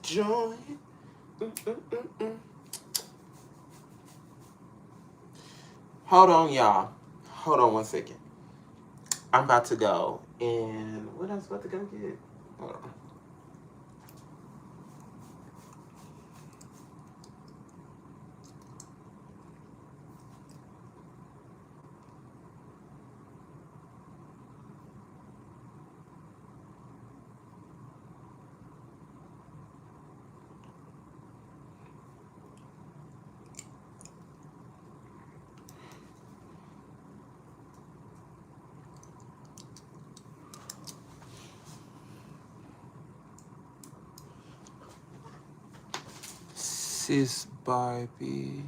joy. Mm, mm, mm, mm. Hold on, y'all. Hold on 1 second. I'm about to go. And what else about to go get? Hold on. Sis Barbie.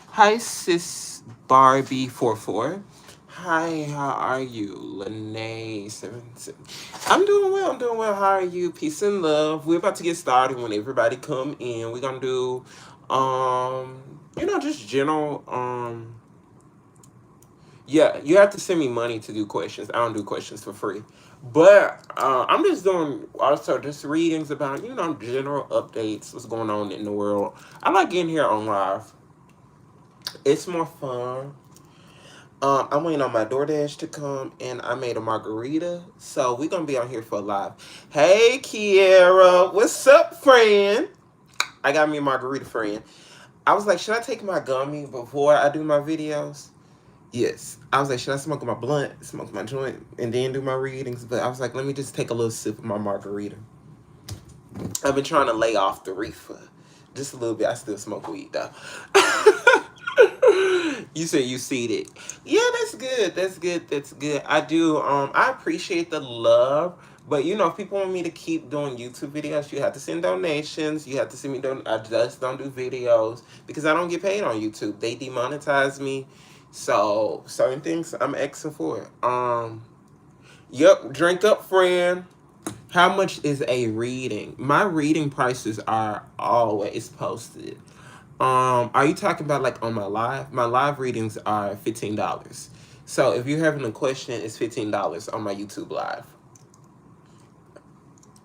Hi, Sis Barbie 44. Hi, how are you? Lene 77. I'm doing well. I'm doing well. How are you? Peace and love. We're about to get started when everybody come in. We're gonna do just general yeah, you have to send me money to do questions. I don't do questions for free. But I'm just doing also just readings about, general updates, what's going on in the world. I like getting here on live. It's more fun. I'm waiting on my DoorDash to come, and I made a margarita, so we're gonna be on here for live. Hey, Kiera, what's up, friend? I got me a margarita, friend. I was like, should I take my gummy before I do my videos? Yes, I was like, should I smoke my blunt, smoke my joint, and then do my readings? But I was like, let me just take a little sip of my margarita. I've been trying to lay off the reefer just a little bit. I still smoke weed though. You said you seed it. Yeah, that's good. That's good. That's good. I do. I appreciate the love. But if people want me to keep doing YouTube videos, you have to send donations. You have to send me I just don't do videos because I don't get paid on YouTube. They demonetize me. So certain things I'm extra for. Yep, drink up, friend. How much is a reading? My reading prices are always posted. Are you talking about like on my live? My live readings are $15. So if you're having a question, it's $15 on my YouTube live.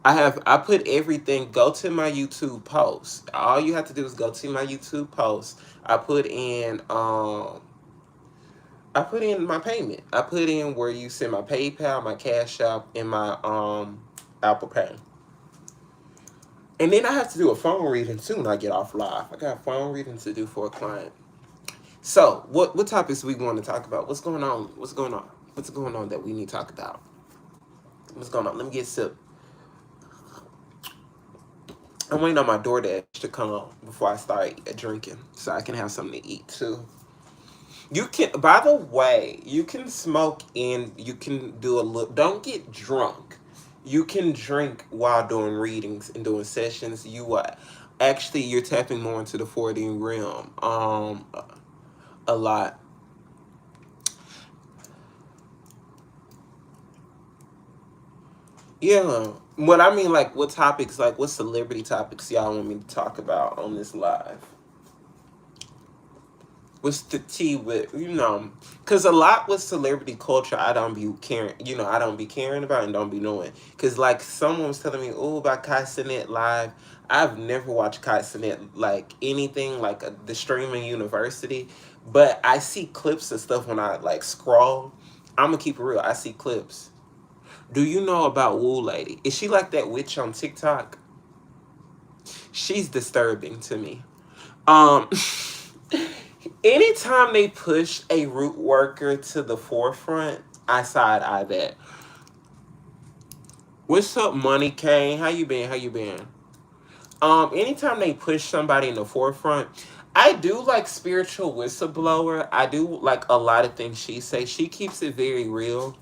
I put everything. Go to my YouTube post. All you have to do is go to my YouTube post. I put in my payment. I put in where you send my PayPal, my Cash App, and my Apple Pay. And then I have to do a phone reading too when I get off live. I got a phone reading to do for a client. So, what topics we want to talk about? What's going on? What's going on? What's going on that we need to talk about? What's going on? Let me get a sip. I'm waiting on my DoorDash to come up before I start drinking, so I can have something to eat too. You can, by the way, you can smoke and you can do a little. Don't get drunk. You can drink while doing readings and doing sessions. Actually, you're tapping more into the 4D realm. A lot. Yeah. What I mean, like, what topics, like, what celebrity topics y'all want me to talk about on this live? What's the tea with, because a lot with celebrity culture, I don't be caring, I don't be caring about and don't be knowing. Because, like, someone was telling me, oh, about Kai Cenat live. I've never watched Kai Cenat, like, anything, like, the streaming university. But I see clips of stuff when I, like, scroll. I'm going to keep it real. I see clips. Do you know about Woo Lady? Is she like that witch on TikTok? She's disturbing to me. Um, Anytime they push a root worker to the forefront, I side eye that. What's up, Money Kane? How you been? How you been? Anytime they push somebody in the forefront, I do like spiritual whistleblower. I do like a lot of things she says. She keeps it very real.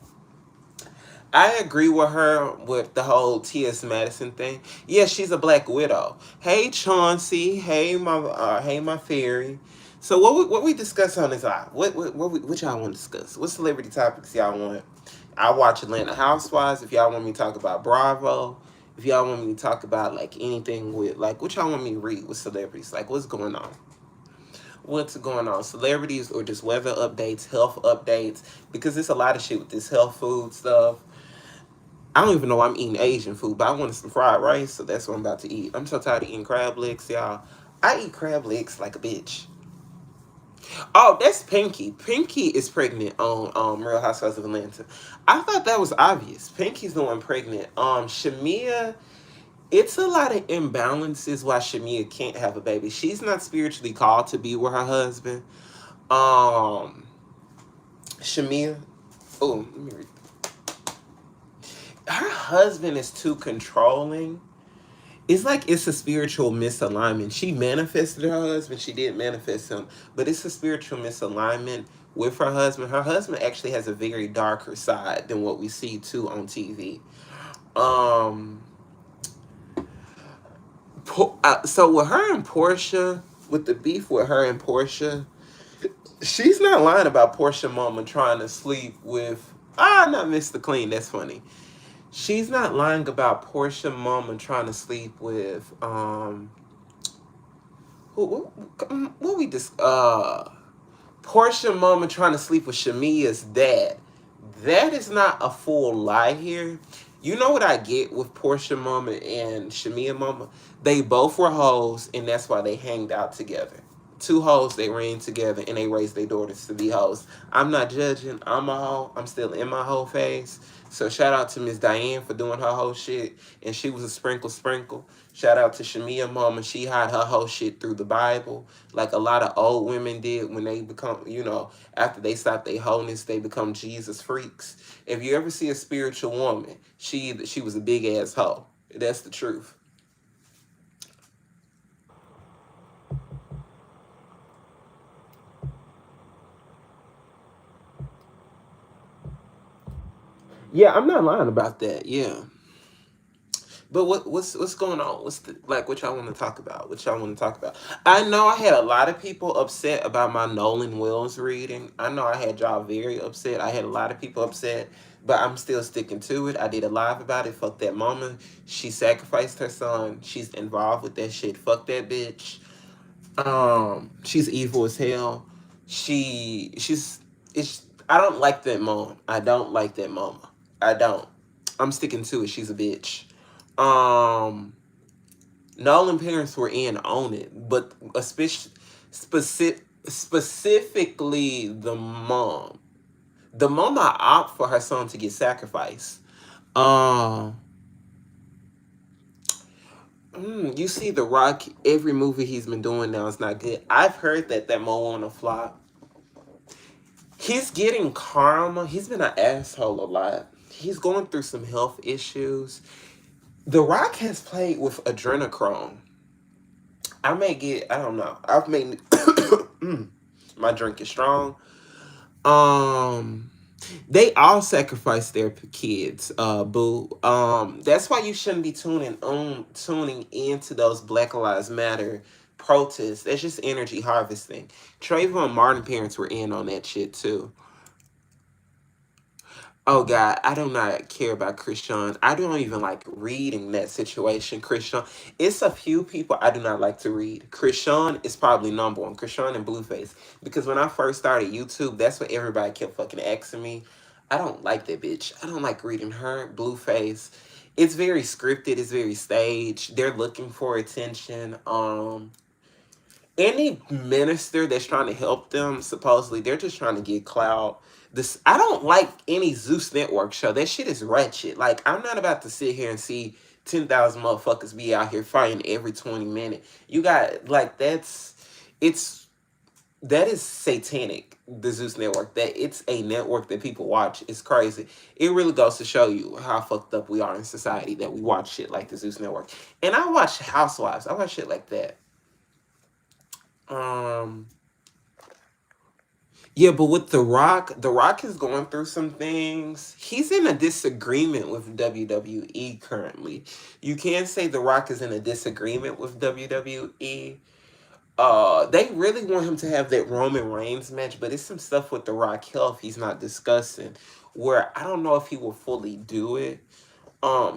I agree with her with the whole T.S. Madison thing. Yeah, she's a Black Widow. Hey Chauncey, hey my fairy. So what we discuss on this live? What y'all want to discuss? What celebrity topics y'all want? I watch Atlanta Housewives. If y'all want me to talk about Bravo, if y'all want me to talk about like anything with like what y'all want me to read with celebrities, like what's going on? What's going on? Celebrities or just weather updates, health updates, because there's a lot of shit with this health food stuff. I don't even know I'm eating Asian food, but I wanted some fried rice, so that's what I'm about to eat. I'm so tired of eating crab legs, y'all. I eat crab legs like a bitch. Oh, that's Pinky. Pinky is pregnant on Real Housewives of Atlanta. I thought that was obvious. Pinky's the one pregnant. Shamia, it's a lot of imbalances why Shamia can't have a baby. She's not spiritually called to be with her husband. Um, Shamia, oh, let me read. Her husband is too controlling. It's like it's a spiritual misalignment. She manifested her husband. She did manifest him, but it's a spiritual misalignment with her husband. Her husband actually has a very darker side than what we see too on TV. Um, so with her and Portia, with the beef with her and Portia, she's not lying about Portia Mama trying to sleep with not Mr. Clean. That's funny. She's not lying about Portia Mama trying to sleep with what we just Portia Mama trying to sleep with Shamia's dad. That is not a full lie here. You know what I get with Portia Mama and Shamia Mama? They both were hoes, and that's why they hanged out together. Two hoes, they ran together, and they raised their daughters to be hoes. I'm not judging. I'm a hoe. I'm still in my hoe phase. So shout out to Miss Diane for doing her whole shit, and she was a sprinkle sprinkle. Shout out to Shamia Mama. She hid her whole shit through the Bible, like a lot of old women did when they become, after they stop their wholeness, they become Jesus freaks. If you ever see a spiritual woman, she was a big ass hoe. That's the truth. Yeah, I'm not lying about that. Yeah. But what's going on? What's the like? What y'all want to talk about? What y'all want to talk about? I know I had a lot of people upset about my Nolan Wills reading. I know I had y'all very upset. I had a lot of people upset, but I'm still sticking to it. I did a live about it. Fuck that mama. She sacrificed her son. She's involved with that shit. Fuck that bitch. She's evil as hell. She's it's. I don't like that mom. I don't like that mama. I don't. I'm sticking to it. She's a bitch. Um, Nolan parents were in on it, but specifically the mom. The mama opt for her son to get sacrificed. Um, you see, The Rock. Every movie he's been doing now is not good. I've heard that Moana flop. He's getting karma. He's been an asshole a lot. He's going through some health issues. The Rock has played with adrenochrome. I may get, I don't know. I've made my drink is strong. Um, they all sacrifice their kids, boo. That's why you shouldn't be tuning into those Black Lives Matter protests. That's just energy harvesting. Trayvon Martin parents were in on that shit too. Oh God, I do not care about Christian. I don't even like reading that situation. Christian, it's a few people I do not like to read. Christian is probably number one. Christian and Blueface, because when I first started YouTube, that's what everybody kept fucking asking me. I don't like that bitch. I don't like reading her. Blueface. It's very scripted. It's very staged. They're looking for attention. Any minister that's trying to help them, supposedly they're just trying to get clout. This I don't like any Zeus Network show. That shit is ratchet. Like I'm not about to sit here and see 10,000 motherfuckers be out here fighting every 20 minutes. You got like it's that is satanic. The Zeus Network. That it's a network that people watch. It's crazy. It really goes to show you how fucked up we are in society that we watch shit like the Zeus Network. And I watch Housewives. I watch shit like that. Um, yeah, but with The Rock is going through some things. He's in a disagreement with WWE currently. You can't say The Rock is in a disagreement with WWE. They really want him to have that Roman Reigns match, but it's some stuff with The Rock health he's not discussing, where I don't know if he will fully do it.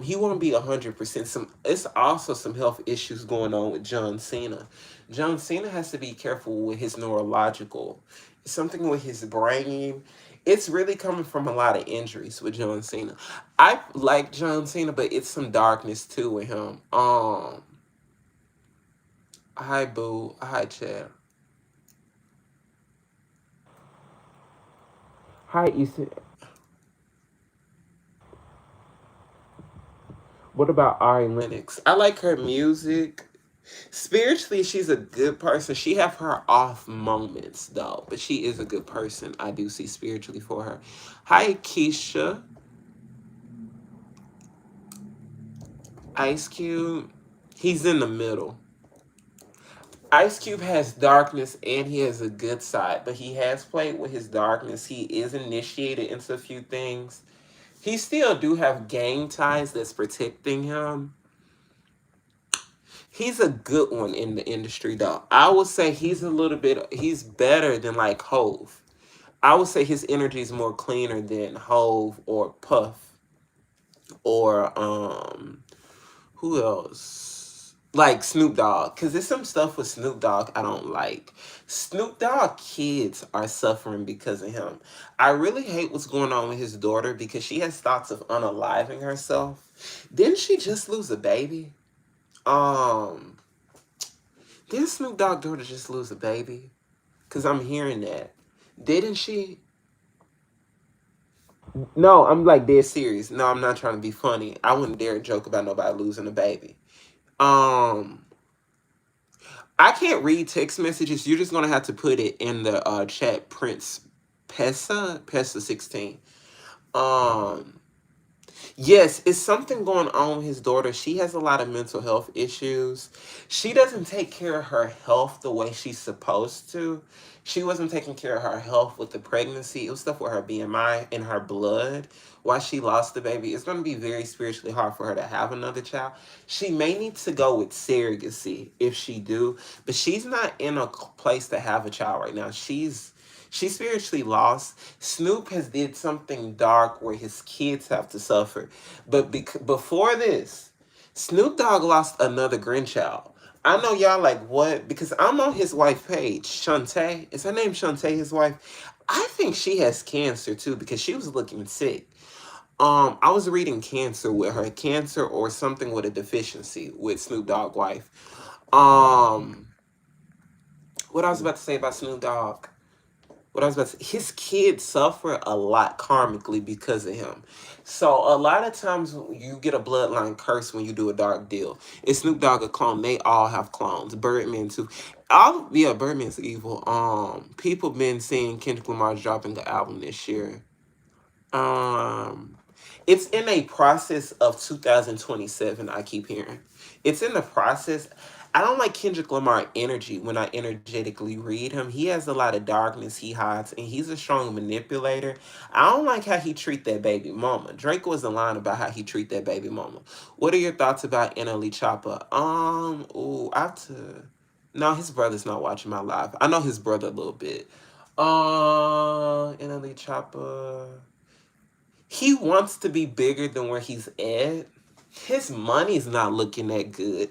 He won't be 100%. Some It's also some health issues going on with John Cena. John Cena has to be careful with his neurological, something with his brain. It's really coming from a lot of injuries with John Cena. I like John Cena, but it's some darkness too with him. Hi Boo, hi Chad, hi Issa. What about Ari Lennox? I like her music. Spiritually, she's a good person. She have her off moments though, but she is a good person. I do see spiritually for her. Hi Keisha, Ice Cube. He's in the middle. Ice Cube has darkness and he has a good side, but he has played with his darkness. He is initiated into a few things. He still do have gang ties that's protecting him. He's a good one in the industry though. I would say he's better than like Hove. I would say his energy is more cleaner than Hove or Puff or who else? Like Snoop Dogg, because there's some stuff with Snoop Dogg I don't like. Snoop Dogg kids are suffering because of him. I really hate what's going on with his daughter because she has thoughts of unaliving herself. Didn't she just lose a baby? Um, didn't Snoop Dogg daughter just lose a baby? Because I'm hearing that. Didn't she? No, I'm like dead serious. No, I'm not trying to be funny. I wouldn't dare joke about nobody losing a baby. Um, I can't read text messages. You're just gonna have to put it in the chat. Prince Pesa 16. Um, yes, it's something going on with his daughter. She has a lot of mental health issues. She doesn't take care of her health the way she's supposed to. She wasn't taking care of her health with the pregnancy. It was stuff with her BMI and her blood. Why she lost the baby. It's going to be very spiritually hard for her to have another child. She may need to go with surrogacy if she do, but she's not in a place to have a child right now. She's spiritually lost. Snoop has did something dark where his kids have to suffer. But before this, Snoop Dogg lost another grandchild. I know y'all like what? Because I'm on his wife page, Shantae. Is her name Shantae, his wife? I think she has cancer too because she was looking sick. I was reading cancer with her, cancer or something with a deficiency with Snoop Dogg wife. Um, what I was about to say about Snoop Dogg. What I was about to say, his kids suffer a lot karmically because of him. So a lot of times you get a bloodline curse when you do a dark deal. Is Snoop Dogg a clone? They all have clones. Birdman too. All yeah, Birdman's evil. People been seeing Kendrick Lamar dropping the album this year. Um, it's in a process of 2027. I keep hearing it's in the process. I don't like Kendrick Lamar energy when I energetically read him. He has a lot of darkness he hides, and he's a strong manipulator. I don't like how he treat that baby mama. Drake was a line about how he treat that baby mama. What are your thoughts about NLE Choppa? I have to. No, his brother's not watching my live. I know his brother a little bit. NLE Choppa. He wants to be bigger than where he's at. His money's not looking that good.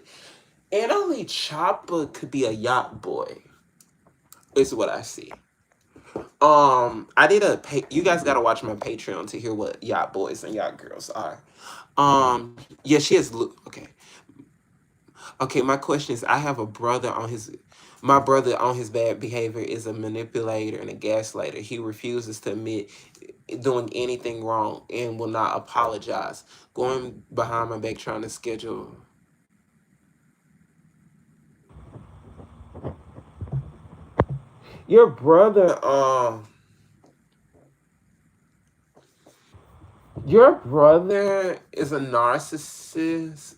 And only Choppa could be a yacht boy, is what I see. I did you guys gotta watch my Patreon to hear what yacht boys and yacht girls are. Yeah, she has okay. Okay, my question is I have a brother on his my brother on his bad behavior is a manipulator and a gaslighter. He refuses to admit doing anything wrong and will not apologize. Going behind my back trying to schedule. Your brother, your brother is a narcissist,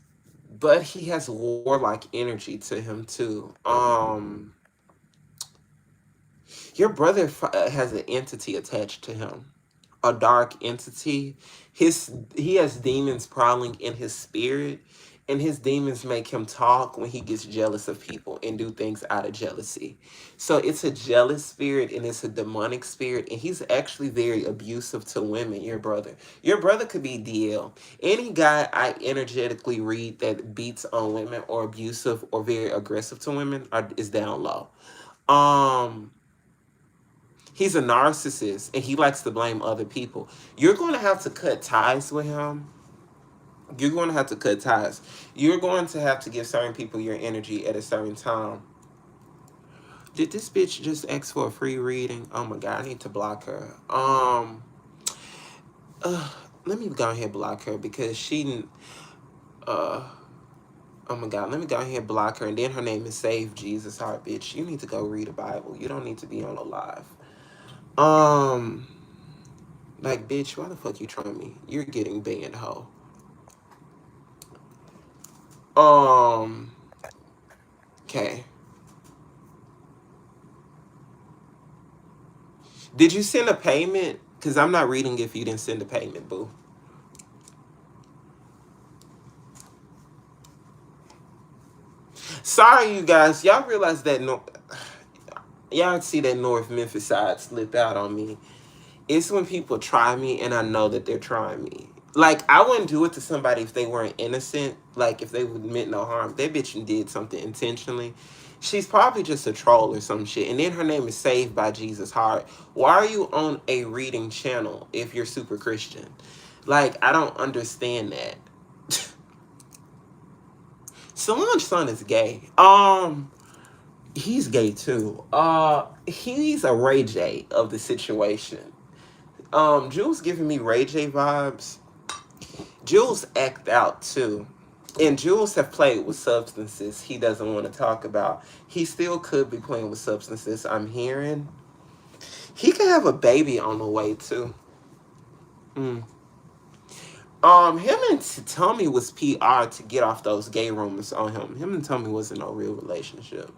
but he has warlike energy to him too. Your brother has an entity attached to him, a dark entity. He has demons prowling in his spirit, and his demons make him talk when he gets jealous of people and do things out of jealousy. So it's a jealous spirit and it's a demonic spirit, and he's actually very abusive to women. Your brother could be DL. Any guy I energetically read that beats on women or abusive or very aggressive to women is down low. Um He's a narcissist and he likes to blame other people. You're going to have to cut ties with him. You're going to have to cut ties. You're going to have to give certain people your energy at a certain time. Did this bitch just ask for a free reading? Oh my god, I need to block her. Uh, Let me go ahead and block her because uh, oh my god, let me go ahead and block her. And then her name is Save Jesus Heart, bitch. You need to go read the Bible. You don't need to be on a live. Um, like, bitch, why the fuck you trying me? You're getting banned, hoe. Um, okay. Did you send a payment? Because I'm not reading if you didn't send a payment, boo. Sorry, you guys. Y'all realize that y'all see that North Memphis side slip out on me. It's when people try me and I know that they're trying me. Like, I wouldn't do it to somebody if they weren't innocent. Like, if they would meant no harm. That bitch did something intentionally. She's probably just a troll or some shit. And then her name is Saved by Jesus Heart. Why are you on a reading channel if you're super Christian? Like, I don't understand that. Solange's son is gay. He's gay too. He's a Ray J of the situation. Jules giving me Ray J vibes. Jules act out too. And Jules have played with substances he doesn't want to talk about. He still could be playing with substances, I'm hearing. He could have a baby on the way too. Mm. Him and Tommy was PR to get off those gay rumors on him. Him and Tommy wasn't no real relationship.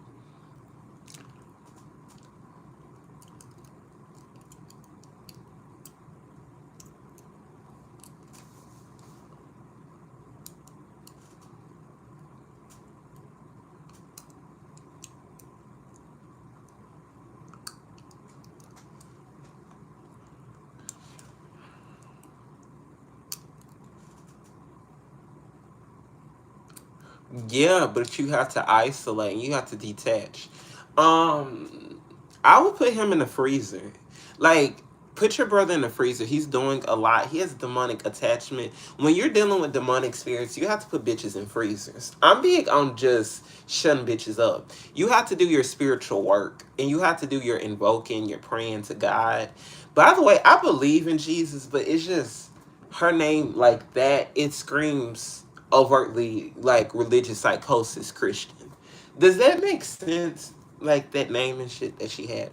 Yeah, but you have to isolate and you have to detach. I would put him in the freezer. Like, put your brother in the freezer. He's doing a lot. He has demonic attachment. When you're dealing with demonic spirits, you have to put bitches in freezers. I'm big on just shutting bitches up. You have to do your spiritual work and you have to do your invoking, your praying to God. By the way, I believe in Jesus, but it's just her name like that. It screams overtly like religious psychosis Christian. Does that make sense? Like that name and shit that she had.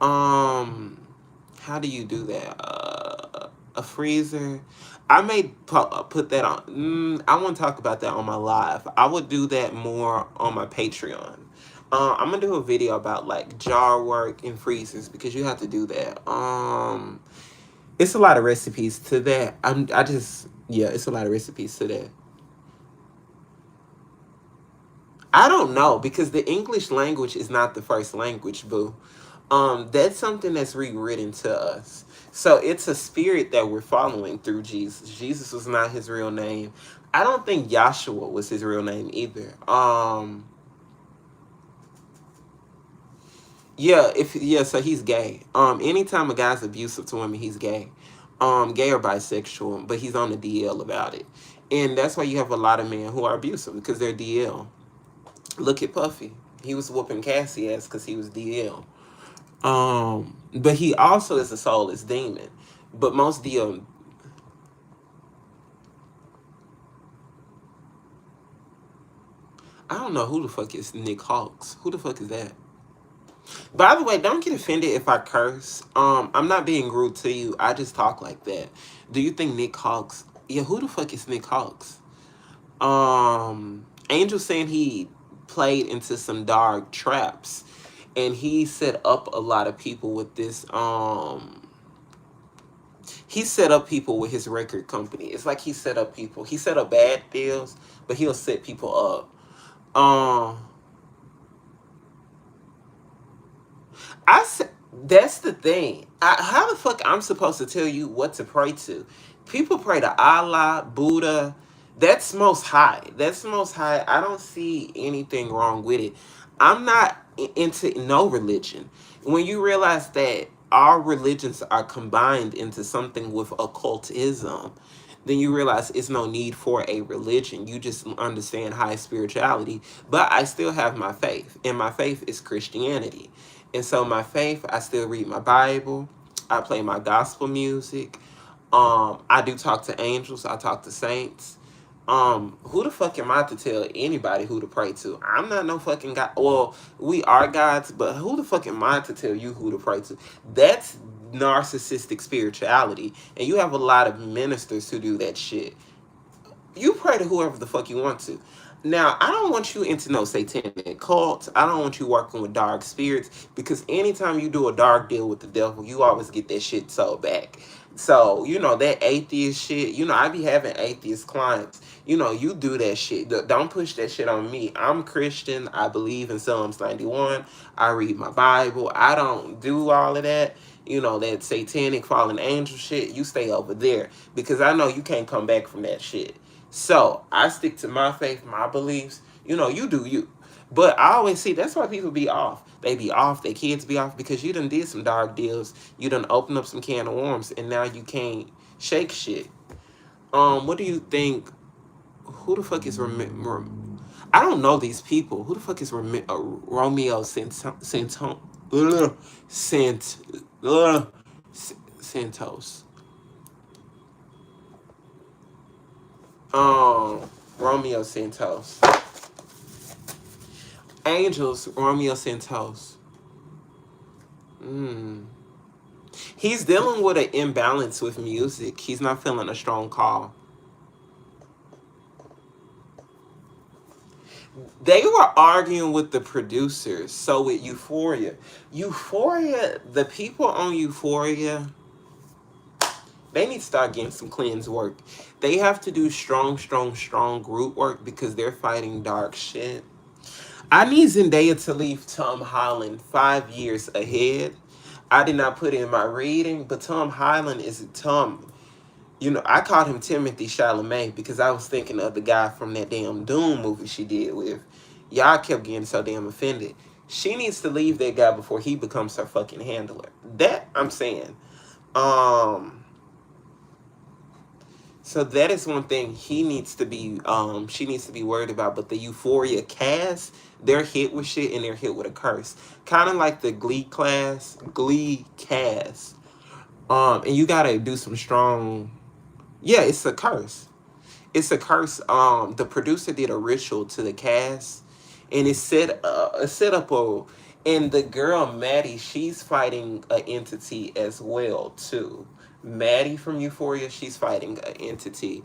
How do you do that? A freezer. I may put that on. I want to talk about that on my live. I would do that more on my Patreon. I'm gonna do a video about like jar work and freezers because you have to do that. It's a lot of recipes to that. Yeah, it's a lot of recipes to that. I don't know because the English language is not the first language, boo. That's something that's rewritten to us. So it's a spirit that we're following through Jesus. Jesus was not his real name. I don't think Yahshua was his real name either. So he's gay. Anytime a guy's abusive to women, he's gay. Gay or bisexual, but he's on the DL about it. And that's why you have a lot of men who are abusive because they're DL. Look at Puffy. He was whooping Cassie ass because he was DL. But he also is a soulless demon. But most DL, I don't know who the fuck is Nick Hawks. Who the fuck is that? By the way, don't get offended if I curse. I'm not being rude to you. I just talk like that. Do you think Nick Hawks? Yeah, who the fuck is Nick Hawks? Angel saying he played into some dark traps, and he set up a lot of people with this. He set up people with his record company. It's like he set up people. He set up bad deals, but he'll set people up. Um, I said that's the thing. How the fuck I'm supposed to tell you what to pray to? People pray to Allah, Buddha. That's most high. That's most high. I don't see anything wrong with it. I'm not into no religion. When you realize that all religions are combined into something with occultism, then you realize it's no need for a religion. You just understand high spirituality. But I still have my faith, and my faith is Christianity. And so my faith, I still read my Bible. I play my gospel music. I do talk to angels. I talk to saints. Who the fuck am I to tell anybody who to pray to? I'm not no fucking God. Well, we are gods, but who the fuck am I to tell you who to pray to? That's narcissistic spirituality, and you have a lot of ministers who do that shit. You pray to whoever the fuck you want to. Now, I don't want you into no satanic cults. I don't want you working with dark spirits, because anytime you do a dark deal with the devil, you always get that shit sold back. So, that atheist shit, I be having atheist clients. You do that shit. Don't push that shit on me. I'm Christian. I believe in Psalms 91. I read my Bible. I don't do all of that. That satanic fallen angel shit. You stay over there, because I know you can't come back from that shit. So I stick to my faith, my beliefs. You do you. But I always see that's why people be off. They be off, their kids be off, because you done did some dark deals. You done opened up some can of worms, and now you can't shake shit. What do you think? Who the fuck is I don't know these people. Who the fuck is Romeo Santos? Santos. Romeo Santos. Angels, Romeo Santos. He's dealing with an imbalance with music. He's not feeling a strong call. They were arguing with the producers. So with Euphoria, the people on Euphoria, they need to start getting some cleanse work. They have to do strong group work, because they're fighting dark shit. I need Zendaya to leave Tom Holland 5 years ahead. I did not put it in my reading, but Tom Holland is Tom. I called him Timothy Chalamet, because I was thinking of the guy from that damn Doom movie she did with. Y'all kept getting so damn offended. She needs to leave that guy before he becomes her fucking handler. That I'm saying. So that is one thing she needs to be worried about. But the Euphoria cast, they're hit with shit, and they're hit with a curse. Kind of like the Glee cast. And you gotta do some strong. Yeah, it's a curse. It's a curse. The producer did a ritual to the cast, and it set up and the girl Maddie, she's fighting an entity as well too. Maddie from Euphoria, she's fighting an entity.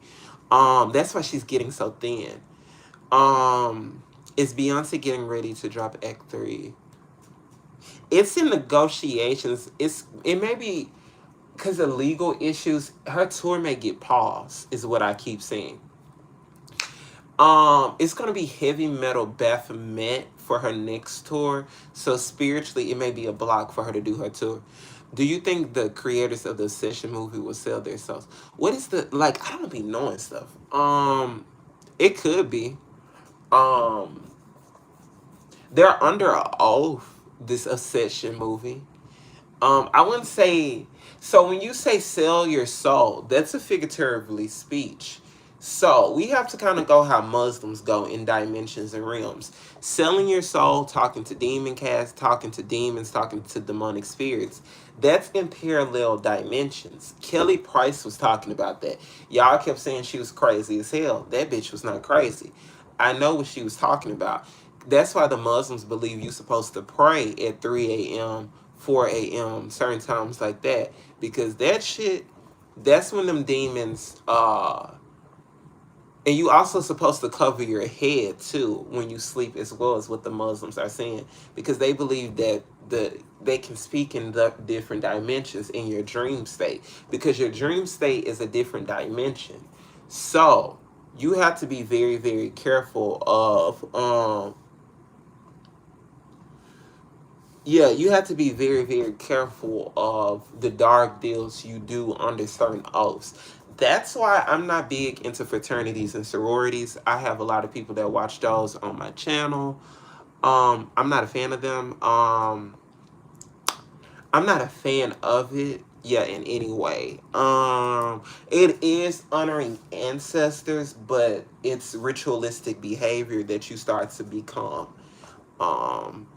That's why she's getting so thin. Is Beyonce getting ready to drop Act 3? It's in negotiations. It may be because of legal issues. Her tour may get paused, is what I keep saying. It's gonna be Heavy Metal Baphomet for her next tour. So spiritually, it may be a block for her to do her tour. Do you think the creators of the Obsession movie will sell their souls? What is I don't be knowing stuff. It could be. They're under a oath, this Obsession movie. I wouldn't say. So when you say sell your soul, that's a figuratively speech. So we have to kind of go how Muslims go in dimensions and realms. Selling your soul, talking to demon cats, talking to demons, talking to demonic spirits. That's in parallel dimensions. Kelly Price was talking about that. Y'all kept saying she was crazy as hell. That bitch was not crazy. I know what she was talking about. That's why the Muslims believe you're supposed to pray at 3 a.m., 4 a.m., certain times like that. Because that shit, that's when them demons, and you also supposed to cover your head too when you sleep, as well, as what the Muslims are saying, because they believe that they can speak in the different dimensions in your dream state, because your dream state is a different dimension. So you have to be very, very careful of you have to be very, very careful of the dark deals you do under certain oaths. That's why I'm not big into fraternities and sororities. I have a lot of people that watch those on my channel. I'm not a fan of them. I'm not a fan of it, yeah, in any way. It is honoring ancestors, but it's ritualistic behavior that you start to become. Um,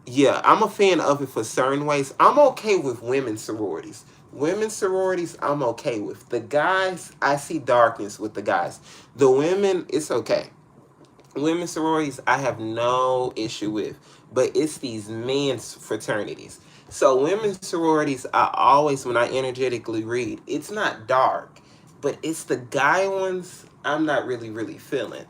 yeah, I'm a fan of it for certain ways. I'm okay with women's sororities. Women's sororities, I'm okay with. The guys, I see darkness with the guys. The women, it's okay. Women's sororities, I have no issue with, but it's these men's fraternities. So women's sororities, I always, when I energetically read, it's not dark, but it's the guy ones I'm not really feeling.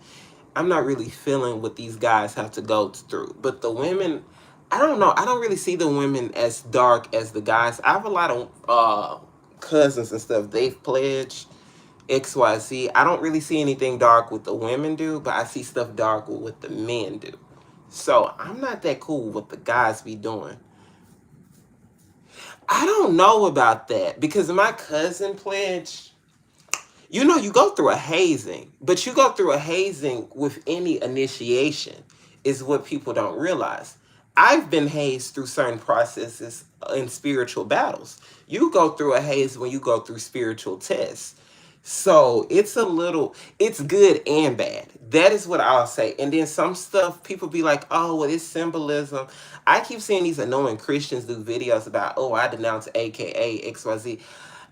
I'm not really feeling what these guys have to go through. But the women, I don't know. I don't really see the women as dark as the guys. I have a lot of cousins and stuff. They've pledged XYZ. I don't really see anything dark with the women do, but I see stuff dark with what the men do. So I'm not that cool with what the guys be doing. I don't know about that because my cousin pledged. You know, you go through a hazing, but you go through a hazing with any initiation, is what people don't realize. I've been hazed through certain processes in spiritual battles. You go through a haze when you go through spiritual tests. So it's good and bad. That is what I'll say. And then some stuff, people be like, oh, well, it's symbolism. I keep seeing these annoying Christians do videos about, oh, I denounce AKA XYZ.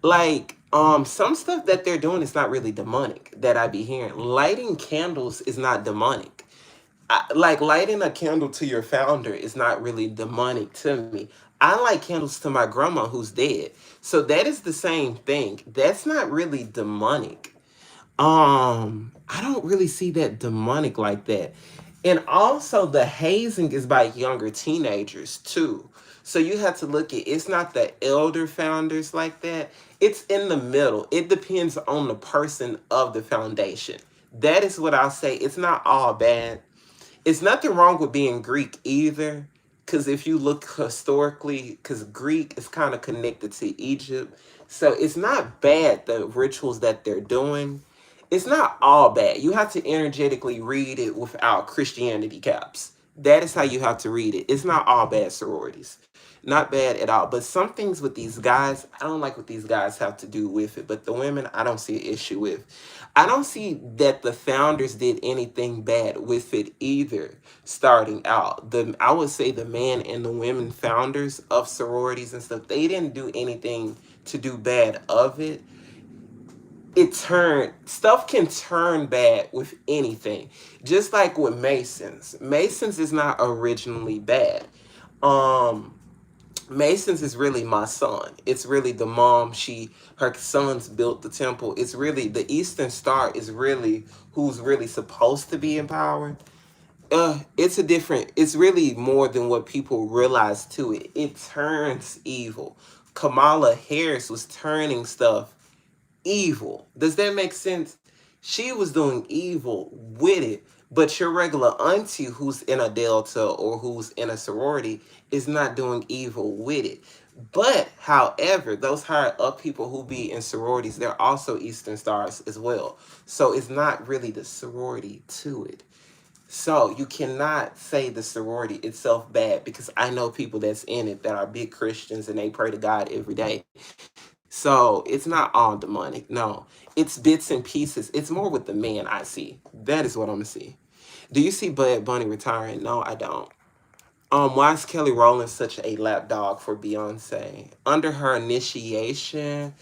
Like, some stuff that they're doing is not really demonic that I be hearing. Lighting candles is not demonic. Like lighting a candle to your founder is not really demonic to me. I light candles to my grandma who's dead. So that is the same thing. That's not really demonic. I don't really see that demonic like that. And also the hazing is by younger teenagers too. So you have to look at, it's not the elder founders like that. It's in the middle. It depends on the person of the foundation. That is what I'll say. It's not all bad. It's nothing wrong with being Greek either. Because if you look historically, because Greek is kind of connected to Egypt. So it's not bad, the rituals that they're doing. It's not all bad. You have to energetically read it without Christianity caps. That is how you have to read it. It's not all bad sororities. Not bad at all. But some things with these guys, I don't like what these guys have to do with it. But the women, I don't see an issue with. I don't see that the founders did anything bad with it either. Starting out, the I would say the man and the women founders of sororities and stuff, they didn't do anything to do bad of it. It turned Stuff can turn bad with anything, just like with Masons is not originally bad. um Masons is really my son. It's really the mom. Her sons built the temple. It's really the Eastern Star is really who's really supposed to be empowered. It's really more than what people realize to it. It turns evil. Kamala Harris was turning stuff evil. Does that make sense? She was doing evil with it, but your regular auntie who's in a delta or who's in a sorority is not doing evil with it. But however, those higher up people who be in sororities, they're also Eastern Stars as well. So it's not really the sorority to it. So you cannot say the sorority itself bad because I know people that's in it that are big Christians and they pray to God every day. So it's not all demonic. No, it's bits and pieces. It's more with the man I see. That is what I'm gonna see. Do you see Bud Bunny retiring? No, I don't. Why is Kelly Rowland such a lapdog for Beyonce? Under her initiation,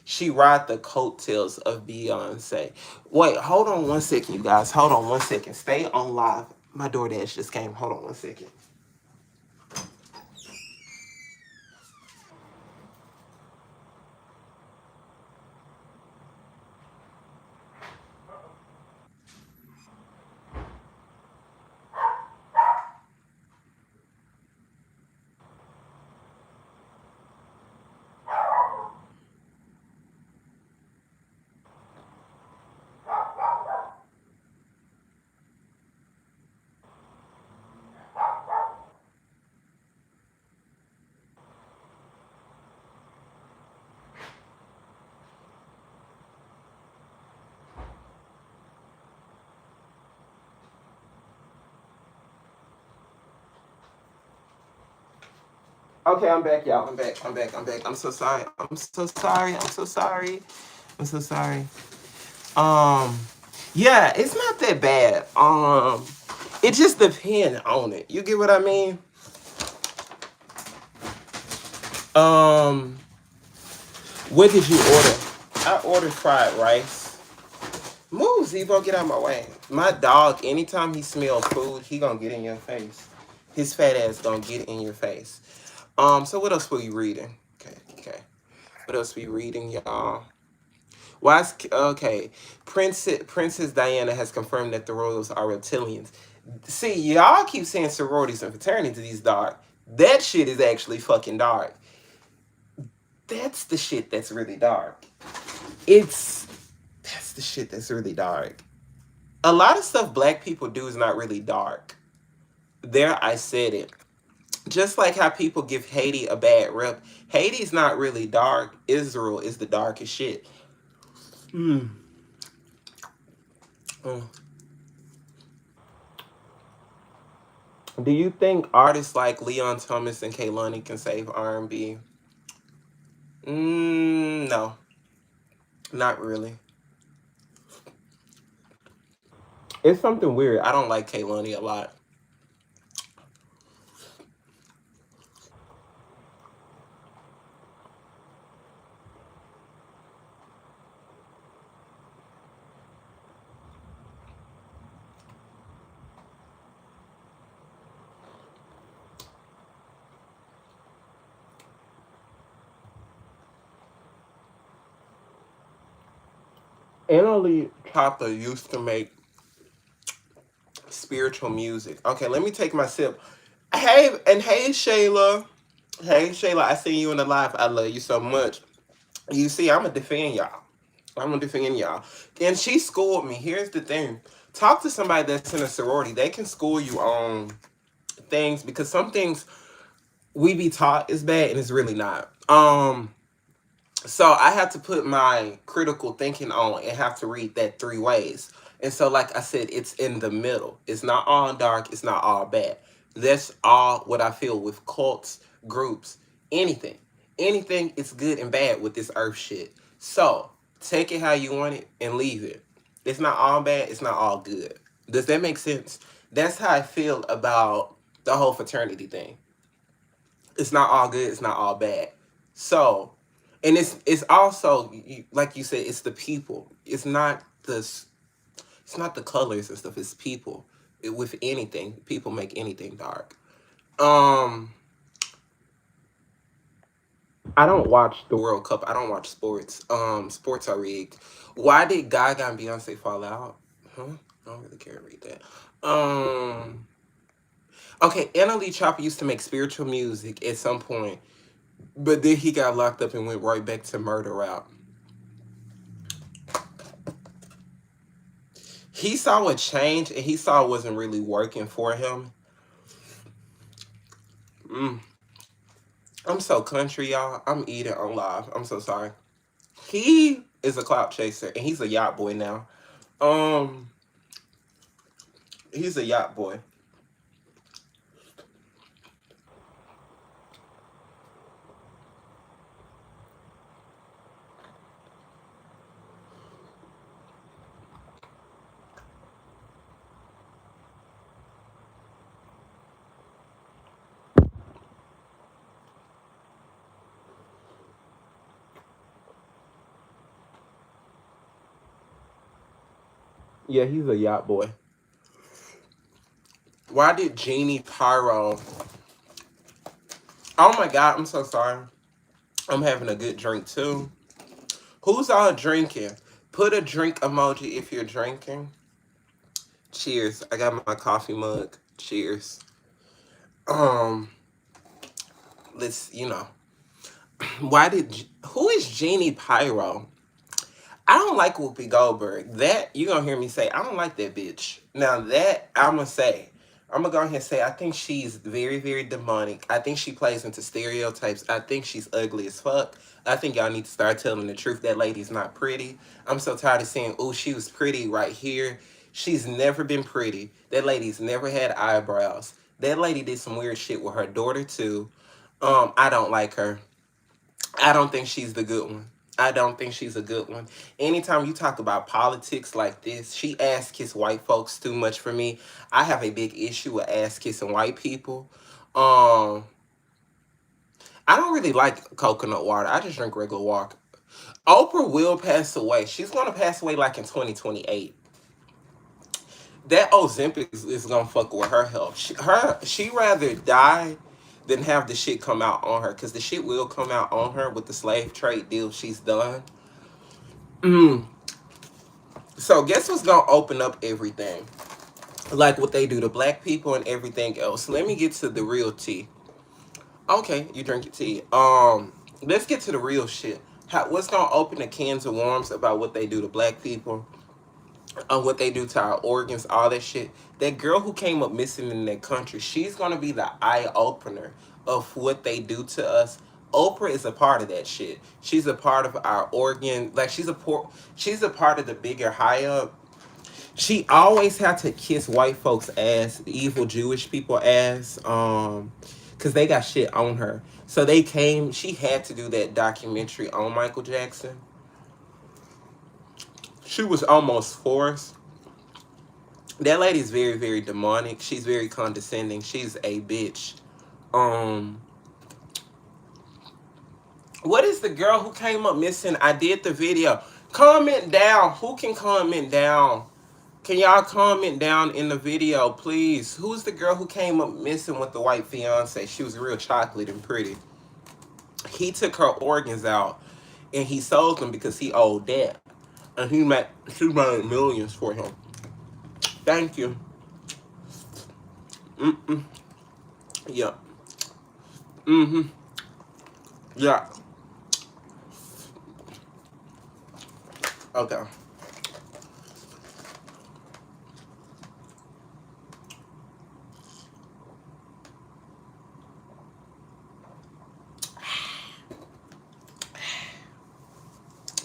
she ride the coattails of Beyonce. Wait, hold on one second, you guys. Hold on one second. Stay on live. My DoorDash just came. Hold on one second. Okay, I'm back, y'all. I'm back. I'm back. I'm back. I'm so sorry. I'm so sorry. I'm so sorry. I'm so sorry. Um, yeah, it's not that bad. It just depends on it. You get what I mean? Um, what did you order? I ordered fried rice. Move, Zebo, get out of my way. My dog, anytime he smells food, he gonna get in your face. His fat ass gonna get in your face. So what else were you reading? Okay, okay. What else we reading, y'all? Why's okay? Princess Diana has confirmed that the royals are reptilians. See, y'all keep saying sororities and fraternities dark. That shit is actually fucking dark. That's the shit that's really dark. It's that's the shit that's really dark. A lot of stuff black people do is not really dark. There, I said it. Just like how people give Haiti a bad rep, Haiti's not really dark. Israel is the darkest shit. Mm. Mm. Do you think artists like Leon Thomas and Kehlani can save R&B? No, not really. It's something weird. I don't like Kehlani a lot. Annalie Chopper used to make spiritual music. Okay, let me take my sip. Hey Shayla. Hey Shayla, I see you in the live. I love you so much. You see, I'ma defend y'all. I'm gonna defend y'all. And she schooled me. Here's the thing. Talk to somebody that's in a sorority. They can school you on things because some things we be taught is bad and it's really not. So I have to put my critical thinking on and have to read that three ways. And so, like I said, it's in the middle. It's not all dark. It's not all bad. That's all what I feel with cults, groups, anything. Anything is good and bad with this earth shit. So take it how you want it and leave it. It's not all bad. It's not all good. Does that make sense? That's how I feel about the whole fraternity thing. It's not all good. It's not all bad. So, and it's also like you said, it's the people. It's not the colors and stuff. It's people. With anything, people make anything dark. Um, I don't watch the World Cup. I don't watch sports. Sports are rigged. Why did Gaga and Beyonce fall out? Huh? I don't really care to read that. Okay, Annalie Chopper used to make spiritual music at some point, but then he got locked up and went right back to murder route. He saw a change and he saw it wasn't really working for him. Mm. I'm so country, y'all. I'm eating on live. I'm so sorry. He is a clout chaser and he's a yacht boy now. Um, he's a yacht boy. Yeah, he's a yacht boy. Why did Jeannie Pyro? Oh my god, I'm so sorry. I'm having a good drink too. Who's all drinking? Put a drink emoji if you're drinking. Cheers. I got my coffee mug. Cheers. Um, let's. Who is Jeannie Pyro? I don't like Whoopi Goldberg. That you gonna hear me say, I don't like that bitch. Now that I'ma say, I'm gonna go ahead and say I think she's very, very demonic. I think she plays into stereotypes. I think she's ugly as fuck. I think y'all need to start telling the truth. That lady's not pretty. I'm so tired of saying, oh, she was pretty right here. She's never been pretty. That lady's never had eyebrows. That lady did some weird shit with her daughter too. I don't like her. I don't think she's the good one. I don't think she's a good one. Anytime you talk about politics like this, she ass kiss white folks too much for me. I have a big issue with ass kissing white people. Um, I don't really like coconut water. I just drink regular water. Oprah will pass away. She's gonna pass away like in 2028. That Ozempic is gonna fuck with her health. She rather die than have the shit come out on her, because the shit will come out on her with the slave trade deal she's done. Mm. So guess what's gonna open up everything? Like what they do to black people and everything else. Let me get to the real tea. Okay, you drink your tea. Let's get to the real shit. What's gonna open the cans of worms about what they do to black people, what they do to our organs, all that shit. That girl who came up missing in that country, she's gonna be the eye opener of what they do to us. Oprah is a part of that shit. She's a part of our organ. Like she's a part of the bigger high up. She always had to kiss white folks ass, evil Jewish people ass, cause they got shit on her. So they came. She had to do that documentary on Michael Jackson. She was almost forced. That lady's very, very demonic. She's very condescending. She's a bitch. Um, what is the girl who came up missing? I did the video. Comment down. Who can comment down? Can y'all comment down in the video, please? Who's the girl who came up missing with the white fiance? She was real chocolate and pretty. He took her organs out and he sold them because he owed debt. And she made millions for him. Thank you. Mm-mm. Yeah. Mm-hmm. Yeah. Okay.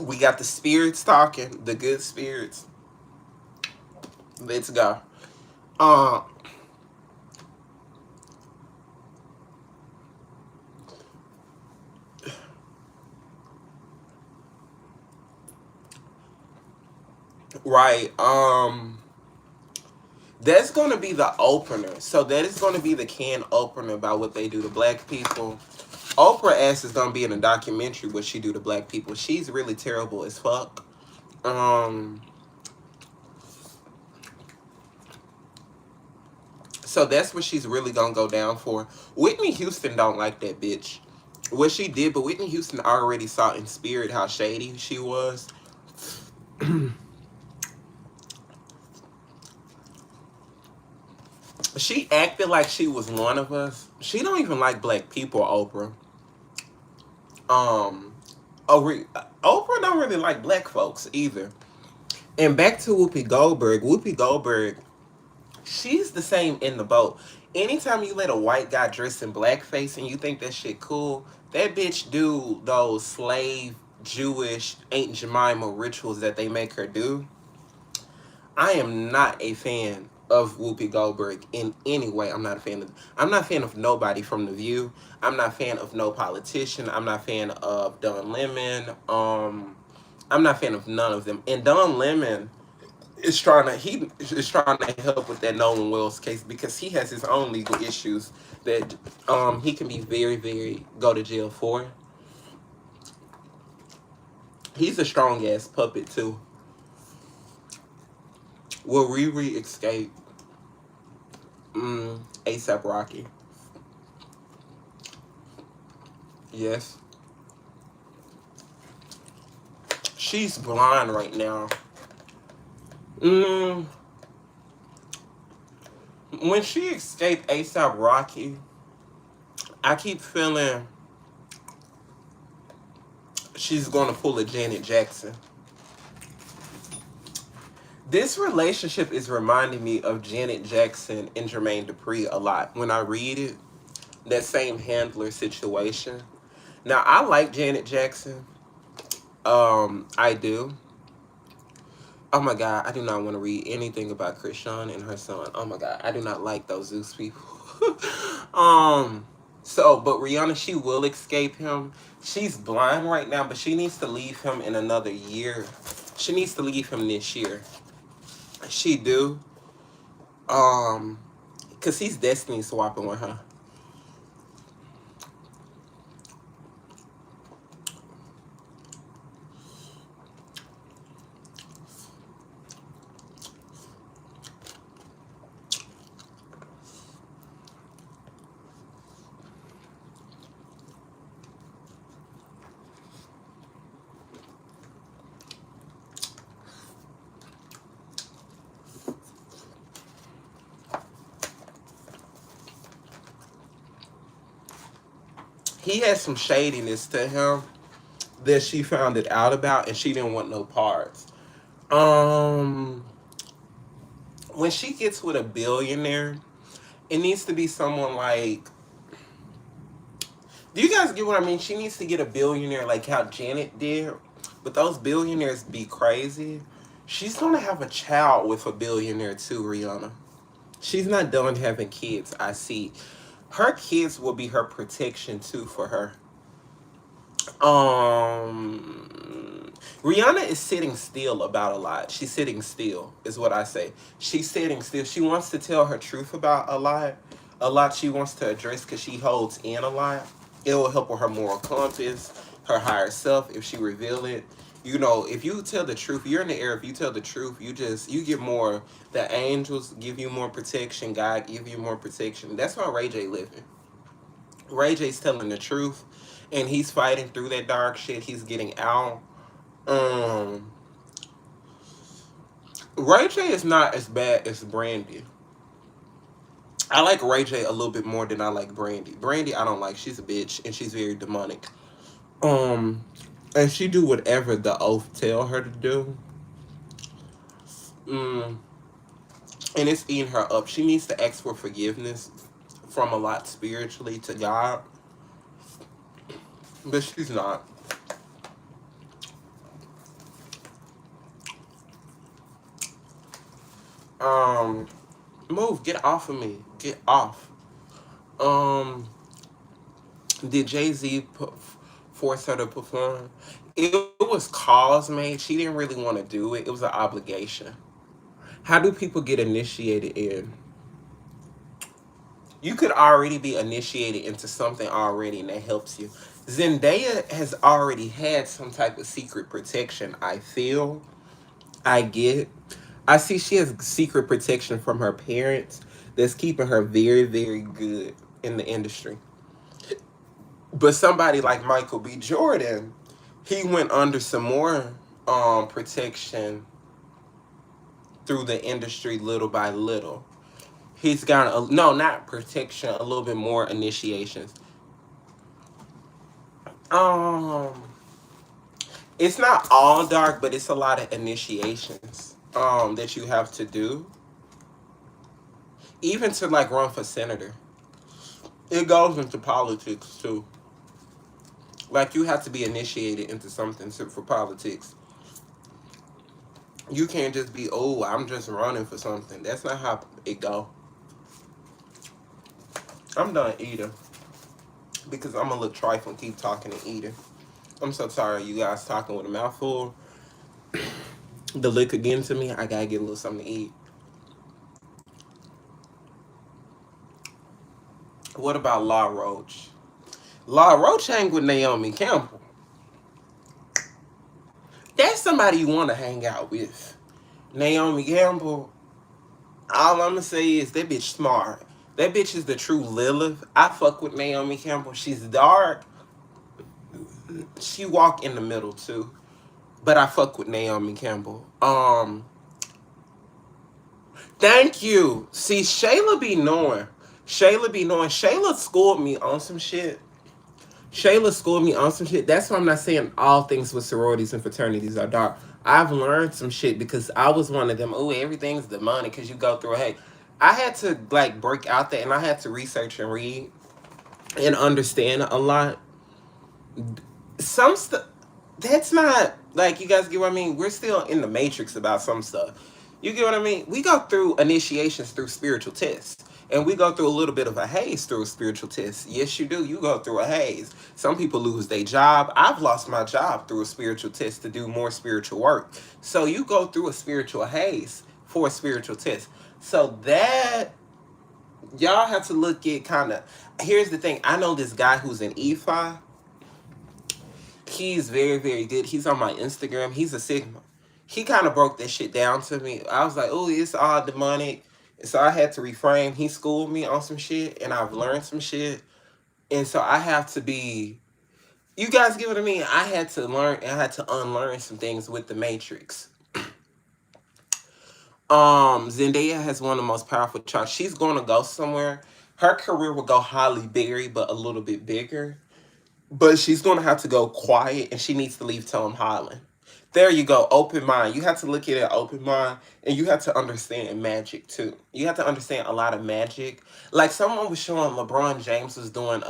We got the spirits talking, the good spirits. Let's go. Uh, right. That's gonna be the opener. So that is gonna be the can opener about what they do to black people. Oprah ass is gonna be in a documentary what she do to black people. She's really terrible as fuck. Um, so that's what she's really gonna go down for. Whitney Houston don't like that bitch. What she did, but Whitney Houston already saw in spirit how shady she was. She acted like she was one of us. She don't even like black people, Oprah. Um, Oprah don't really like black folks either. And back to Whoopi Goldberg. Whoopi Goldberg, she's the same in the boat. Anytime you let a white guy dress in blackface and you think that shit cool, that bitch do those slave Jewish Aunt Jemima rituals that they make her do. I am not a fan of Whoopi Goldberg in any way. I'm not a fan of nobody from The View. I'm not a fan of no politician. I'm not a fan of Don Lemon. I'm not a fan of none of them. And Don Lemon he is trying to help with that Nolan Wells case because he has his own legal issues that he can be very, very go to jail for. He's a strong ass puppet too. Will Riri escape? ASAP Rocky. Yes. She's blind right now. Mm, when she escaped ASAP Rocky, I keep feeling she's gonna pull a Janet Jackson. This relationship is reminding me of Janet Jackson and Jermaine Dupri a lot. When I read it, that same handler situation. Now I like Janet Jackson. I do. Oh my god, I do not want to read anything about Krishan and her son. Oh my god, I do not like those Zeus people. um, So, but Rihanna, she will escape him. She's blind right now, but she needs to leave him in another year. She needs to leave him this year. She do. Um, cause he's destiny swapping with her. He had some shadiness to him that she found it out about, and she didn't want no parts. Um, when she gets with a billionaire, it needs to be someone like. Do you guys get what I mean? She needs to get a billionaire like how Janet did, but those billionaires be crazy. She's gonna have a child with a billionaire too, Rihanna. She's not done having kids. I see. Her kids will be her protection too for her. Rihanna is sitting still about a lot. She's sitting still, is what I say. She's sitting still. She wants to tell her truth about a lot. A lot she wants to address because she holds in a lot. It will help with her moral compass, her higher self if she reveal it. You know, if you tell the truth, you're in the air. If you tell the truth, you get more. The angels give you more protection. God give you more protection. That's how Ray J living. Ray J's telling the truth, and he's fighting through that dark shit. He's getting out. Um, Ray J is not as bad as Brandy. I like Ray J a little bit more than I like Brandy. Brandy, I don't like. She's a bitch and she's very demonic. Um, and she do whatever the oath tell her to do. Mm, and it's eating her up. She needs to ask for forgiveness from a lot spiritually to God, but she's not. Um, move, get off of me, get off. Um, did Jay Z force her to perform? It was cause made. She didn't really want to do it. It was an obligation. How do people get initiated in? You could already be initiated into something already, and that helps you. Zendaya has already had some type of secret protection. I feel. I get. I see she has secret protection from her parents that's keeping her very, very good in the industry. But somebody like Michael B. Jordan, he went under some more protection through the industry little by little. He's got a no, not protection, a little bit more initiations. Um, it's not all dark, but it's a lot of initiations that you have to do, even to like run for senator. It goes into politics too. Like you have to be initiated into something for politics. You can't just be, oh, I'm just running for something. That's not how it go. I'm done eating because I'm gonna look trifling, keep talking and eating. I'm so tired of you guys talking with a mouthful. The liquor getting to me. I gotta get a little something to eat. What about La Roach? La Roach hang with Naomi Campbell. That's somebody you want to hang out with. Naomi Campbell. All I'm gonna say is that bitch smart. That bitch is the true Lilith. I fuck with Naomi Campbell. She's dark. She walk in the middle too. But I fuck with Naomi Campbell. Thank you. See, Shayla be knowing. Shayla be knowing. Shayla schooled me on some shit. Shayla schooled me on some shit. That's why I'm not saying all things with sororities and fraternities are dark. I've learned some shit because I was one of them. Oh, everything's demonic because you go through. Hey, I had to like break out there and I had to research and read and understand a lot. Some stuff that's not like you guys get what I mean. We're still in the matrix about some stuff. You get what I mean? We go through initiations through spiritual tests. And we go through a little bit of a haze through a spiritual test. Yes, you do. You go through a haze. Some people lose their job. I've lost my job through a spiritual test to do more spiritual work. So you go through a spiritual haze for a spiritual test. So that y'all have to look at kind of. Here's the thing. I know this guy who's an EFI. He's very, very good. He's on my Instagram. He's a Sigma. He kind of broke that shit down to me. I was like, oh, it's all demonic. So I had to reframe. He schooled me on some shit, and I've learned some shit. And so I have to be. You guys get what I mean? I had to learn. I had to unlearn some things with the Matrix. Zendaya has one of the most powerful charts. She's going to go somewhere. Her career will go Holly Berry, but a little bit bigger. But she's going to have to go quiet, and she needs to leave Tom Holland. There you go, open mind. You have to look at it open mind, and you have to understand magic too. You have to understand a lot of magic. Like someone was showing LeBron James was doing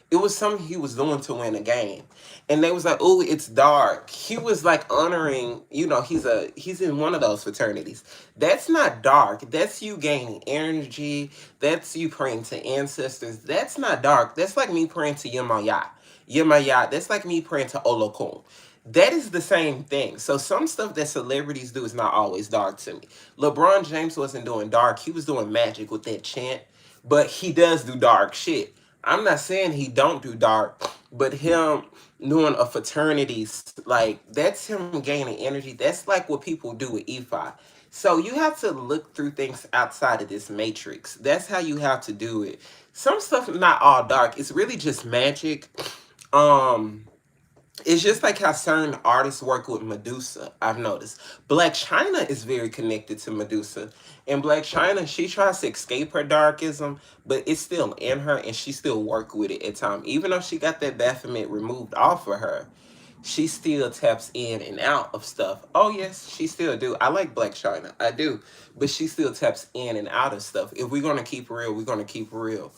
it was something he was doing to win a game, and they was like, "Oh, it's dark." He was like honoring, he's in one of those fraternities. That's not dark. That's you gaining energy. That's you praying to ancestors. That's not dark. That's like me praying to Yemaya. Yemaya. That's like me praying to Olokun. That is the same thing. So some stuff that celebrities do is not always dark to me. LeBron James wasn't doing dark. He was doing magic with that chant, but he does do dark shit. I'm not saying he don't do dark, but him doing a fraternity, like that's him gaining energy. That's like what people do with EFI. So you have to look through things outside of this matrix. That's how you have to do it. Some stuff not all dark. It's really just magic. Um it's just like how certain artists work with Medusa. I've noticed Black China is very connected to Medusa. And Black China, she tries to escape her darkism, but it's still in her, and she still work with it at times. Even though she got that Baphomet removed off of her, she still taps in and out of stuff. Oh yes, she still do. I like Black China, I do, but she still taps in and out of stuff. If we're gonna keep real, we're gonna keep real.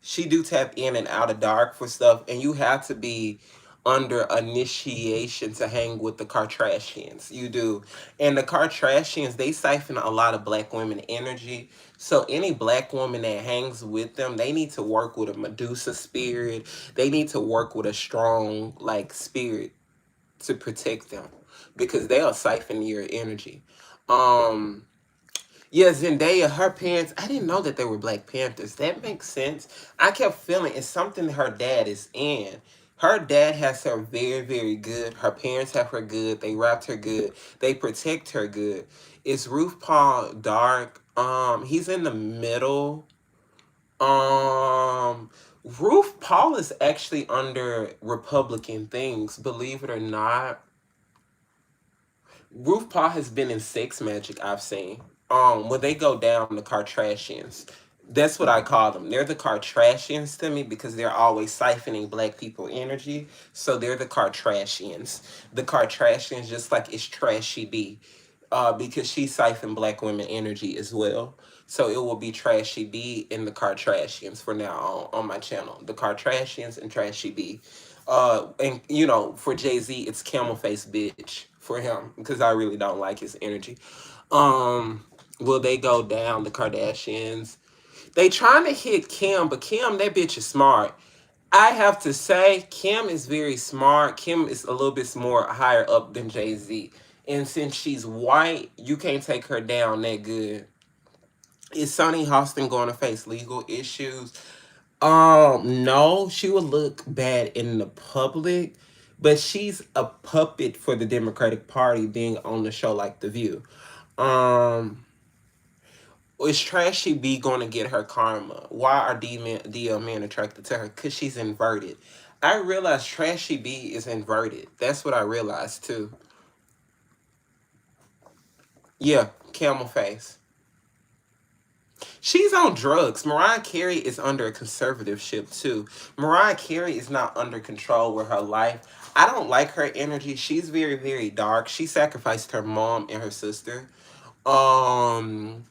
She do tap in and out of dark for stuff, and you have to be under initiation to hang with the Kardashians. You do. And the Kardashians, they siphon a lot of black women energy. So any black woman that hangs with them, they need to work with a Medusa spirit. They need to work with a strong like spirit to protect them, because they'll siphon your energy. Um yeah, Zendaya, her parents, I didn't know that they were Black Panthers. That makes sense. I kept feeling it's something her dad is in. Her dad has her very, very good. Her parents have her good. They wrapped her good. They protect her good. Is Ruth Paul dark? He's in the middle. Um, Ruth Paul is actually under Republican things, believe it or not. Ruth Paul has been in sex magic, I've seen. When they go down, the Kardashians. That's what I call them. They're the Kardashians to me because they're always siphoning black people energy. So they're the Kardashians. The Kardashians, just like it's Trashy B, because she siphoned black women energy as well. So it will be Trashy B and the Kardashians for now on my channel. The Kardashians and Trashy B. And for Jay-Z, it's Camel Face Bitch for him because I really don't like his energy. Will they go down, the Kardashians? They trying to hit Kim, but Kim, that bitch is smart. I have to say, Kim is very smart. Kim is a little bit more higher up than Jay-Z. And since she's white, you can't take her down that good. Is Sonny Hostin going to face legal issues? No, she would look bad in the public, but she's a puppet for the Democratic Party being on the show like The View. Um, is Trashy B going to get her karma? Why are DL men attracted to her? Because she's inverted. I realized Trashy B is inverted. That's what I realized too. Yeah, camel face. She's on drugs. Mariah Carey is under a conservatorship too. Mariah Carey is not under control with her life. I don't like her energy. She's very, very dark. She sacrificed her mom and her sister. Um,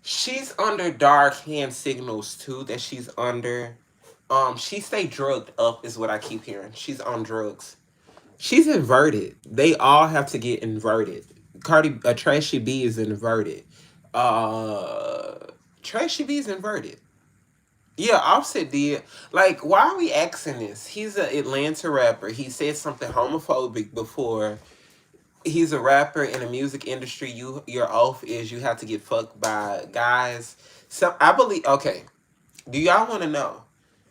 she's under dark hand signals too that she's under. She stay drugged up is what I keep hearing. She's on drugs. She's inverted. They all have to get inverted. Trashy B is inverted. Uh, Tracy B's inverted. Yeah, Offset did. Like, why are we asking this? He's an Atlanta rapper. He said something homophobic before. He's a rapper in the music industry. Your oath is you have to get fucked by guys. So I believe. Okay, do y'all want to know?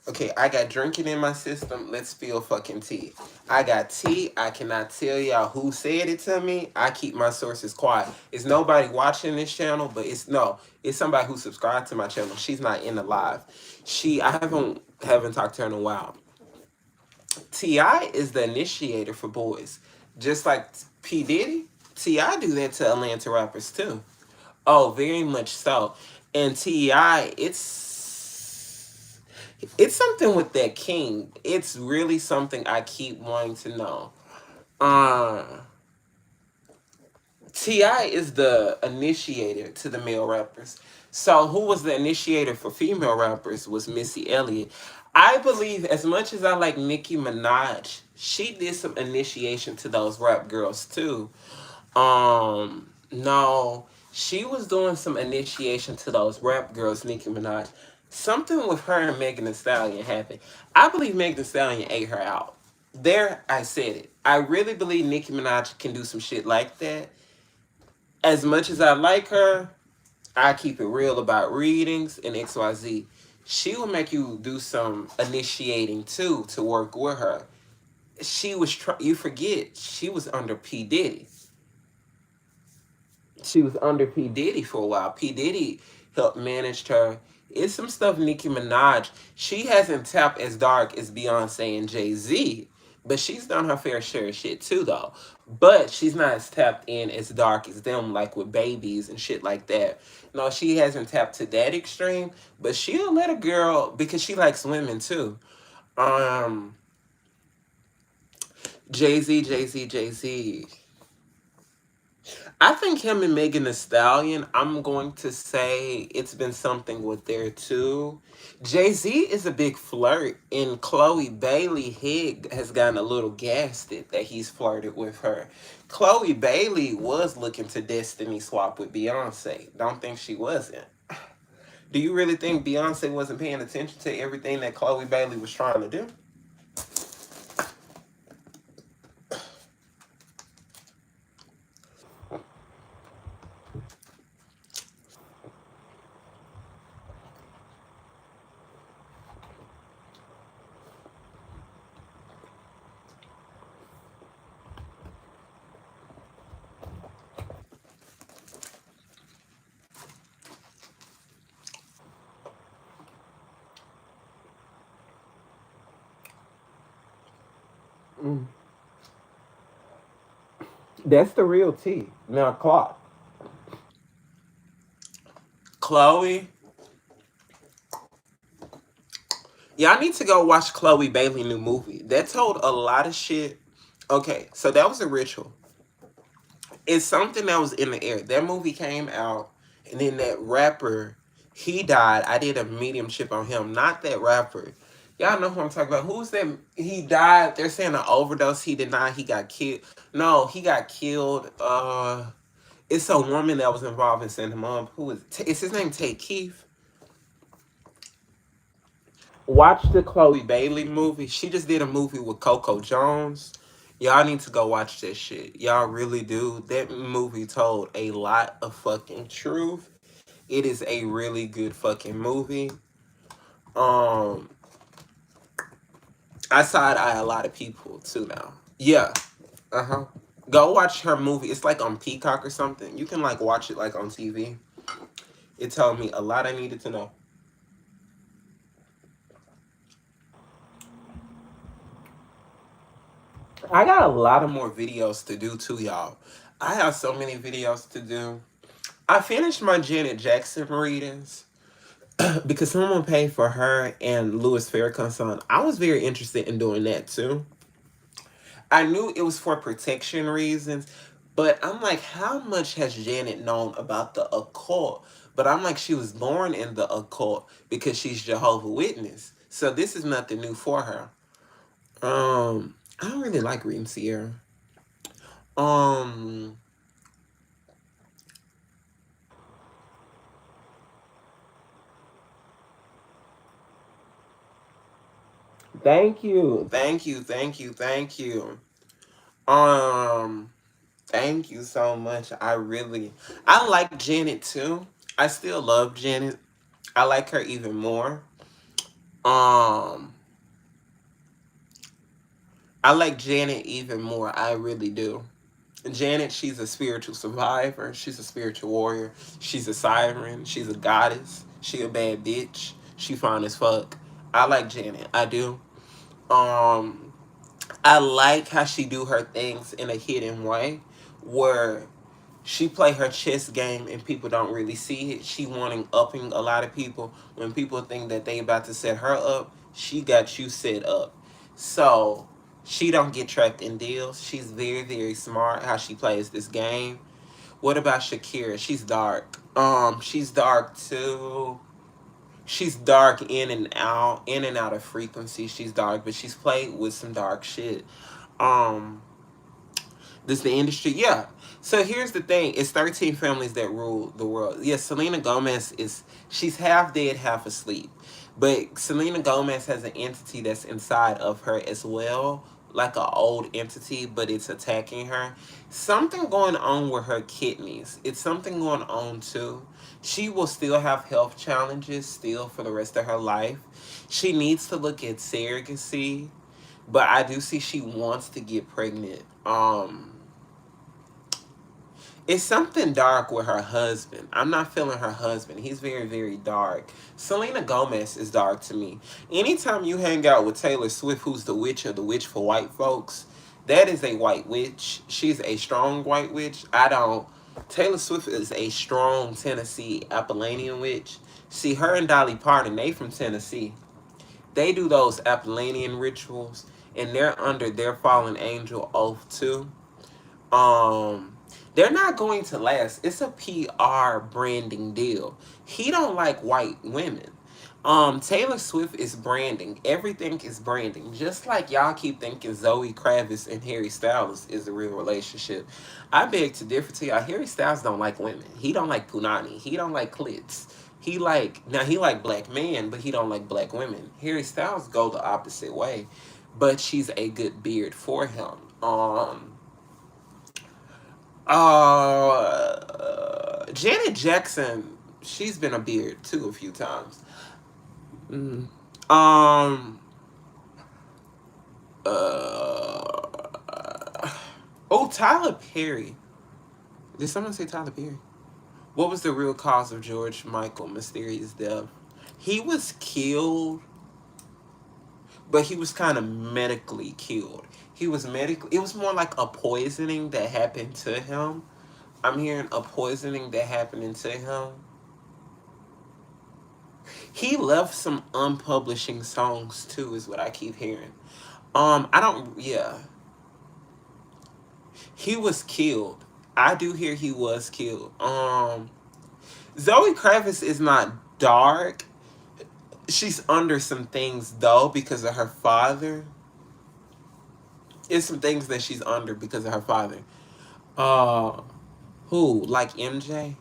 Okay, I got drinking in my system. Let's spill fucking tea. I got tea. I cannot tell y'all who said it to me. I keep my sources quiet. It's nobody watching this channel, but it's no, it's somebody who subscribed to my channel. She's not in the live. I haven't talked to her in a while. Ti is the initiator for boys, just like P Diddy. Ti do that to Atlanta rappers too. Oh, very much so. And Ti, it's something with that king. It's really something I keep wanting to know. Uh, Ti is the initiator to the male rappers. So who was the initiator for female rappers was Missy Elliott. I believe as much as I like Nicki Minaj, she did some initiation to those rap girls too. No, she was doing some initiation to those rap girls, Nicki Minaj. Something with her and Megan Thee Stallion happened. I believe Megan Thee Stallion ate her out. There, I said it. I really believe Nicki Minaj can do some shit like that. As much as I like her, I keep it real about readings and XYZ. She will make you do some initiating too to work with her. You forget, she was under P. Diddy. She was under P. Diddy for a while. P. Diddy helped manage her. It's some stuff Nicki Minaj. She hasn't tapped as dark as Beyonce and Jay-Z, but she's done her fair share of shit too, though. But she's not as tapped in as dark as them, like with babies and shit like that. No, she hasn't tapped to that extreme, but she'll let a girl because she likes women too. Um, Jay Z. I think him and Megan Thee Stallion, I'm going to say it's been something with there too. Jay-Z is a big flirt, and Chloe Bailey Higg has gotten a little gassed that he's flirted with her. Chloe Bailey was looking to Destiny swap with Beyonce. Don't think she wasn't. Do you really think Beyonce wasn't paying attention to everything that Chloe Bailey was trying to do? Mm. That's the real tea. Now, Chloe, y'all need to go watch Chloe Bailey new movie. That told a lot of shit. Okay, so that was a ritual. It's something that was in the air. That movie came out, and then that rapper, he died. I did a mediumship on him, not that rapper. Y'all know who I'm talking about. Who's that? He died. They're saying an overdose. He did not. He got killed. No, he got killed. It's a woman that was involved in sending him up. Who is his name? Tate Keith. Watch the Chloe Bailey movie. She just did a movie with Coco Jones. Y'all need to go watch that shit. Y'all really do. That movie told a lot of fucking truth. It is a really good fucking movie. Um, I side eye a lot of people too now. Yeah. Uh huh. Go watch her movie. It's like on Peacock or something. You can like watch it like on TV. It told me a lot I needed to know. I got a lot of more videos to do too, y'all. I have so many videos to do. I finished my Janet Jackson readings because someone paid for her and Louis Farrakhan's son. I was very interested in doing that too. I knew it was for protection reasons, but I'm like, how much has Janet known about the occult? But I'm like, she was born in the occult because she's Jehovah Witness. So this is nothing new for her. I don't really like reading Sierra. Um, Thank you. Thank you. Thank you. Thank you. Um, Thank you so much. I like Janet too. I still love Janet. I like her even more. Um, I like Janet even more. I really do. Janet, she's a spiritual survivor. She's a spiritual warrior. She's a siren. She's a goddess. She a bad bitch. She fine as fuck. I like Janet. I do. Um, I like how she do her things in a hidden way, where she play her chess game and people don't really see it. She wanting upping a lot of people. When people think that they about to set her up, she got you set up. So she don't get trapped in deals. She's very, very smart how she plays this game. What about Shakira? She's dark. She's dark too. She's dark in and out of frequency. She's dark, but she's played with some dark shit. Um, this the industry, yeah. So here's the thing: it's 13 families that rule the world. Yes, Selena Gomez she's half dead, half asleep, but Selena Gomez has an entity that's inside of her as well, like an old entity, but it's attacking her. Something going on with her kidneys. It's something going on too. She will still have health challenges still for the rest of her life. She needs to look at surrogacy, but I do see she wants to get pregnant. It's something dark with her husband. I'm not feeling her husband. He's very, very dark. Selena Gomez is dark to me. Anytime you hang out with Taylor Swift, who's the witch or the witch for white folks, that is a white witch. She's a strong white witch. I don't. Taylor Swift is a strong Tennessee Appalachian witch. See, her and Dolly Parton, they from Tennessee. They do those Appalachian rituals, and they're under their fallen angel oath too. um they're not going to last. It's a PR branding deal. He don't like white women. Taylor Swift is branding. Everything is branding. Just like y'all keep thinking Zoe Kravitz and Harry Styles is a real relationship. I beg to differ to y'all. Harry Styles don't like women. He don't like punani. He don't like clits. He like black men, but he don't like black women. Harry Styles go the opposite way, but she's a good beard for him. Janet Jackson, she's been a beard too a few times. Mm. Um. Oh, Tyler Perry. Did someone say Tyler Perry? What was the real cause of George Michael mysterious death? He was killed, but he was kind of medically killed. He was medically. It was more like a poisoning that happened to him. I'm hearing a poisoning that happened to him. He left some unpublishing songs too, is what I keep hearing. I don't. Yeah, he was killed. I do hear he was killed. Zoe Kravitz is not dark. She's under some things though because of her father. It's some things that she's under because of her father. Uh, who like MJ?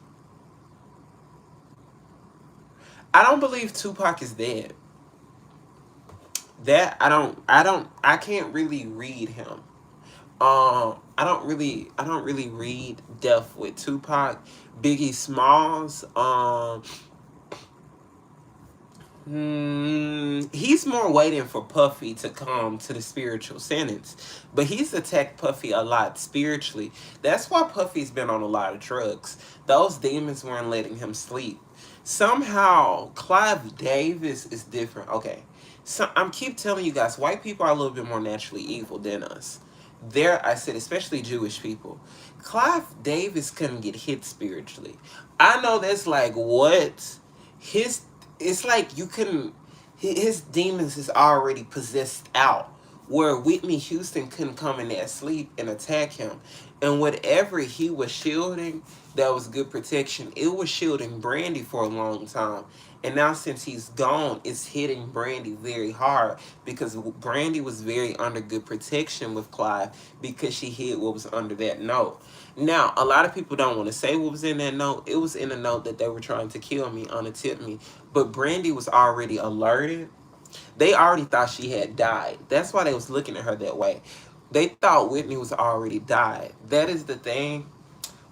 I don't believe Tupac is dead. That I can't really read him. I don't really read Death with Tupac. Biggie Smalls, he's more waiting for Puffy to come to the spiritual sentence. But he's attacked Puffy a lot spiritually. That's why Puffy's been on a lot of drugs. Those demons weren't letting him sleep. Somehow, Clive Davis is different. Okay. So I'm keep telling you guys, white people are a little bit more naturally evil than us. There, I said, especially Jewish people. Clive Davis couldn't get hit spiritually. I know that's like what his. It's like you couldn't. His demons is already possessed out. Where Whitney Houston couldn't come in there sleep and attack him, and whatever he was shielding, that was good protection. It was shielding Brandy for a long time. And now since he's gone, it's hitting Brandy very hard because Brandy was very under good protection with Clive because she hid what was under that note. Now, a lot of people don't want to say what was in that note. It was in a note that they were trying to kill me, untip me. But Brandy was already alerted. They already thought she had died. That's why they was looking at her that way. They thought Whitney was already died. That is the thing.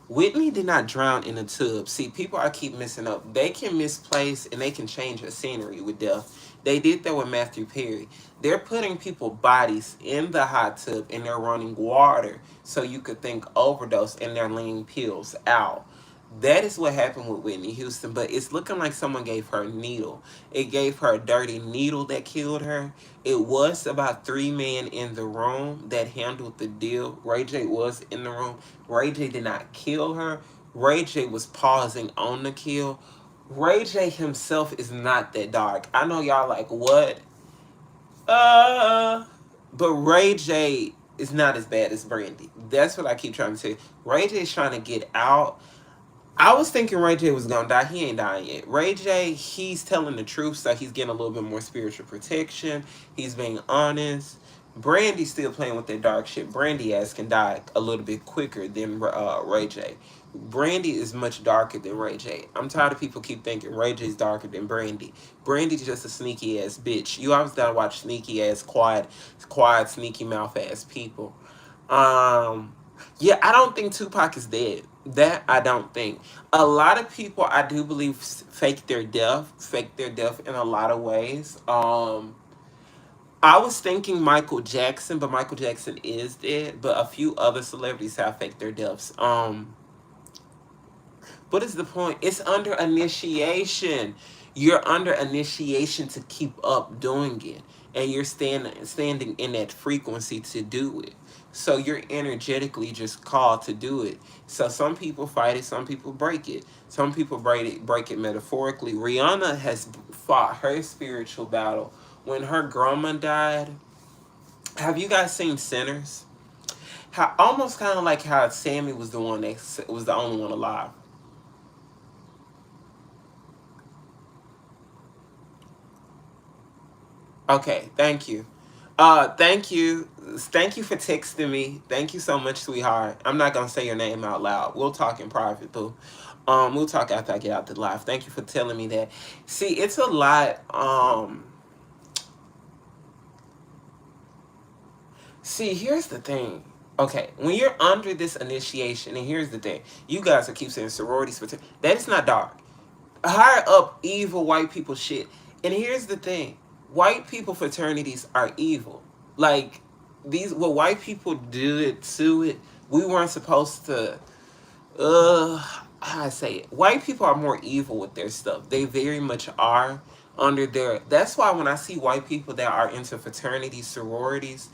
Whitney did not drown in a tub. See, people are keep messing up. They can misplace and they can change a scenery with death. They did that with Matthew Perry. They're putting people bodies in the hot tub and they're running water so you could think overdose and they're laying pills out. That is what happened with Whitney Houston, but it's looking like someone gave her a needle. It gave her a dirty needle that killed her. It was about three men in the room that handled the deal. Ray J was in the room. Ray J did not kill her. Ray J was pausing on the kill. Ray J himself is not that dark. I know y'all like, what? Uh, but Ray J is not as bad as Brandy. That's what I keep trying to say. Ray J is trying to get out. I was thinking Ray J was gonna die. He ain't dying yet. Ray J, he's telling the truth, so he's getting a little bit more spiritual protection. He's being honest. Brandy's still playing with that dark shit. Brandy ass can die a little bit quicker than Ray J. Brandy is much darker than Ray J. I'm tired of people keep thinking Ray J's darker than Brandy. Brandy's just a sneaky ass bitch. You always gotta watch sneaky ass, quiet, sneaky mouth ass people. Um, yeah, I don't think Tupac is dead. That I don't think. A lot of people, I do believe, fake their death in a lot of ways. I was thinking Michael Jackson, but Michael Jackson is dead. But a few other celebrities have faked their deaths. What is the point? It's under initiation. You're under initiation to keep up doing it. And you're standing in that frequency to do it. So you're energetically just called to do it. So some people fight it, some people break it. Some people break it metaphorically. Rihanna has fought her spiritual battle. When her grandma died, have you guys seen Sinners? How almost kind of like how Sammy was the one that was the only one alive. Okay, thank you. Thank you. Thank you for texting me. Thank you so much, sweetheart. I'm not gonna say your name out loud. We'll talk in private, boo. We'll talk after I get out the live. Thank you for telling me that. See, it's a lot. See, here's the thing. Okay, when you're under this initiation, and here's the thing, you guys are keep saying sororities, but that is not dark. Hire up evil white people shit. And here's the thing. White people fraternities are evil. Like these what white people do it to it, we weren't supposed to uh how I say it. White people are more evil with their stuff. They very much are under their that's why when I see white people that are into fraternities, sororities,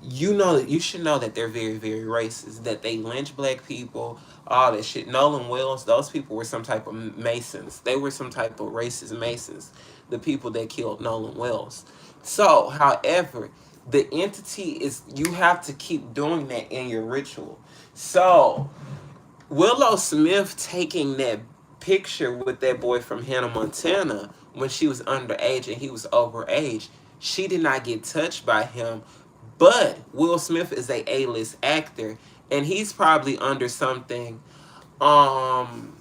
you know that you should know that they're very, very racist. That they lynch black people, all that shit. Nolan Wells, those people were some type of Masons. They were some type of racist Masons. The people that killed Nolan Wells. So, however, the entity is you have to keep doing that in your ritual. So, Willow Smith taking that picture with that boy from Hannah Montana when she was underage and he was overage, she did not get touched by him. But Will Smith is a A-list actor, and he's probably under something. Um,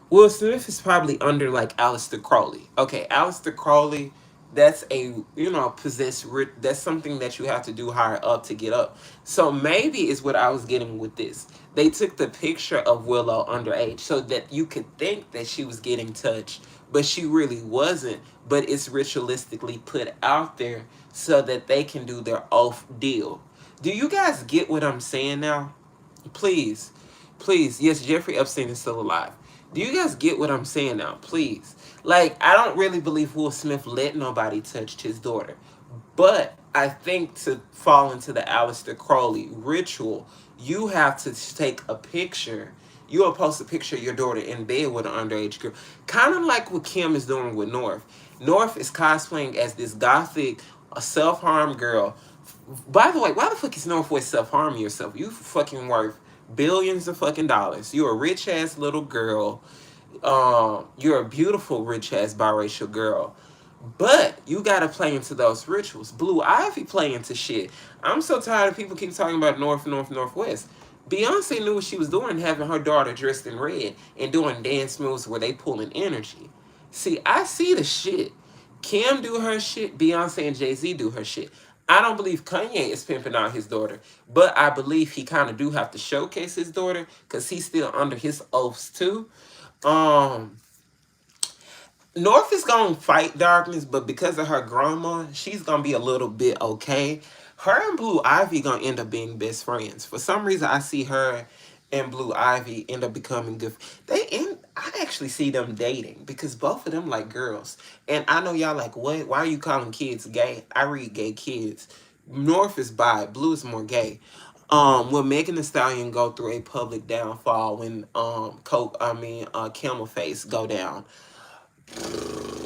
Will Smith is probably under like Aleister Crowley. Okay, Aleister Crowley, that's a that's something that you have to do higher up to get up. So maybe is what I was getting with this. They took the picture of Willow underage so that you could think that she was getting touched, but she really wasn't. But it's ritualistically put out there so that they can do their oath deal. Do you guys get what I'm saying now? Please, please. Yes, Jeffrey Epstein is still alive. Do you guys get what I'm saying now? Please. Like, I don't really believe Will Smith let nobody touch his daughter. But I think to fall into the Aleister Crowley ritual, you have to take a picture. You are supposed to picture your daughter in bed with an underage girl. Kind of like what Kim is doing with North. North is cosplaying as this gothic, self-harm girl. By the way, why the fuck is Northwest self-harming yourself? You fucking worth billions of fucking dollars. You're a rich ass little girl. You're a beautiful rich ass biracial girl. But you gotta play into those rituals. Blue Ivy play into shit. I'm so tired of people keep talking about Northwest. Beyonce knew what she was doing, having her daughter dressed in red and doing dance moves where they pulling energy. See, I see the shit. Kim do her shit. Beyonce and Jay-Z do her shit. I don't believe Kanye is pimping out his daughter, but I believe he kind of do have to showcase his daughter because he's still under his oaths too. Um, North is gonna fight darkness, but because of her grandma, she's gonna be a little bit okay. Her and Blue Ivy gonna end up being best friends. For some reason, I see her and Blue Ivy end up becoming good. I actually see them dating because both of them like girls. And I know y'all like, what? Why are you calling kids gay? I read gay kids. North is bi, Blue is more gay. Will Megan Thee Stallion go through a public downfall when Camel Face go down?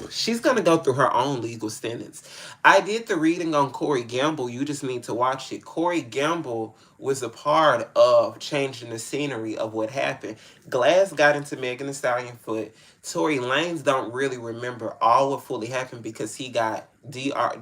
She's gonna go through her own legal sentence. I did the reading on Corey Gamble. You just need to watch it. Corey Gamble was a part of changing the scenery of what happened. Glass got into Megan Thee Stallion foot. Tory Lanez don't really remember all what fully happened because he got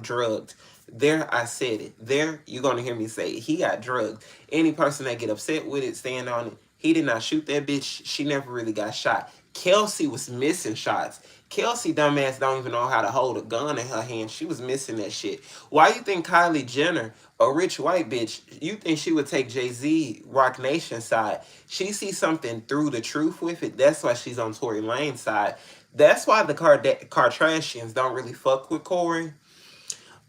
drugged. There, I said it. There, you're gonna hear me say it. He got drugged. Any person that get upset with it, stand on it. He did not shoot that bitch. She never really got shot. Kelsey was missing shots. Kelsey dumbass don't even know how to hold a gun in her hand. She was missing that shit. Why you think Kylie Jenner, a rich white bitch, you think she would take Jay-Z, Rock Nation side? She sees something through the truth with it. That's why she's on Tory Lane's side. That's why the Kardashians don't really fuck with Corey.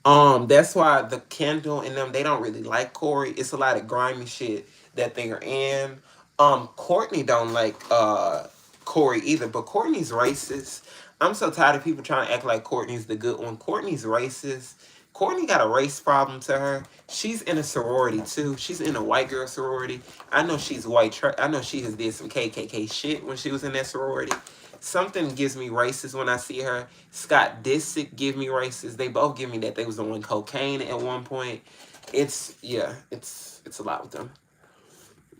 That's why the Kendall and them, they don't really like Corey. It's a lot of grimy shit that they are in. Courtney don't like Corey either, but Courtney's racist. I'm so tired of people trying to act like Courtney's the good one. Courtney's racist. Courtney got a race problem to her. She's in a sorority too. She's in a white girl sorority. I know she's I know she has did some KKK shit when she was in that sorority. Something gives me racist when I see her. Scott Disick give me racist. They both give me that they was on cocaine at one point. It's a lot with them.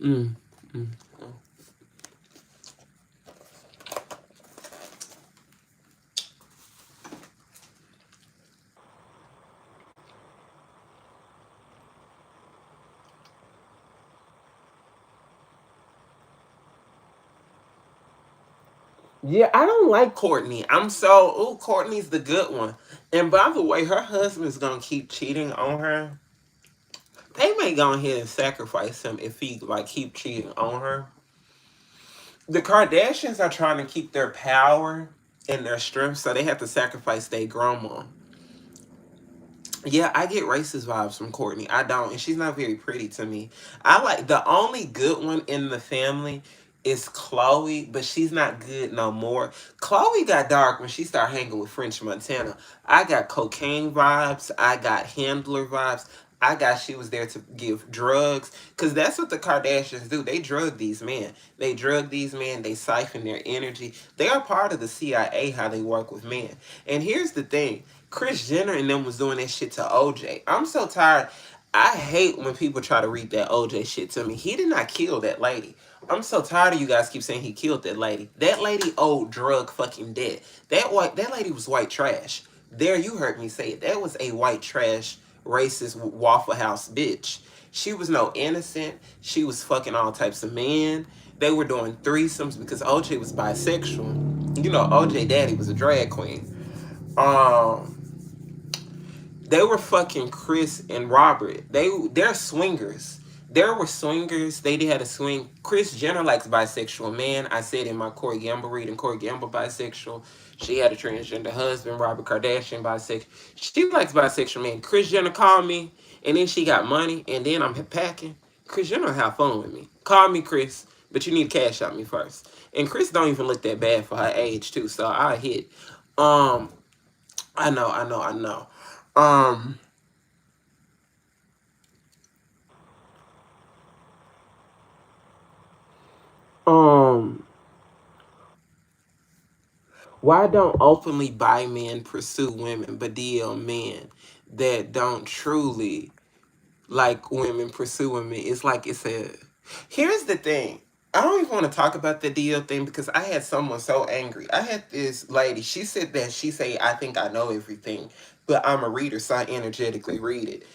Mm, mm. Yeah, I don't like Courtney. Courtney's the good one. And by the way, her husband's gonna keep cheating on her. They may go ahead and sacrifice him if he like keep cheating on her. The Kardashians are trying to keep their power and their strength, so they have to sacrifice their grandma. Yeah, I get racist vibes from Courtney. I don't, and she's not very pretty to me. I like the only good one in the family is Chloe, but she's not good no more. Chloe got dark when she started hanging with French Montana. I got cocaine vibes. I got handler vibes. I got she was there to give drugs because that's what the Kardashians do. They drug these men. They drug these men. They siphon their energy. They are part of the CIA. How they work with men. And here's the thing. Kris Jenner and them was doing that shit to OJ. I'm so tired. I hate when people try to read that OJ shit to me. He did not kill that lady. I'm so tired of you guys keep saying he killed that lady. That lady owed drug fucking debt. That lady was white trash. There, you heard me say it. That was a white trash, racist Waffle House bitch. She was no innocent. She was fucking all types of men. They were doing threesomes because OJ was bisexual. You know, OJ daddy was a drag queen. Um, they were fucking Chris and Robert. They're swingers. There were swingers. They did had a swing. Kris Jenner likes bisexual men. I said in my Corey Gamble reading, Corey Gamble bisexual. She had a transgender husband. Robert Kardashian bisexual. She likes bisexual men. Kris Jenner called me, and then she got money, and then I'm packing. Kris Jenner have fun with me. Call me Chris, but you need to cash out me first. And Chris don't even look that bad for her age too, so I hit. Um, I know. Um, um, why don't openly bi men pursue women, but DL men that don't truly like women pursue women? It's like it's a. Here's the thing. I don't even want to talk about the DL thing because I had someone so angry. I had this lady. She said that she say I think I know everything, but I'm a reader, so I energetically read it.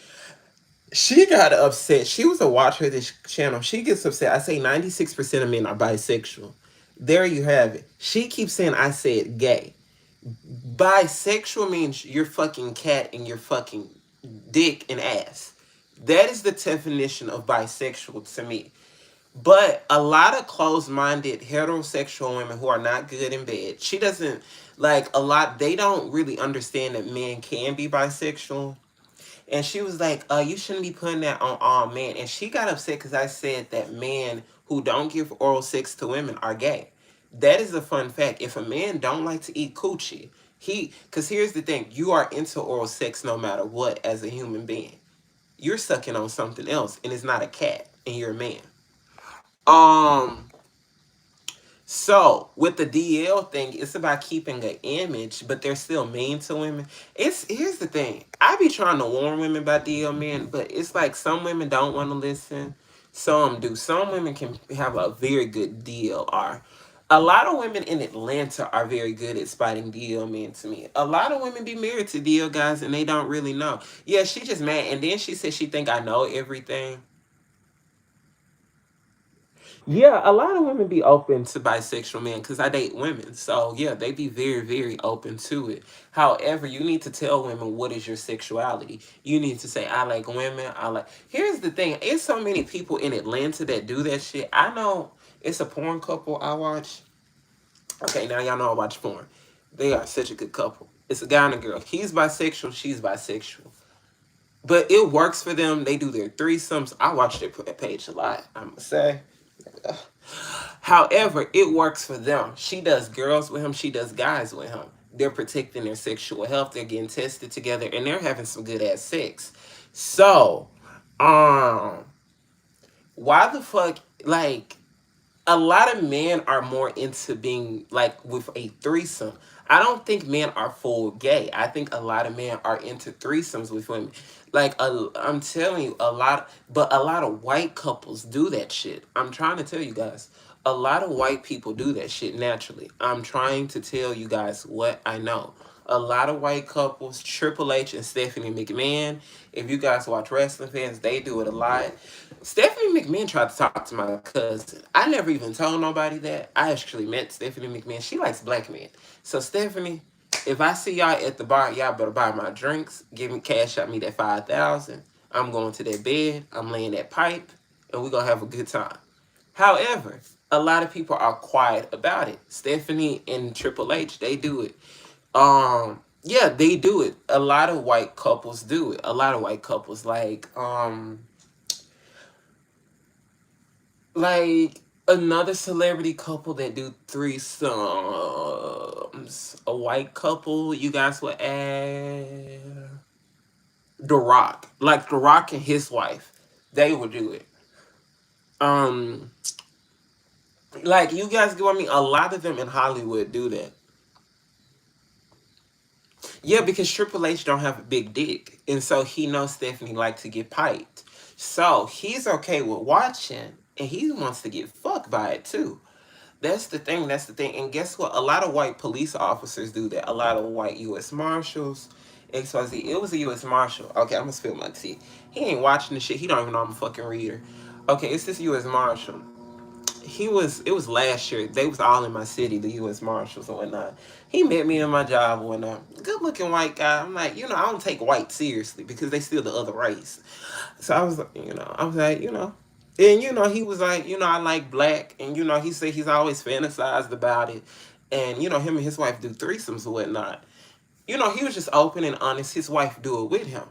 She got upset. She was a watcher of this channel. She gets upset. I say 96% of men are bisexual. There you have it. She keeps saying I said gay. Bisexual means you're fucking cat and you're fucking dick and ass. That is the definition of bisexual to me. But a lot of closed-minded heterosexual women who are not good in bed, she doesn't like a lot. They don't really understand that men can be bisexual. And she was like, you shouldn't be putting that on all men. And she got upset because I said that men who don't give oral sex to women are gay. That is a fun fact. If a man don't like to eat coochie, because here's the thing, you are into oral sex no matter what as a human being. You're sucking on something else, and it's not a cat, and you're a man. Um, so with the DL thing, it's about keeping an image, but they're still mean to women. It's Here's the thing. I be trying to warn women about DL men, but it's like some women don't want to listen. Some do. Some women can have a very good DLR. A lot of women in Atlanta are very good at spotting DL men to me. A lot of women be married to DL guys and they don't really know. Yeah, she just mad. And then she said she think I know everything. Yeah, a lot of women be open to bisexual men because I date women. So yeah, they be very, very open to it. However, you need to tell women what is your sexuality. You need to say, I like women. I like. Here's the thing: it's so many people in Atlanta that do that shit. I know it's a porn couple I watch. Okay, now y'all know I watch porn. They are such a good couple. It's a guy and a girl. He's bisexual. She's bisexual. But it works for them. They do their threesomes. I watch their page a lot. I'ma say. However, it works for them. She does girls with him, she does guys with him. They're protecting their sexual health, they're getting tested together, and they're having some good ass sex. So, um, why the fuck, like, a lot of men are more into being like with a threesome. I don't think men are full gay. I think a lot of men are into threesomes with women. Like I'm telling you, but a lot of white couples do that shit. I'm trying to tell you guys, a lot of white people do that shit naturally. I'm trying to tell you guys what I know. A lot of white couples, Triple H and Stephanie McMahon. If you guys watch wrestling fans, they do it a lot. Stephanie McMahon tried to talk to my cousin. I never even told nobody that. I actually met Stephanie McMahon. She likes black men. So Stephanie, if I see y'all at the bar, y'all better buy my drinks. Give me cash, out me that 5,000. I'm going to that bed. I'm laying that pipe, and we're gonna have a good time. However, a lot of people are quiet about it. Stephanie and Triple H, they do it. Yeah, they do it. A lot of white couples do it. A lot of white couples like another celebrity couple that do threesomes. A white couple, you guys would add The Rock. Like The Rock and his wife. They would do it. Um like you guys get what I mean? A lot of them in Hollywood do that. Yeah, because Triple H don't have a big dick. And so he knows Stephanie like to get piped. So he's okay with watching and he wants to get fucked by it too. That's the thing. That's the thing. And guess what? A lot of white police officers do that. A lot of white U.S. Marshals. XYZ. It was a U.S. Marshal. Okay, I'm gonna spill my tea. He ain't watching the shit. He don't even know I'm a fucking reader. Okay, it's this U.S. Marshal. It was last year. They was all in my city, the U.S. Marshals and whatnot. He met me in my job and whatnot. Good looking white guy. I'm like, I don't take white seriously because they still the other race. So I was like, and he was like, I like black, and he said he's always fantasized about it, and him and his wife do threesomes and whatnot. He was just open and honest. His wife do it with him.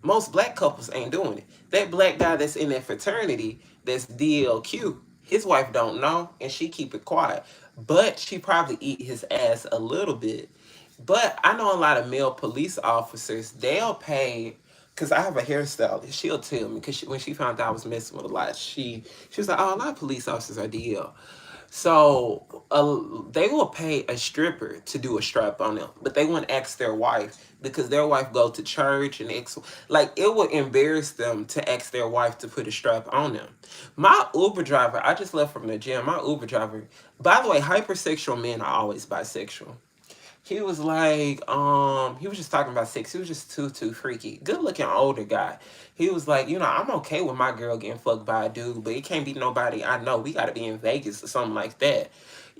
Most black couples ain't doing it. That black guy that's in that fraternity, that's DLQ, his wife don't know, and she keep it quiet. But she probably eat his ass a little bit. But I know a lot of male police officers, they'll pay, because I have a hairstylist. She'll tell me, because when she found out I was messing with a lot, she was like, oh, a lot of police officers are DL. So they will pay a stripper to do a strap on them, but they won't ask their wife because their wife go to church and like it would embarrass them to ask their wife to put a strap on them. My Uber driver, I just left from the gym. My Uber driver, by the way, hypersexual men are always bisexual. He was like, he was just talking about sex. He was just too freaky. Good looking older guy. He was like, I'm okay with my girl getting fucked by a dude, but it can't be nobody I know. We gotta be in Vegas or something like that.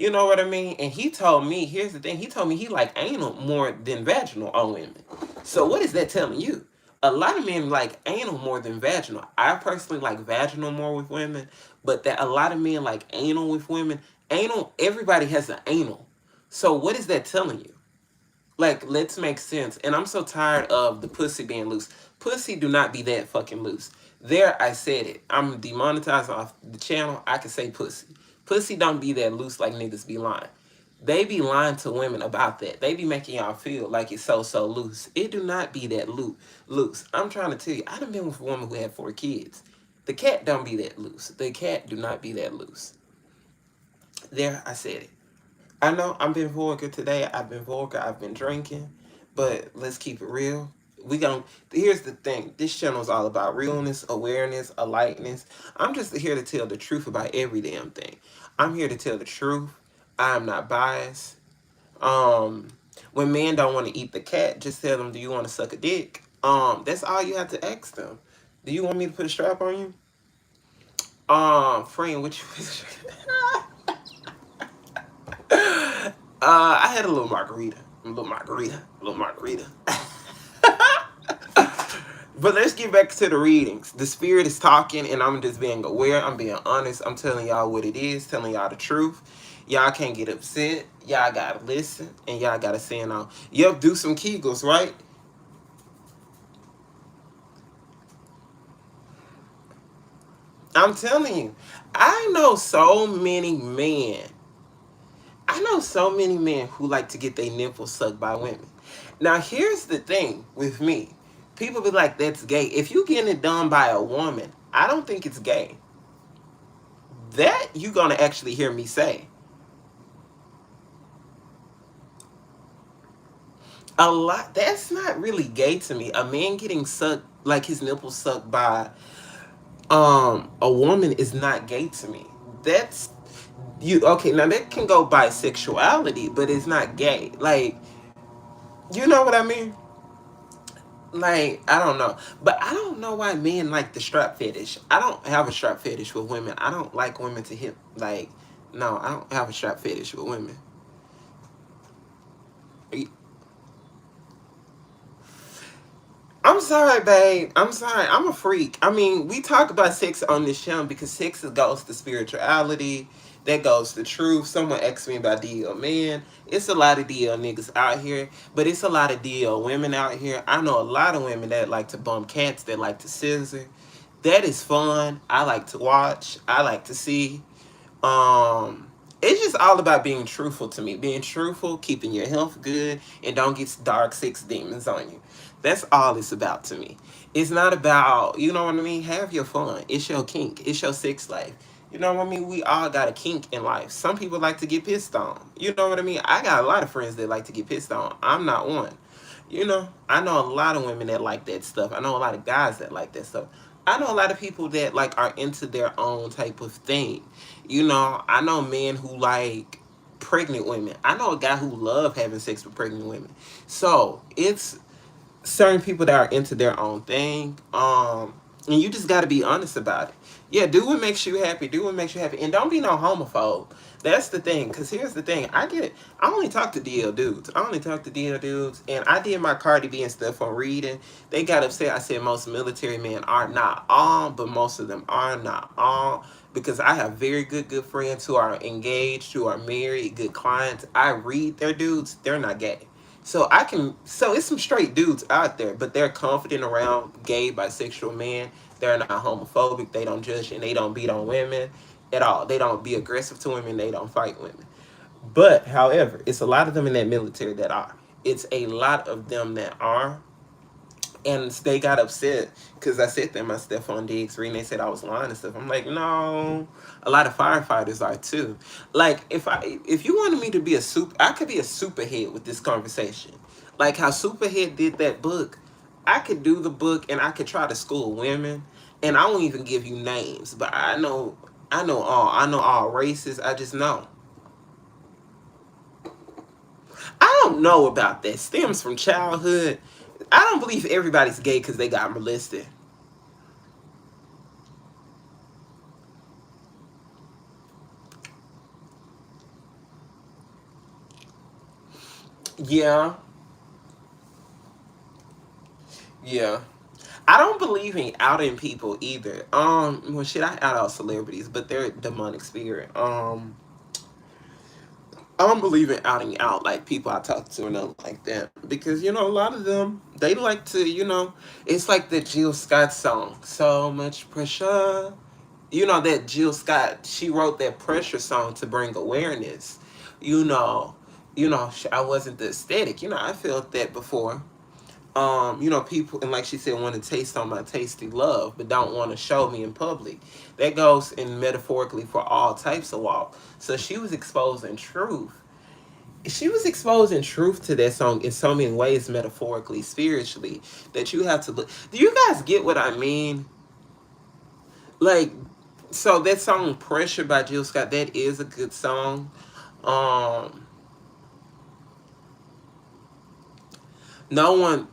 You know what I mean? And he told me, here's the thing, he told me he like anal more than vaginal on women. So what is that telling you? A lot of men like anal more than vaginal. I personally like vaginal more with women, but that a lot of men like anal with women. Anal, everybody has an anal. So what is that telling you? Like, let's make sense. And I'm so tired of the pussy being loose. Pussy do not be that fucking loose. There, I said it. I'm demonetized off the channel. I can say pussy. Pussy don't be that loose like niggas be lying. They be lying to women about that. They be making y'all feel like it's so loose. It do not be that loose. I'm trying to tell you, I done been with a woman who had 4 kids. The cat don't be that loose. The cat do not be that loose. There, I said it. I know I've been vulgar today. I've been vulgar. I've been drinking, but let's keep it real. We gon' Here's the thing. This channel is all about realness, awareness, a lightness. I'm just here to tell the truth about every damn thing. I'm here to tell the truth. I'm not biased. Um, when men don't want to eat the cat, just tell them, "Do you want to suck a dick?" That's all you have to ask them. Do you want me to put a strap on you? Friend, what you? I had a little margarita. A little margarita. A little margarita. But let's get back to the readings. The spirit is talking, and I'm just being aware. I'm being honest. I'm telling y'all what it is, telling y'all the truth. Y'all can't get upset. Y'all gotta listen, and y'all gotta say it on. Yep, do some Kegels, right? I'm telling you. I know so many men. I know so many men who like to get their nipples sucked by women. Now, here's the thing with me. People be like, that's gay. If you getting it done by a woman, I don't think it's gay. That you gonna actually hear me say. A lot, that's not really gay to me. A man getting sucked, like his nipples sucked by a woman is not gay to me. That's you okay, now that can go by sexuality, but it's not gay. Like, you know what I mean? Like, I don't know. But I don't know why men like the strap fetish. I don't have a strap fetish with women. I don't like women to hit, like, no, I don't have a strap fetish with women. I'm sorry, babe. I'm sorry. I'm a freak. I mean, we talk about sex on this show because sex goes to spirituality. That goes to truth. Someone asked me about DL men. It's a lot of DL niggas out here, but it's a lot of DL women out here. I know a lot of women that like to bump cats, that like to scissor. That is fun. I like to watch. I like to see. It's just all about being truthful to me. Being truthful, keeping your health good, and don't get dark sex demons on you. That's all it's about to me. It's not about, you know what I mean? Have your fun. It's your kink. It's your sex life. You know what I mean? We all got a kink in life. Some people like to get pissed on. You know what I mean? I got a lot of friends that like to get pissed on. I'm not one. You know, I know a lot of women that like that stuff. I know a lot of guys that like that stuff. I know a lot of people that like are into their own type of thing. You know, I know men who like pregnant women. I know a guy who love having sex with pregnant women. So it's certain people that are into their own thing. And you just got to be honest about it. Yeah, do what makes you happy. Do what makes you happy, and don't be no homophobe. That's the thing. Cause here's the thing. I get it. I only talk to DL dudes. I only talk to DL dudes, and I did my Cardi B and stuff on reading. They got upset. I said most military men are not all, but most of them are not all. Because I have very good friends who are engaged, who are married, good clients. I read their dudes. They're not gay. So it's some straight dudes out there, but they're confident around gay, bisexual men. They're not homophobic. They don't judge and they don't beat on women at all. They don't be aggressive to women. They don't fight women. But, however, it's a lot of them in that military that are. It's a lot of them that are, and they got upset because I said that my Stephon Diggs reading. They said I was lying and stuff. I'm like, no, a lot of firefighters are too. Like, if you wanted me to be I could be a superhead with this conversation. Like how Superhead did that book, I could do the book and I could try to school women, and I won't even give you names, but I know all races. I just know. I don't know about that. Stems from childhood. I don't believe everybody's gay because they got molested. Yeah, yeah. I don't believe in outing people either. Well, shit, I out celebrities, but they're a demonic spirit. I don't believe in outing out like people I talk to or nothing like that because a lot of them they like to it's like the Jill Scott song, so much pressure. That Jill Scott, she wrote that pressure song to bring awareness. You know, I wasn't the aesthetic. I felt that before. People, and like she said, want to taste on my tasty love, but don't want to show me in public. That goes in metaphorically for all types of walk. So she was exposing truth. She was exposing truth to that song in so many ways, metaphorically, spiritually, that you have to look. Do you guys get what I mean? Like, so that song "Pressure" by Jill Scott, that is a good song. Um, no one.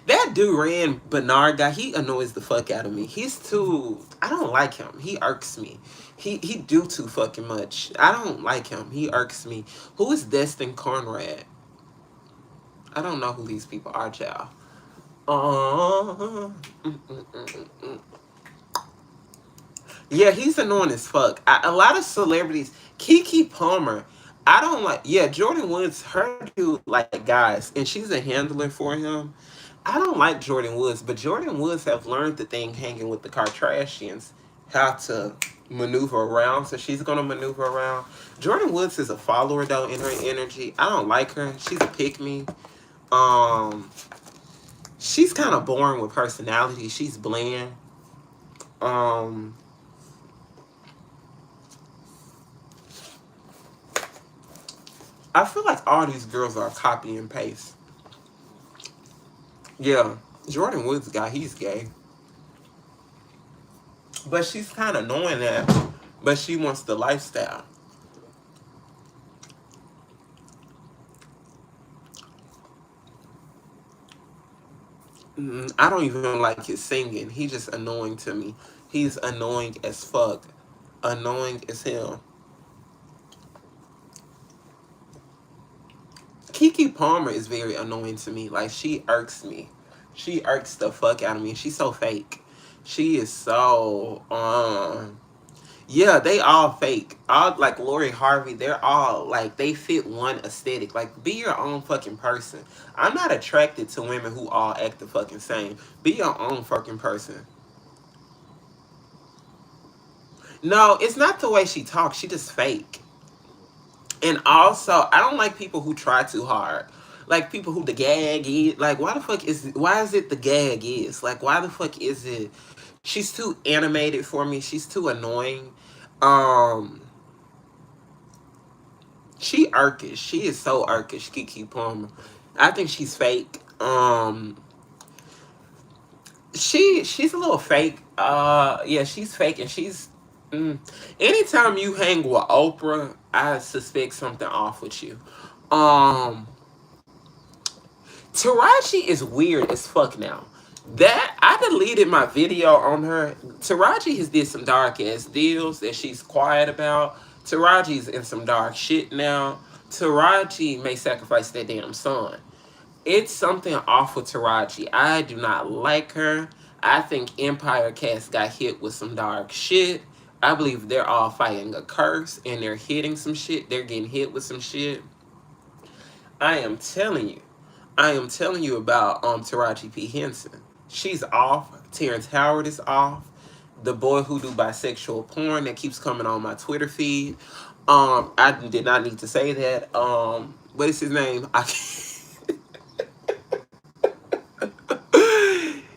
That Duran Bernard guy, he annoys the fuck out of me. He's too. I don't like him. He irks me. He do too fucking much. I don't like him. He irks me. Who is Destin Conrad? I don't know who these people are, child. Uh, mm, mm, mm, mm. Yeah, he's annoying as fuck. A lot of celebrities, Kiki Palmer, I don't like. Yeah, Jordan Woods, her dude like guys, and she's a handler for him. I don't like Jordan Woods, but Jordan Woods have learned the thing hanging with the Kardashians how to maneuver around. So she's gonna maneuver around. Jordan Woods is a follower though in her energy. I don't like her. She's a pick me. Um, she's kind of boring with personality. She's bland. Um, I feel like all these girls are copy and paste. Yeah, Jordan Woods guy, he's gay, but she's kind of knowing that. But she wants the lifestyle. I don't even like his singing. He just annoying to me. He's annoying as fuck. Annoying as hell. Kiki Palmer is very annoying to me. Like she irks me. She irks the fuck out of me. She's so fake. She is so yeah, they all fake. All like Lori Harvey, they're all like they fit one aesthetic. Like be your own fucking person. I'm not attracted to women who all act the fucking same. Be your own fucking person. No, it's not the way she talks. She just fake. And also, I don't like people who try too hard. Like people who the gag is like why is it the gag is? Like why the fuck is it she's too animated for me. She's too annoying. Um she irkish. She is so irkish, Kiki Palmer. I think she's fake. She's a little fake. Yeah, she's fake and she's anytime you hang with Oprah, I suspect something off with you. Um Taraji is weird as fuck now. That I deleted my video on her. Taraji has did some dark ass deals that she's quiet about. Taraji's in some dark shit now. Taraji may sacrifice that damn son. It's something off with Taraji. I do not like her. I think Empire Cast got hit with some dark shit. I believe they're all fighting a curse and they're hitting some shit. They're getting hit with some shit. I am telling you. I am telling you about Taraji P. Henson. She's off. Terrence Howard is off. The boy who do bisexual porn that keeps coming on my Twitter feed. I did not need to say that. What is his name?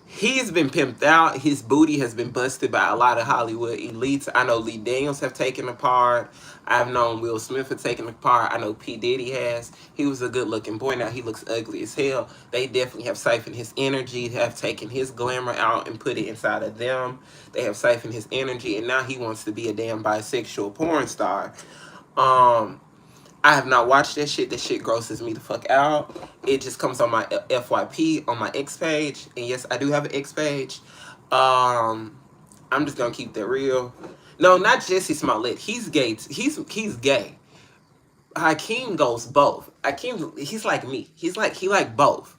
He's been pimped out. His booty has been busted by a lot of Hollywood elites. I know Lee Daniels have taken apart. I've known Will Smith have taken apart. I know P. Diddy has. He was a good looking boy. Now he looks ugly as hell. They definitely have siphoned his energy, have taken his glamour out and put it inside of them. They have siphoned his energy and now he wants to be a damn bisexual porn star. Um, I have not watched that shit. That shit grosses me the fuck out. It just comes on my FYP on my X page, and yes, I do have an X page. Um, I'm just gonna keep that real. No, not Jesse Smollett. He's gay. He's gay. Hakeem goes both. Hakeem, he's like me. He like both,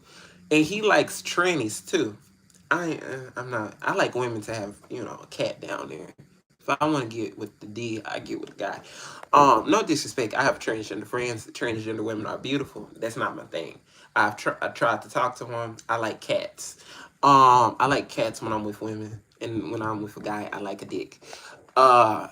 and he likes trannies too. I'm not. I like women to have a cat down there. If I want to get with the D, I get with the guy. No disrespect. I have transgender friends. Transgender women are beautiful. That's not my thing. I tried to talk to them. I like cats. I like cats when I'm with women, and when I'm with a guy, I like a dick. Uh,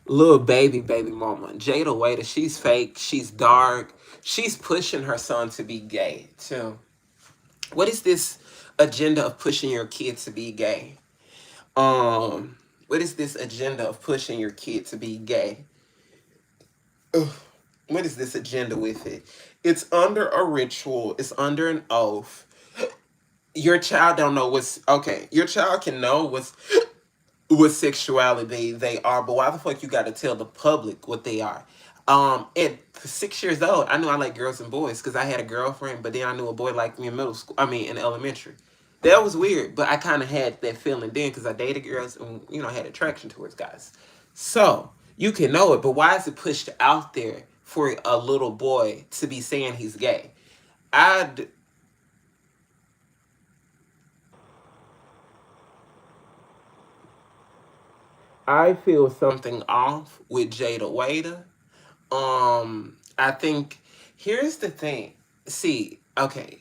little baby mama. Jada Waiter, she's fake. She's dark. She's pushing her son to be gay too. What is this agenda of pushing your kid to be gay? What is this agenda of pushing your kid to be gay? Ugh. What is this agenda with it? It's under a ritual. It's under an oath. Your child don't know what's okay. Your child can know what sexuality they are, but why the fuck you gotta tell the public what they are? At 6 years old, I knew I like girls and boys because I had a girlfriend, but then I knew a boy liked me in middle school. I mean, in elementary. That was weird, but I kind of had that feeling then because I dated girls and had attraction towards guys. So you can know it, but why is it pushed out there for a little boy to be saying he's gay? I I feel something off with Jada Waiter. I think here's the thing. See, okay,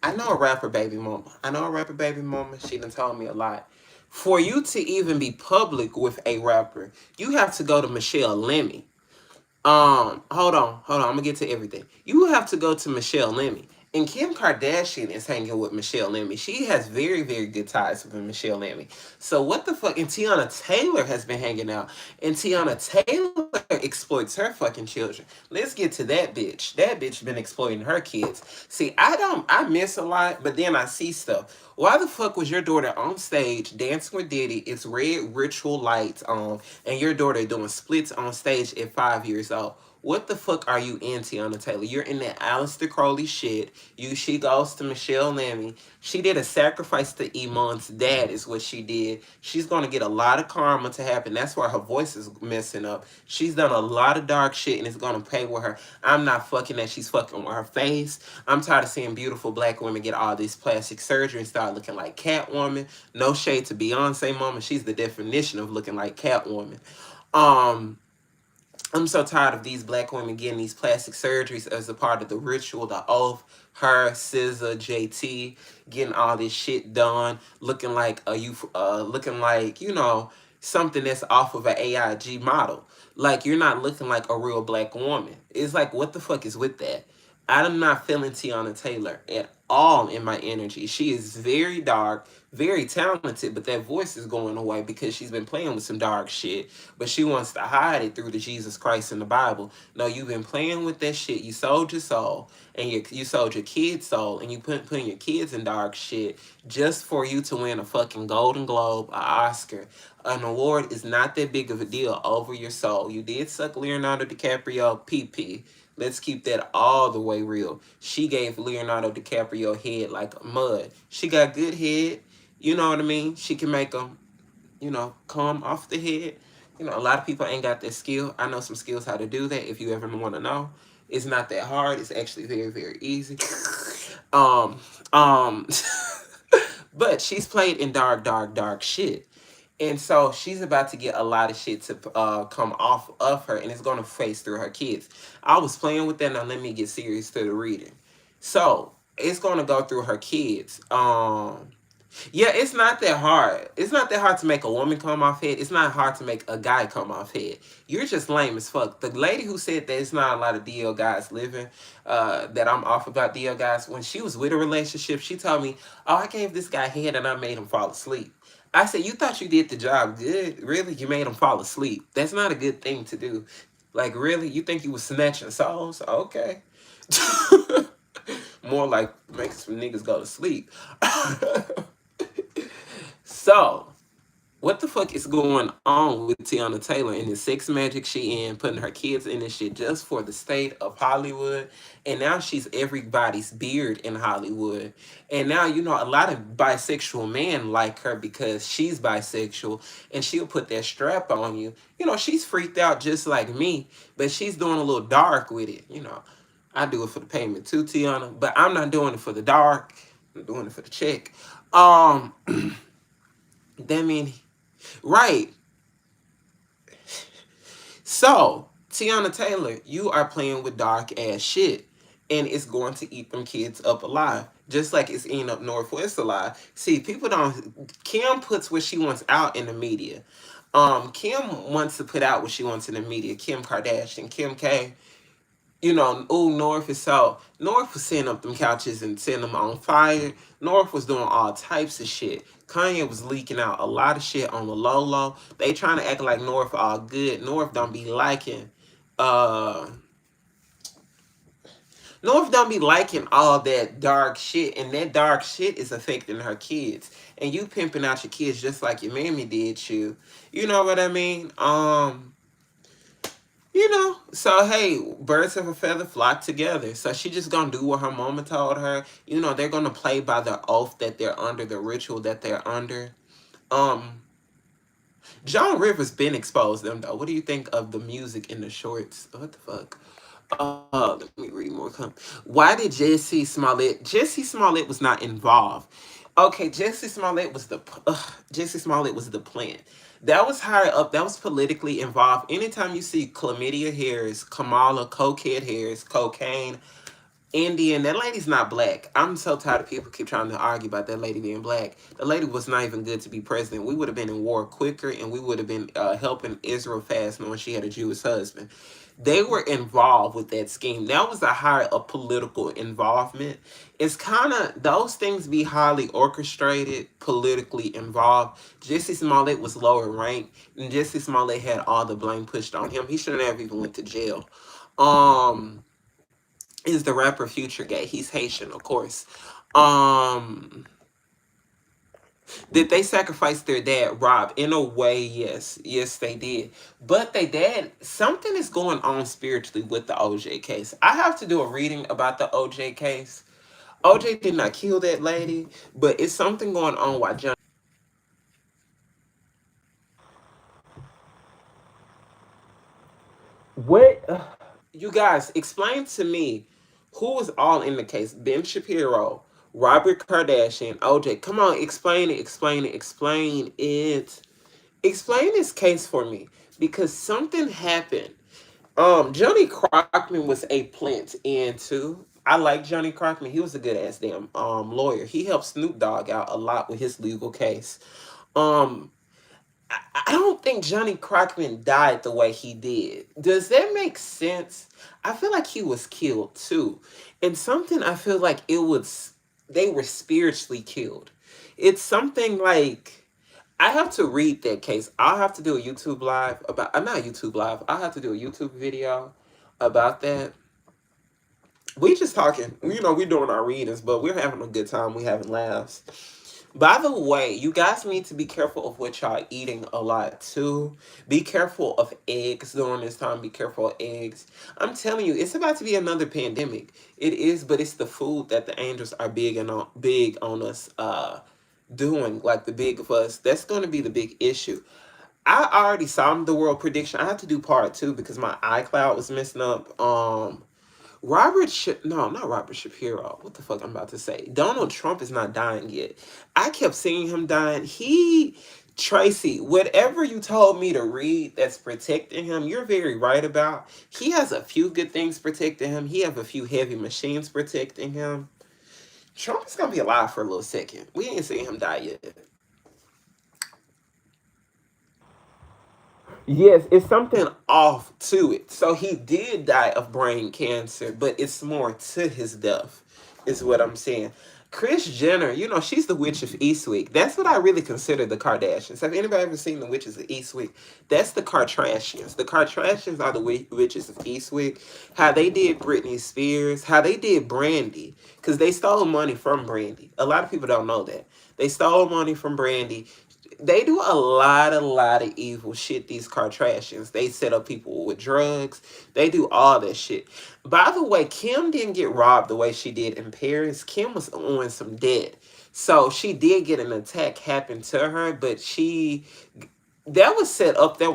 I know a rapper baby mama. I know a rapper baby mama. She done told me a lot. For you to even be public with a rapper, you have to go to Michelle Lemmy. Hold on. I'm gonna get to everything. You have to go to Michelle Lemmy. And Kim Kardashian is hanging with Michelle Lemmy. She has very, very good ties with Michelle Lemmy. So what the fuck? And Tiana Taylor has been hanging out. And Tiana Taylor exploits her fucking children. Let's get to that bitch. That bitch been exploiting her kids. See, I miss a lot, but then I see stuff. Why the fuck was your daughter on stage dancing with Diddy? It's red ritual lights on, and your daughter doing splits on stage at 5 years old. What the fuck are you in, Tiana Taylor? You're in that Aleister Crowley shit. She goes to Michelle Lemmy. She did a sacrifice to Iman's dad, is what she did. She's gonna get a lot of karma to happen. That's why her voice is messing up. She's done a lot of dark shit and it's gonna pay with her. I'm not fucking that she's fucking with her face. I'm tired of seeing beautiful black women get all this plastic surgery and start looking like Catwoman. No shade to Beyonce mama. She's the definition of looking like Catwoman. Um, I'm so tired of these black women getting these plastic surgeries as a part of the ritual, the oath. Her, SZA, JT, getting all this shit done, looking like looking like something that's off of an AIG model. Like you're not looking like a real black woman. It's like what the fuck is with that? I'm not feeling Tiana Taylor at all in my energy. She is very dark, very talented, but that voice is going away because she's been playing with some dark shit, but she wants to hide it through the Jesus Christ in the Bible. No, you've been playing with that shit. You sold your soul, and you sold your kid's soul, and you putting your kids in dark shit just for you to win a fucking Golden Globe, a Oscar. An award is not that big of a deal over your soul. You did suck Leonardo DiCaprio pee. Let's keep that all the way real. She gave Leonardo DiCaprio head like mud. She got good head. You know what I mean? She can make them, come off the head. A lot of people ain't got that skill. I know some skills how to do that if you ever want to know. It's not that hard. It's actually very, very easy. Um, um, but she's played in dark shit. And so she's about to get a lot of shit to come off of her, and it's going to face through her kids. I was playing with that. Now let me get serious to the reading. So it's going to go through her kids. Yeah, it's not that hard. It's not that hard to make a woman come off head. It's not hard to make a guy come off head. You're just lame as fuck. The lady who said that it's not a lot of DL guys living, that I'm off about DL guys, when she was with a relationship, she told me, oh, I gave this guy head and I made him fall asleep. I said, you thought you did the job good? Really? You made him fall asleep. That's not a good thing to do. Like, really? You think you was snatching souls? Okay. More like making some niggas go to sleep. So, What the fuck is going on with Tiana Taylor and the sex magic she in, putting her kids in this shit just for the state of Hollywood? And now she's everybody's beard in Hollywood. And now, a lot of bisexual men like her because she's bisexual and she'll put that strap on you. She's freaked out just like me, but she's doing a little dark with it. I do it for the payment too, Tiana, but I'm not doing it for the dark. I'm doing it for the check. Um, that mean, right. So, Tiana Taylor, you are playing with dark ass shit. And it's going to eat them kids up alive. Just like it's eating up Northwest alive. See, people don't Kim puts what she wants out in the media. Kim wants to put out what she wants in the media. Kim Kardashian, Kim K. North is so. North was setting up them couches and setting them on fire. North was doing all types of shit. Kanye was leaking out a lot of shit on the low low. They trying to act like North all good. North don't be liking. Uh, North don't be liking all that dark shit, and that dark shit is affecting her kids. And you pimping out your kids just like your mammy did you. You know what I mean? So hey, birds of a feather flock together. So she just gonna do what her mama told her. They're gonna play by the oath that they're under, the ritual that they're under. Um, John Rivers been exposed them though. What do you think of the music in the shorts? What the fuck? Let me read more. Why did Jesse Smollett? Jesse Smollett was not involved. Okay, Jesse Smollett was the plant. That was higher up. That was politically involved. Anytime you see chlamydia Harris, Kamala, cokehead Harris, cocaine, Indian. That lady's not black. I'm so tired of people keep trying to argue about that lady being black. The lady was not even good to be president. We would have been in war quicker, and we would have been helping Israel fast, knowing she had a Jewish husband. They were involved with that scheme. That was a higher of political involvement. It's kind of those things be highly orchestrated, politically involved. Jesse Smollett was lower ranked, and Jesse Smollett had all the blame pushed on him. He should have never even went to jail. Um, is the rapper Future gay? He's Haitian, of course. Um, did they sacrifice their dad, Rob? In a way, yes. Yes, they did. But they dad, something is going on spiritually with the OJ case. I have to do a reading about the OJ case. OJ did not kill that lady, but it's something going on while John. What? You guys, explain to me who was all in the case. Ben Shapiro, Robert Kardashian, OJ. Come on, explain it, explain it, explain it. Explain this case for me because something happened. Johnny Crockman was a plant into. I like Johnny Crockman. He was a good ass damn lawyer. He helped Snoop Dogg out a lot with his legal case. Um, I don't think Johnny Crockman died the way he did. Does that make sense? I feel like he was killed too. And something I feel like it was they were spiritually killed. It's something like I have to read that case. I'll have to do a YouTube live about not YouTube live. I'll have to do a YouTube video about that. We just talking. We doing our readings, but we're having a good time. We having laughs. By the way, you guys need to be careful of what y'all eating a lot too. Be careful of eggs during this time. Be careful of eggs. I'm telling you, it's about to be another pandemic. It is, but it's the food that the angels are big on us doing, like the big of us. That's gonna be the big issue. I already saw the world prediction. I have to do part two because my iCloud was messing up. No, not Robert Shapiro. What the fuck I'm about to say? Donald Trump is not dying yet. I kept seeing him dying. Tracy, whatever you told me to read that's protecting him, you're very right about. He has a few good things protecting him. He have a few heavy machines protecting him. Trump is gonna be alive for a little second. We ain't seen him die yet. Yes, it's something off to it. So he did die of brain cancer, but it's more to his death, is what I'm saying. Kris Jenner, she's the witch of Eastwick. That's what I really consider the Kardashians. Have anybody ever seen the witches of Eastwick? That's the Kardashians. The Kardashians are the witches of Eastwick. How they did Britney Spears, how they did Brandy, because they stole money from Brandy. A lot of people don't know that. They stole money from Brandy. They do a lot of evil shit. These Kardashians, they set up people with drugs. They do all that shit. By the way, Kim didn't get robbed the way she did in Paris. Kim was on some debt, so she did get an attack happen to her, but she that was set up. That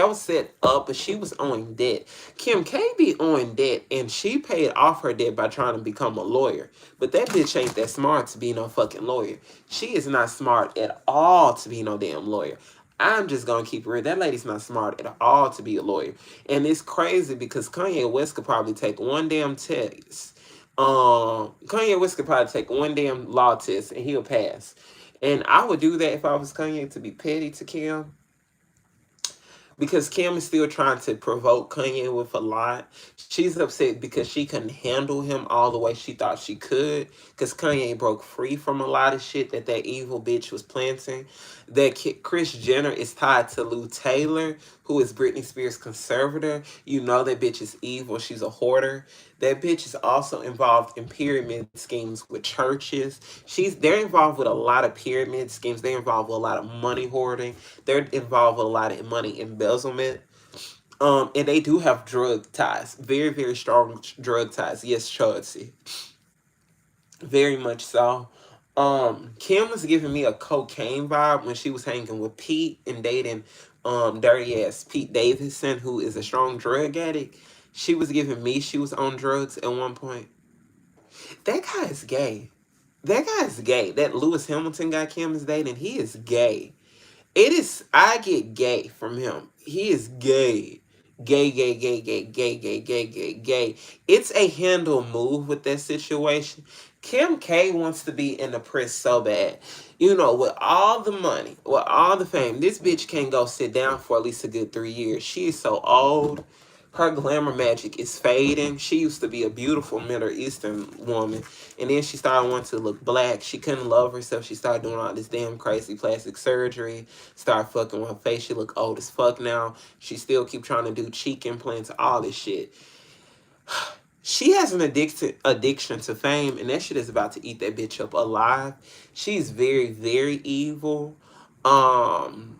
was set up, but she was owing debt. Kim K be owing debt, and she paid off her debt by trying to become a lawyer. But that bitch ain't that smart to be no fucking lawyer. She is not smart at all to be no damn lawyer. I'm just gonna keep it real. That lady's not smart at all to be a lawyer. And it's crazy because Kanye West could probably take one damn test. Kanye West could probably take one damn law test and he'll pass. And I would do that if I was Kanye, to be petty to Kim, because Kim is still trying to provoke Kanye with a lot. She's upset because she couldn't handle him all the way she thought she could. Because Kanye broke free from a lot of shit that evil bitch was planting. That Kris Jenner is tied to Lou Taylor, who is Britney Spears' conservator. You know that bitch is evil. She's a hoarder. That bitch is also involved in pyramid schemes with churches. They're involved with a lot of pyramid schemes. They're involved with a lot of money hoarding. They're involved with a lot of money embezzlement. And they do have drug ties. Very, very strong drug ties. Yes, Chelsea. Very much so. Kim was giving me a cocaine vibe when she was hanging with Pete and dating dirty ass Pete Davidson, who is a strong drug addict. She was on drugs at one point. That guy is gay. That guy is gay. That Lewis Hamilton guy Kim is dating, he is gay. It is. I get gay from him. He is gay. Gay, gay, gay, gay, gay, gay, gay, gay, gay. It's a handle move with that situation. Kim K wants to be in the press so bad. You know, with all the money, with all the fame, this bitch can't go sit down for at least a good 3 years. She is so old. Her glamour magic is fading. She used to be a beautiful Middle Eastern woman. And then she started wanting to look black. She couldn't love herself. She started doing all this damn crazy plastic surgery. Started fucking with her face. She look old as fuck now. She still keep trying to do cheek implants, all this shit. She has an addiction to fame, and that shit is about to eat that bitch up alive. She's very, very evil. Um,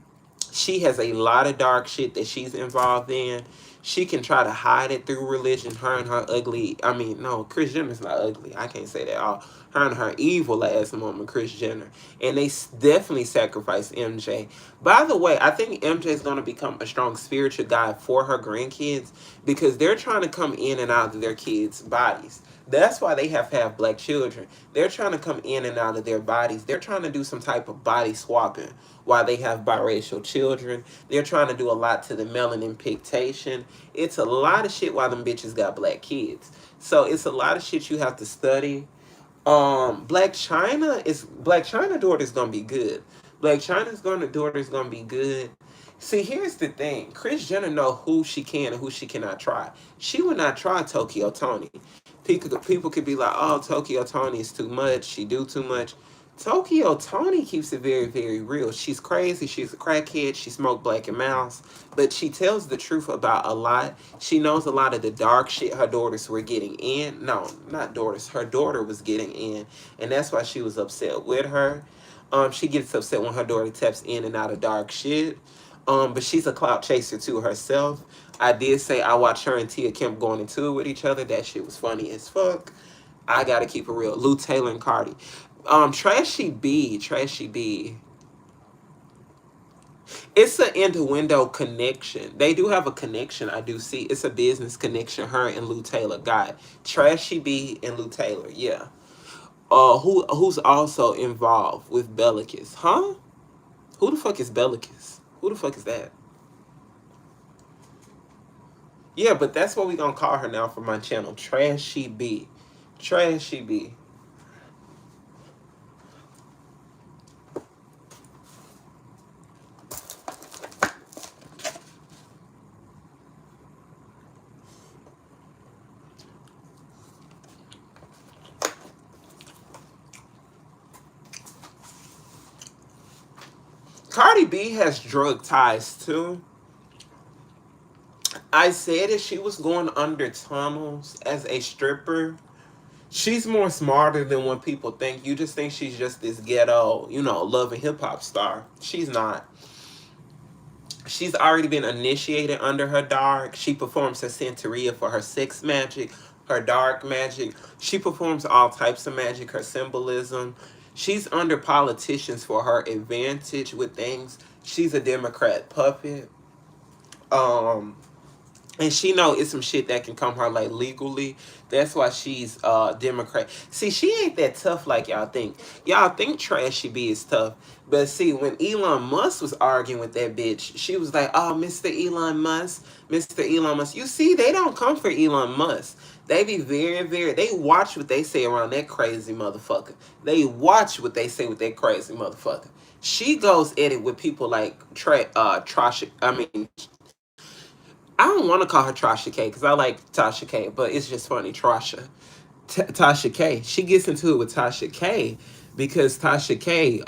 she has a lot of dark shit that she's involved in. She can try to hide it through religion. Her and her ugly. I mean, no, Kris Jenner's not ugly. I can't say that all. Her and her evil ass woman, Kris Jenner, and they definitely sacrificed MJ. By the way, I think MJ is going to become a strong spiritual guide for her grandkids because they're trying to come in and out of their kids' bodies. That's why they have to have black children. They're trying to come in and out of their bodies. They're trying to do some type of body swapping while they have biracial children. They're trying to do a lot to the melanin pigmentation. It's a lot of shit why them bitches got black kids. So it's a lot of shit you have to study. Black China daughter's gonna be good. Black China's daughter's gonna be good. See, here's the thing. Kris Jenner know who she can and who she cannot try. She would not try Tokyo Tony. People could be like, oh, Tokyo Tony is too much. She do too much. Tokyo Tony keeps it very, very real. She's crazy. She's a crackhead. She smoked Black and Mouse. But she tells the truth about a lot. She knows a lot of the dark shit her daughters were getting in. No, not daughters. Her daughter was getting in. And that's why she was upset with her. She gets upset when her daughter taps in and out of dark shit. But she's a clout chaser to herself. I did say I watched her and Tia Kemp going into it with each other. That shit was funny as fuck. I gotta keep it real. Lou Taylor and Cardi. Trashy B. It's an innuendo connection. They do have a connection. I do see. It's a business connection. Her and Lou Taylor got Trashy B and Lou Taylor. Yeah. Who's also involved with Bellicus? Huh? Who the fuck is Bellicus? Who the fuck is that? Yeah, but that's what we gonna call her now for my channel. Trashy B. Trashy B. Cardi B has drug ties too. I said that she was going under tunnels as a stripper. She's more smarter than what people think. You just think she's just this ghetto, love and hip hop star. She's not. She's already been initiated under her dark. She performs her Santeria for her sex magic, her dark magic. She performs all types of magic, her symbolism. She's under politicians for her advantage with things. She's a Democrat puppet. Um, and she know it's some shit that can come her like legally. That's why she's Democrat. See, she ain't that tough like y'all think. Y'all think Trashy B is tough, but see, when Elon Musk was arguing with that bitch, she was like, "Oh, Mr. Elon Musk, Mr. Elon Musk." You see, they don't come for Elon Musk. They be very, very. They watch what they say around that crazy motherfucker. They watch what they say with that crazy motherfucker. She goes at it with people like Trasha. I mean, I don't want to call her Tasha K because I like Tasha K, but it's just funny. Tasha K. She gets into it with Tasha K because Tasha K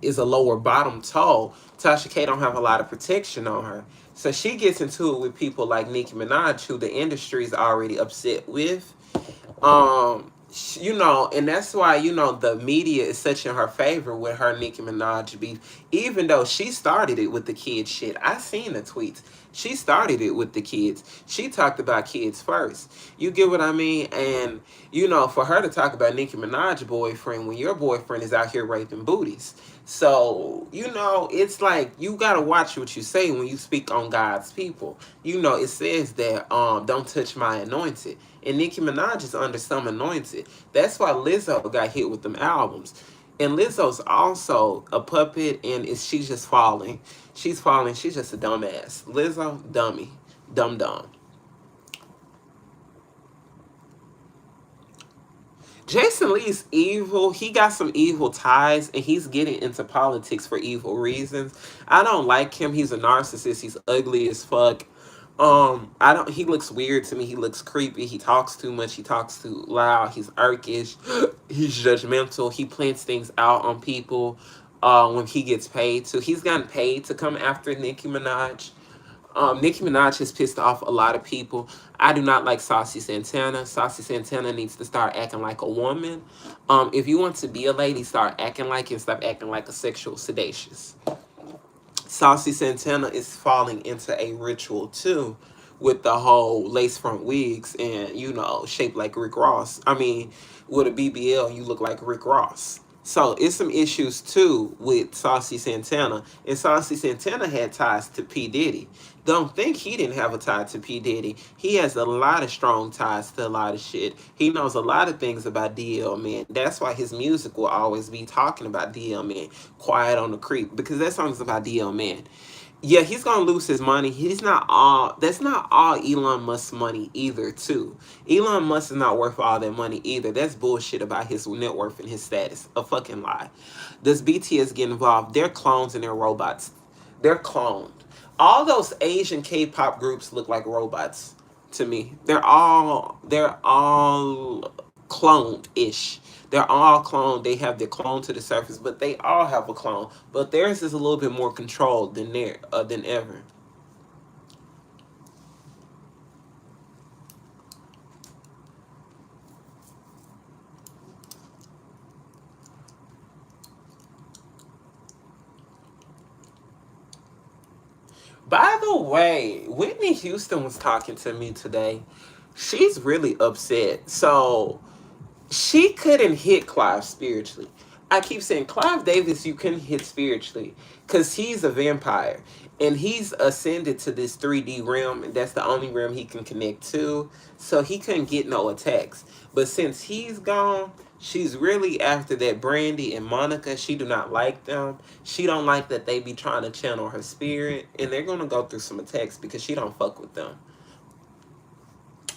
is a lower bottom toe. Tasha K don't have a lot of protection on her. So she gets into it with people like Nicki Minaj, who the industry is already upset with. And that's why the media is such in her favor with her Nicki Minaj beef, even though she started it with the kids shit. I seen the tweets. She started it with the kids. She talked about kids first. You get what I mean? And for her to talk about Nicki Minaj boyfriend when your boyfriend is out here raping booties. So, it's like you gotta watch what you say when you speak on God's people. It says that don't touch my anointed. And Nicki Minaj is under some anointed. That's why Lizzo got hit with them albums. And Lizzo's also a puppet, and she's just falling. She's falling. She's just a dumbass. Lizzo, dummy. Dumb dumb. Jason Lee's evil. He got some evil ties, and he's getting into politics for evil reasons. I don't like him. He's a narcissist. He's ugly as fuck. I don't. He looks weird to me. He looks creepy. He talks too much. He talks too loud. He's irkish. He's judgmental. He plants things out on people. When he gets paid to, he's gotten paid to come after Nicki Minaj. Nicki Minaj has pissed off a lot of people. I do not like Saucy Santana. Saucy Santana needs to start acting like a woman. If you want to be a lady, start acting like it and stop acting like a sexual sedacious. Saucy Santana is falling into a ritual too with the whole lace front wigs and, shaped like Rick Ross. I mean, with a BBL, you look like Rick Ross. So it's some issues too with Saucy Santana. And Saucy Santana had ties to P. Diddy. Don't think he didn't have a tie to P. Diddy. He has a lot of strong ties to a lot of shit. He knows a lot of things about DL Man. That's why his music will always be talking about DL Man. Quiet on the Creek. Because that song's about DL Man. Yeah, he's gonna lose his money. He's not all. That's not all Elon Musk's money either. Too. Elon Musk is not worth all that money either. That's bullshit about his net worth and his status. A fucking lie. Does BTS get involved? They're clones and they're robots. They're cloned. All those Asian K-pop groups look like robots to me. They're all cloned ish. They're all cloned. They have their clone to the surface, but they all have a clone. But theirs is a little bit more controlled than ever. By the way, Whitney Houston was talking to me today. She's really upset. So she couldn't hit Clive spiritually. I keep saying Clive Davis, you couldn't hit spiritually because he's a vampire and he's ascended to this 3D realm, and that's the only realm he can connect to. So he couldn't get no attacks. But since he's gone, she's really after that Brandy and Monica. She do not like them. She don't like that they be trying to channel her spirit, and they're gonna go through some attacks because she don't fuck with them.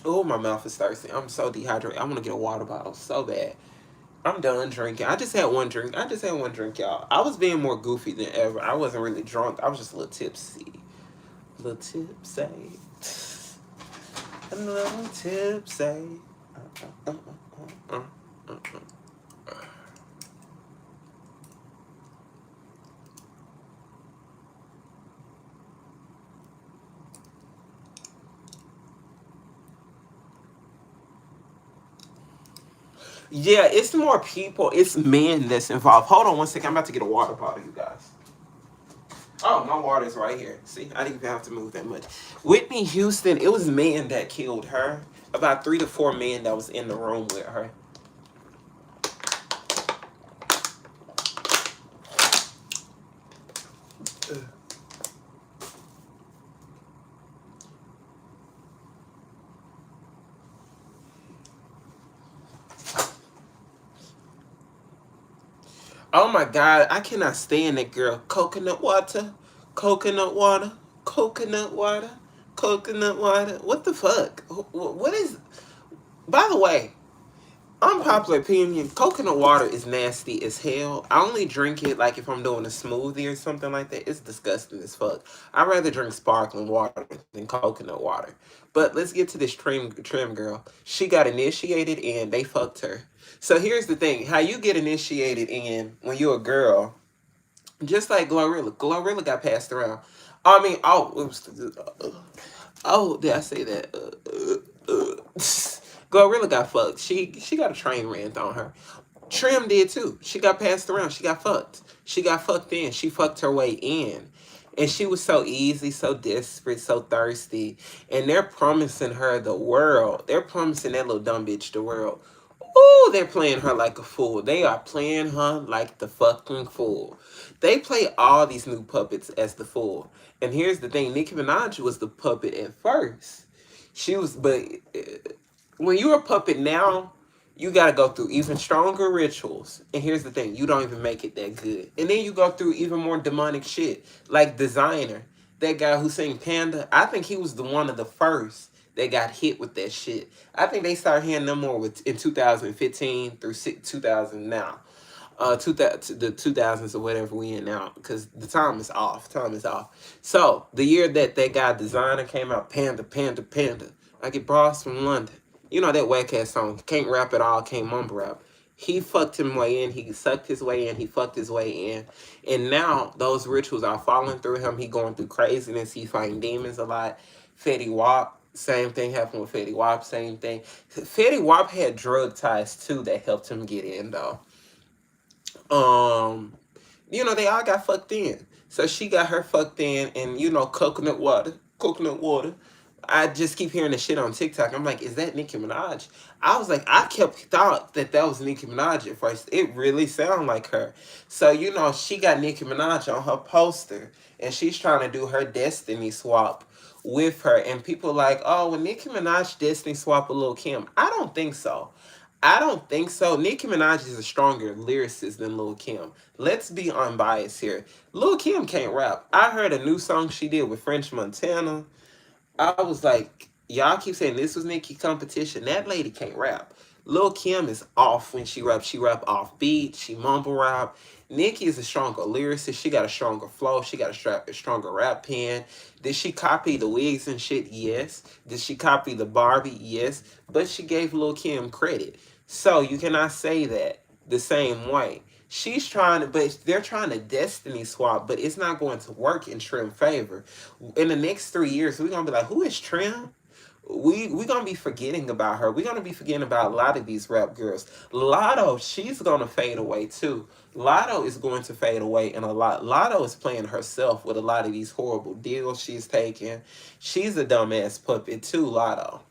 Oh, my mouth is thirsty. I'm so dehydrated. I want to get a water bottle so bad. I'm done drinking. I just had one drink. I just had one drink, y'all. I was being more goofy than ever. I wasn't really drunk. I was just a little tipsy. A little tipsy. A little tipsy. Uh, uh, uh, uh, uh, uh. Yeah, it's more people. It's men that's involved. Hold on one second. I'm about to get a water bottle, you guys. Oh, my water's right here. See, I didn't even have to move that much. Whitney Houston, it was men that killed her. About 3 to 4 men that was in the room with her. Oh my God, I cannot stand that girl. Coconut water, coconut water, coconut water, coconut water. What the fuck? What is? By the way, unpopular opinion, coconut water is nasty as hell. I only drink it like if I'm doing a smoothie or something like that. It's disgusting as fuck. I'd rather drink sparkling water than coconut water. But let's get to this trim girl. She got initiated and they fucked her. So here's the thing: how you get initiated in when you're a girl, just like Glorilla. Glorilla got passed around. I mean, oh, did I say that? Glorilla got fucked. She got a train ran on her. Trim did too. She got passed around. She got fucked. She got fucked in. She fucked her way in. And she was so easy, so desperate, so thirsty. And they're promising her the world. They're promising that little dumb bitch the world. Ooh, they're playing her like a fool. They are playing her like the fucking fool. They play all these new puppets as the fool. And here's the thing, Nicki Minaj was the puppet at first. She was, but when you're a puppet now, you got to go through even stronger rituals. And here's the thing, you don't even make it that good. And then you go through even more demonic shit, like Designer, that guy who sang Panda. I think he was the one of the first that got hit with that shit. I think they started hearing them more with in 2015 through 2000 now. 2000, the 2000s or whatever we in now, because the time is off. Time is off. So the year that that guy Designer came out, Panda, Panda, Panda, like it brought us from London. You know that whack ass song, can't rap at all, can't mumble rap. He fucked him way in. He sucked his way in. He fucked his way in, and now those rituals are falling through him. He going through craziness. He fighting demons a lot. Fetty Wap, same thing happened with Fetty Wap. Same thing. Fetty Wap had drug ties too that helped him get in though. Um, they all got fucked in. So she got her fucked in, and coconut water, coconut water. I just keep hearing the shit on TikTok. I'm like, is that Nicki Minaj? I was like, I kept thought that that was Nicki Minaj at first. It really sounded like her. So she got Nicki Minaj on her poster, and she's trying to do her destiny swap with her. And people like, oh, when Nicki Minaj destiny swap with Lil Kim, I don't think so. I don't think so. Nicki Minaj is a stronger lyricist than Lil Kim. Let's be unbiased here. Lil Kim can't rap. I heard a new song she did with French Montana. I was like, y'all keep saying this was Nicki competition. That lady can't rap. Lil Kim is off when she raps. She rap off beat. She mumble rap. Nicki is a stronger lyricist. She got a stronger flow. She got a stronger rap pen. Did she copy the wigs and shit? Yes. Did she copy the Barbie? Yes. But she gave Lil Kim credit. So you cannot say that the same way. She's trying to, but they're trying to destiny swap, but it's not going to work in Trim favor. In the next 3 years, we're gonna be like, who is Trim? We gonna be forgetting about her. We're gonna be forgetting about a lot of these rap girls. Lotto, she's gonna fade away too. Lotto is going to fade away, and a lot. Lotto is playing herself with a lot of these horrible deals she's taking. She's a dumbass puppet too, Lotto.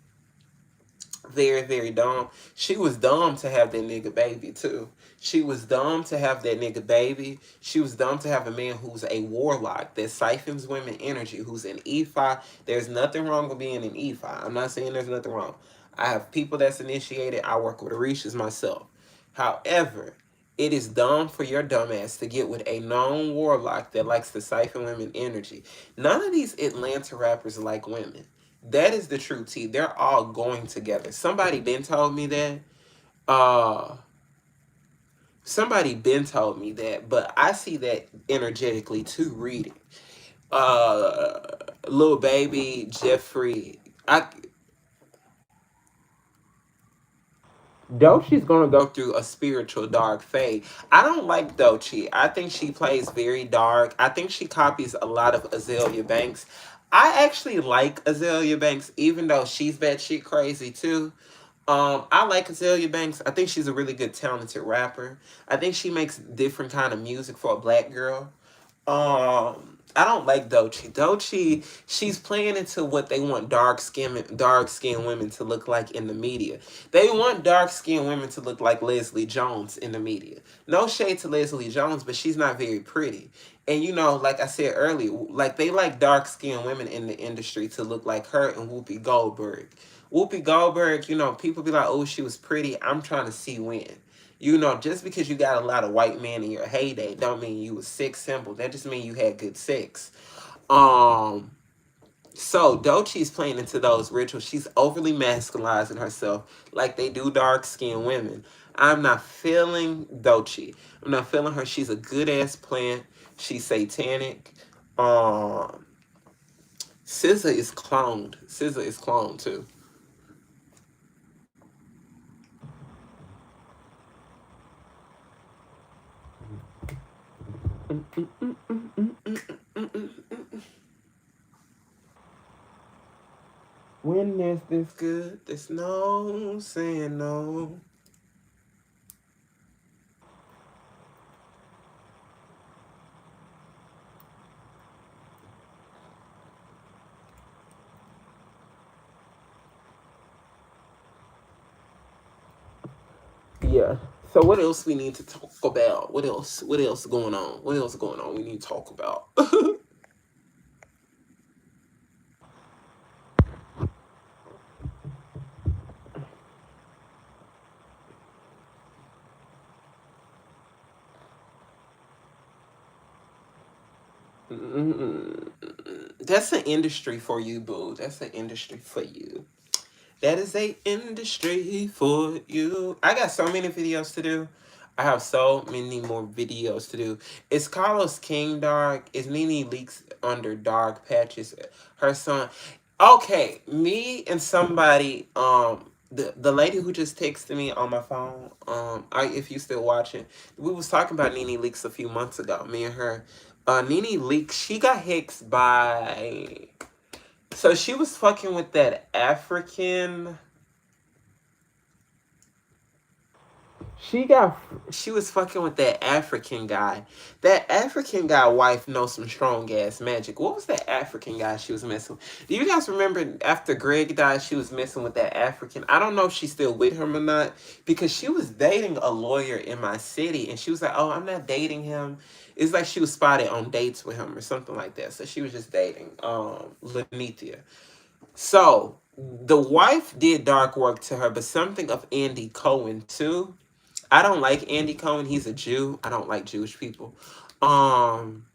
Very, very dumb. She was dumb to have that nigga baby too. She was dumb to have that nigga baby. She was dumb to have a man who's a warlock that siphons women energy, who's an E5. There's nothing wrong with being an E5. I'm not saying there's nothing wrong. I have people that's initiated. I work with Orishas myself. However, it is dumb for your dumbass to get with a known warlock that likes to siphon women energy. None of these Atlanta rappers like women. That is the true tea. They're all going together. Somebody been told me that. Uh Somebody been told me that, but I see that energetically too. Read it. Uh Lil Baby, Jeffrey. I Dochi's gonna go through a spiritual dark fade. I don't like Dochi. I think she plays very dark. I think she copies a lot of Azalea Banks. I actually like Azalea Banks, even though she's batshit crazy too. I like Azalea Banks. I think she's a really good, talented rapper. I think she makes different kind of music for a black girl. I don't like Doechii. Doechii, she's playing into what they want dark skinned women to look like in the media. They want dark skinned women to look like Leslie Jones in the media. No shade to Leslie Jones, but she's not very pretty. And like I said earlier, like they like dark skinned women in the industry to look like her and Whoopi Goldberg. Whoopi Goldberg, people be like, oh, she was pretty. I'm trying to see when. Just because you got a lot of white men in your heyday, don't mean you was sex symbol. That just mean you had good sex. Um, so Doechii's playing into those rituals. She's overly masculizing herself like they do dark skinned women. I'm not feeling Doechii. I'm not feeling her. She's a good ass plant. She's satanic. Um, SZA is cloned. SZA is cloned too. When there's this good, there's no saying no. Yeah. So what else we need to talk about? What else? What else going on? What else going on? We need to talk about. Mm, That's an industry for you, boo. That's an industry for you. That is a industry for you. I got so many videos to do. I have so many more videos to do. Is Carlos King dark? Is Nene Leaks under dark patches? Her son. Okay, me and somebody, the lady who just texted me on my phone, if you still watching, we was talking about Nene Leaks a few months ago. Me and her. Nene Leaks, she got hexed by, so she was fucking with that African. She got. She was fucking with that African guy. That African guy wife knows some strong ass magic. What was that African guy she was messing with? Do you guys remember after Greg died, she was messing with that African? I don't know if she's still with him or not because she was dating a lawyer in my city, and she was like, "Oh, I'm not dating him." It's like she was spotted on dates with him or something like that. So she was just dating Lenithia. So the wife did dark work to her, but something of Andy Cohen too. I don't like Andy Cohen. He's a Jew. I don't like Jewish people. Um,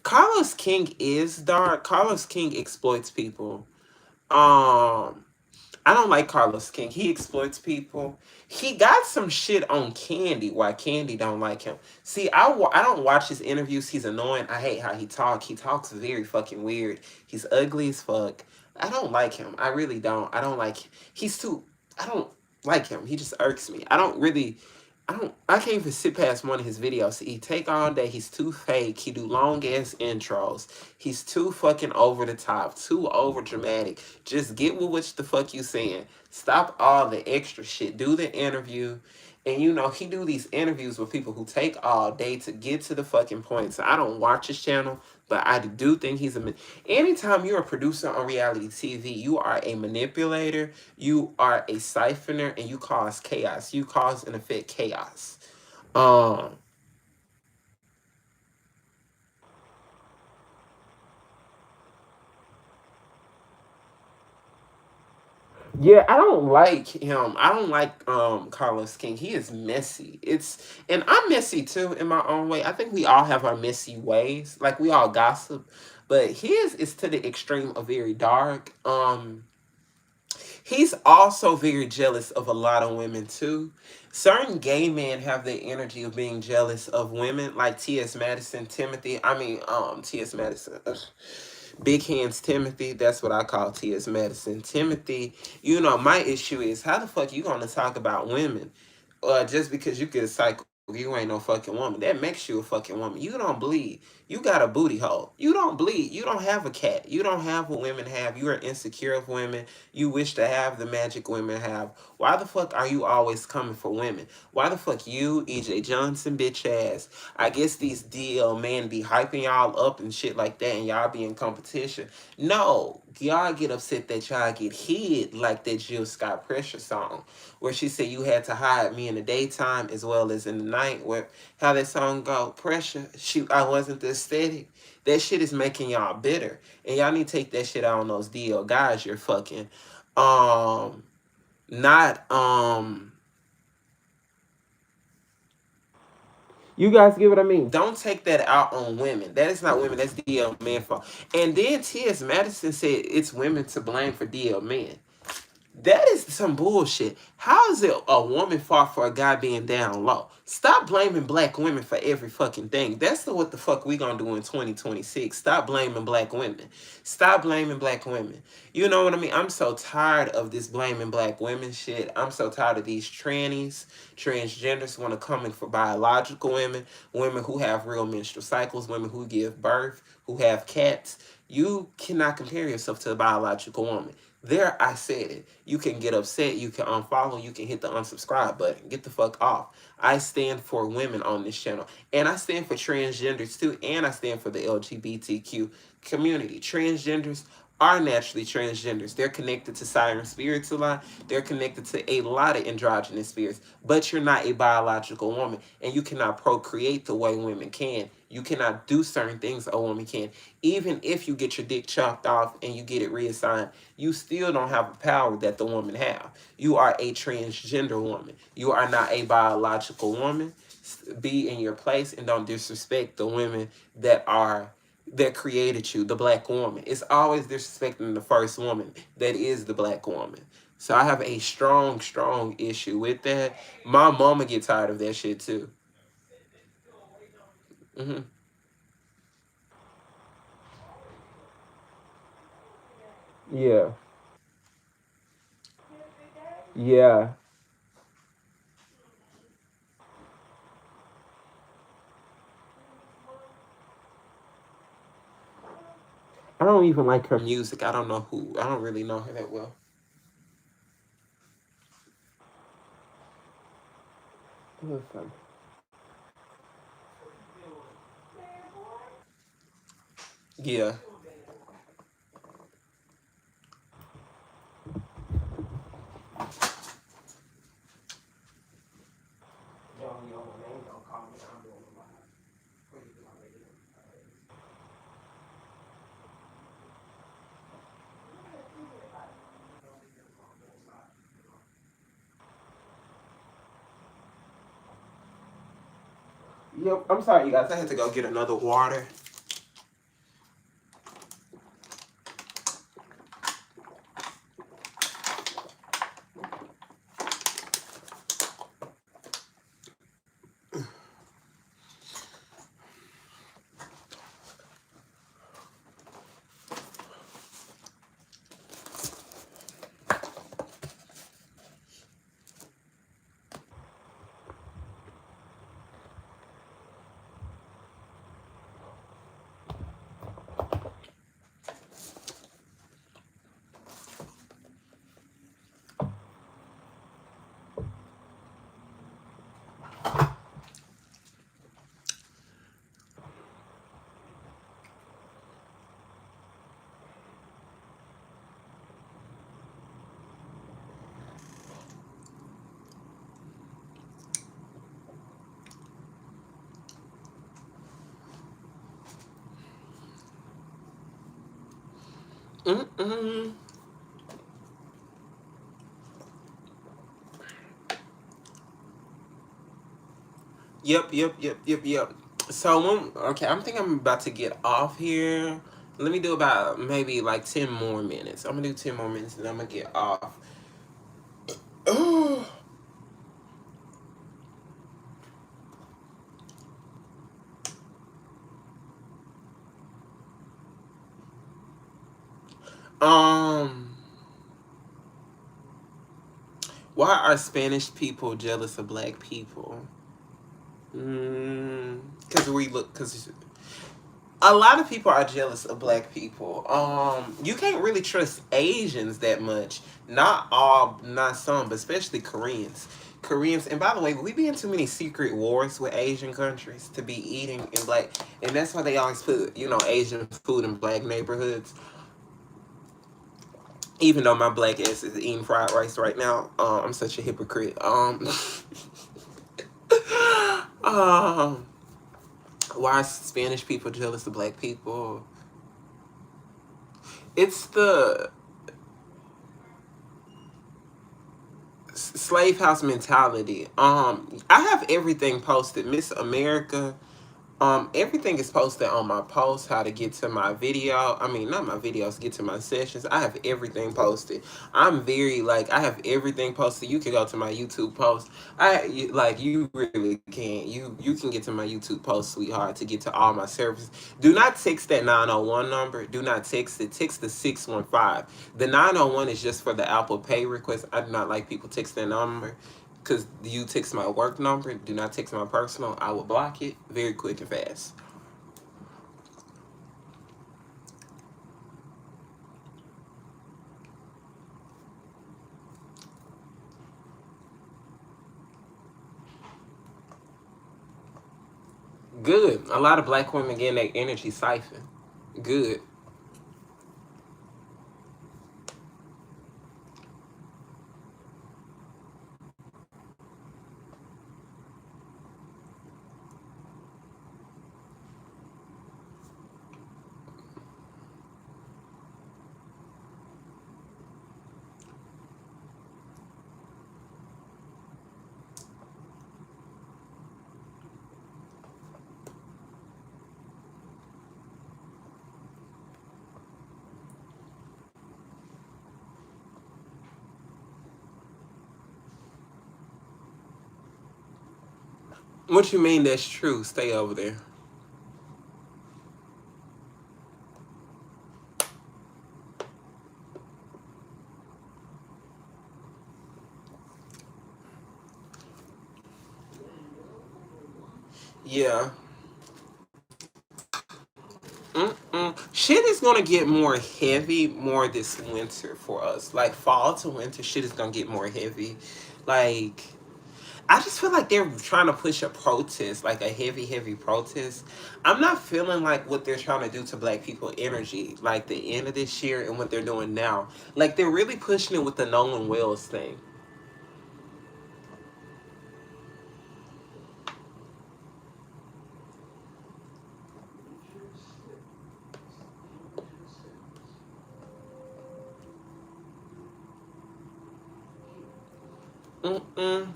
Carlos King is dark. Carlos King exploits people. Um, I don't like Carlos King. He exploits people. He got some shit on Candy. Why Candy don't like him? See, I don't watch his interviews. He's annoying. I hate how he talk. He talks very fucking weird. He's ugly as fuck. I don't like him. I really don't. I don't like. He's too. I don't like him. He just irks me. I don't really. I don't. I can't even sit past one of his videos. He take all day. He's too fake. He do long ass intros. He's too fucking over the top. Too over dramatic. Just get with what the fuck you saying. Stop all the extra shit. Do the interview. And he do these interviews with people who take all day to get to the fucking point. So I don't watch his channel, but I do think he's anytime you're a producer on reality TV, you are a manipulator, you are a siphoner, and you cause chaos. You cause and affect chaos. Um Yeah, I don't like him. I don't like Carlos King. He is messy. And I'm messy too in my own way. I think we all have our messy ways. Like we all gossip, but his is to the extreme of very dark. He's also very jealous of a lot of women too. Certain gay men have the energy of being jealous of women, like T.S. Madison, Timothy. I mean, T.S. Madison. Big Hands Timothy, that's what I call T.S. Madison. Timothy, my issue is how the fuck you gonna talk about women just because you get a you ain't no fucking woman. That makes you a fucking woman. You don't bleed. You got a booty hole. You don't bleed. You don't have a cat. You don't have what women have. You are insecure of women. You wish to have the magic women have. Why the fuck are you always coming for women? Why the fuck you, EJ Johnson, bitch ass? I guess these DL men be hyping y'all up and shit like that, and y'all be in competition. No, y'all get upset that y'all get hid like that Jill Scott Pressure song, where she said you had to hide me in the daytime as well as in the night. Where how that song go? Pressure. Shoot, I wasn't the aesthetic. That shit is making y'all bitter, and y'all need to take that shit out on those DL guys you're fucking. Um, not You guys get what I mean? Don't take that out on women. That is not women. That's DL men fault. And then T.S. Madison said it's women to blame for DL men. That is some bullshit. How is it a woman fault for a guy being down low? Stop blaming black women for every fucking thing. That's what the fuck we gonna do in 2026. Stop blaming black women. Stop blaming black women. You know what I mean? I'm so tired of this blaming black women shit. I'm so tired of these trannies, transgenders want to come in for biological women, women who have real menstrual cycles, women who give birth, who have cats. You cannot compare yourself to a biological woman. There, I said it. You can get upset, you can unfollow, you can hit the unsubscribe button. Get the fuck off. I stand for women on this channel. And I stand for transgenders too. And I stand for the LGBTQ community. Transgenders are naturally transgenders. They're connected to siren spirits a lot. They're connected to a lot of androgynous spirits. But you're not a biological woman. And you cannot procreate the way women can. You cannot do certain things a woman can. Even if you get your dick chopped off and you get it reassigned, you still don't have the power that the woman have. You are a transgender woman. You are not a biological woman. Be in your place and don't disrespect the women that created you, the black woman. It's always disrespecting the first woman that is the black woman. So I have a strong, strong issue with that. My mama get tired of that shit too. Hmm. Yeah. Yeah. I don't even like her music. I don't know who. I don't really know her that well. Listen. Yeah. Yep. I'm sorry, you guys. I had to go get another water. Mm-mm. Yep, yep, yep, yep, yep. So okay, I'm thinking I'm about to get off here. Let me do about maybe like 10 more minutes. I'm gonna do 10 more minutes and I'm gonna get off. um, why are Spanish people jealous of black people? Because we look, because a lot of people are jealous of black people. You can't really trust Asians that much. Not all, not some, but especially Koreans. Koreans, and by the way, we be in too many secret wars with Asian countries to be eating in black, and that's why they always put, Asian food in black neighborhoods. Even though my black ass is eating fried rice right now, I'm such a hypocrite. um, why Spanish people jealous of black people? It's the slave house mentality. I have everything posted. Miss America. Everything is posted on my post, how to get to my video. I mean, not my videos, get to my sessions. I have everything posted. I'm very, like, I have everything posted. You can go to my YouTube post. You really can. You can get to my YouTube post, sweetheart, to get to all my services. Do not text that 901 number. Do not text it. Text the 615. The 901 is just for the Apple Pay request. I do not like people text that number. Because you text my work number, do not text my personal. I will block it very quick and fast. Good. A lot of black women getting their energy siphoned. Good. What you mean that's true? Stay over there. Yeah. Shit is gonna get more heavy more this winter for us. Like fall to winter, shit is gonna get more heavy. Like I just feel like they're trying to push a protest, like a heavy, heavy protest. I'm not feeling like what they're trying to do to black people energy, like the end of this year and what they're doing now. Like they're really pushing it with the Nolan Wells thing. Mm-mm.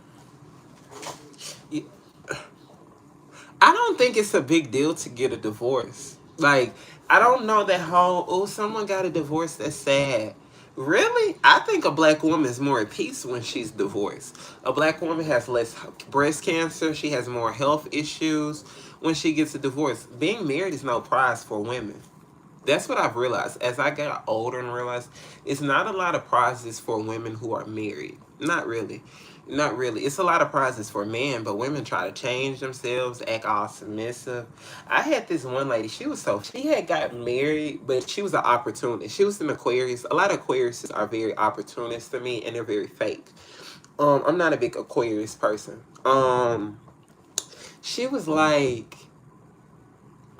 I don't think it's a big deal to get a divorce. Like, I don't know that whole, oh, someone got a divorce, that's sad. Really? I think a black woman is more at peace when she's divorced. A black woman has less breast cancer, she has more health issues when she gets a divorce. Being married is no prize for women. That's what I've realized. As I got older and realized it's not a lot of prizes for women who are married. Not really. Not really. It's a lot of prizes for men, but women try to change themselves, act all submissive. I had this one lady, she had got married, but she was an opportunist. She was an Aquarius. A lot of Aquariuses are very opportunist to me and they're very fake. I'm not a big Aquarius person. She was like,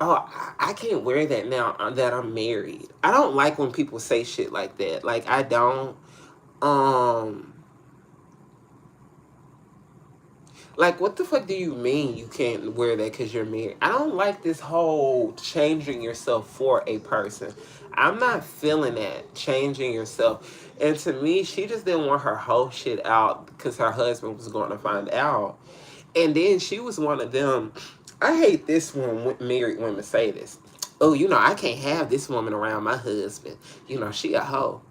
oh, I can't wear that now that I'm married. I don't like when people say shit like that. Like I don't. Um, like what the fuck do you mean you can't wear that because you're married? I don't like this whole changing yourself for a person. I'm not feeling that changing yourself. And to me, she just didn't want her whole shit out because her husband was going to find out. And then she was one of them. I hate this when married women say this. Oh, I can't have this woman around my husband. She a hoe.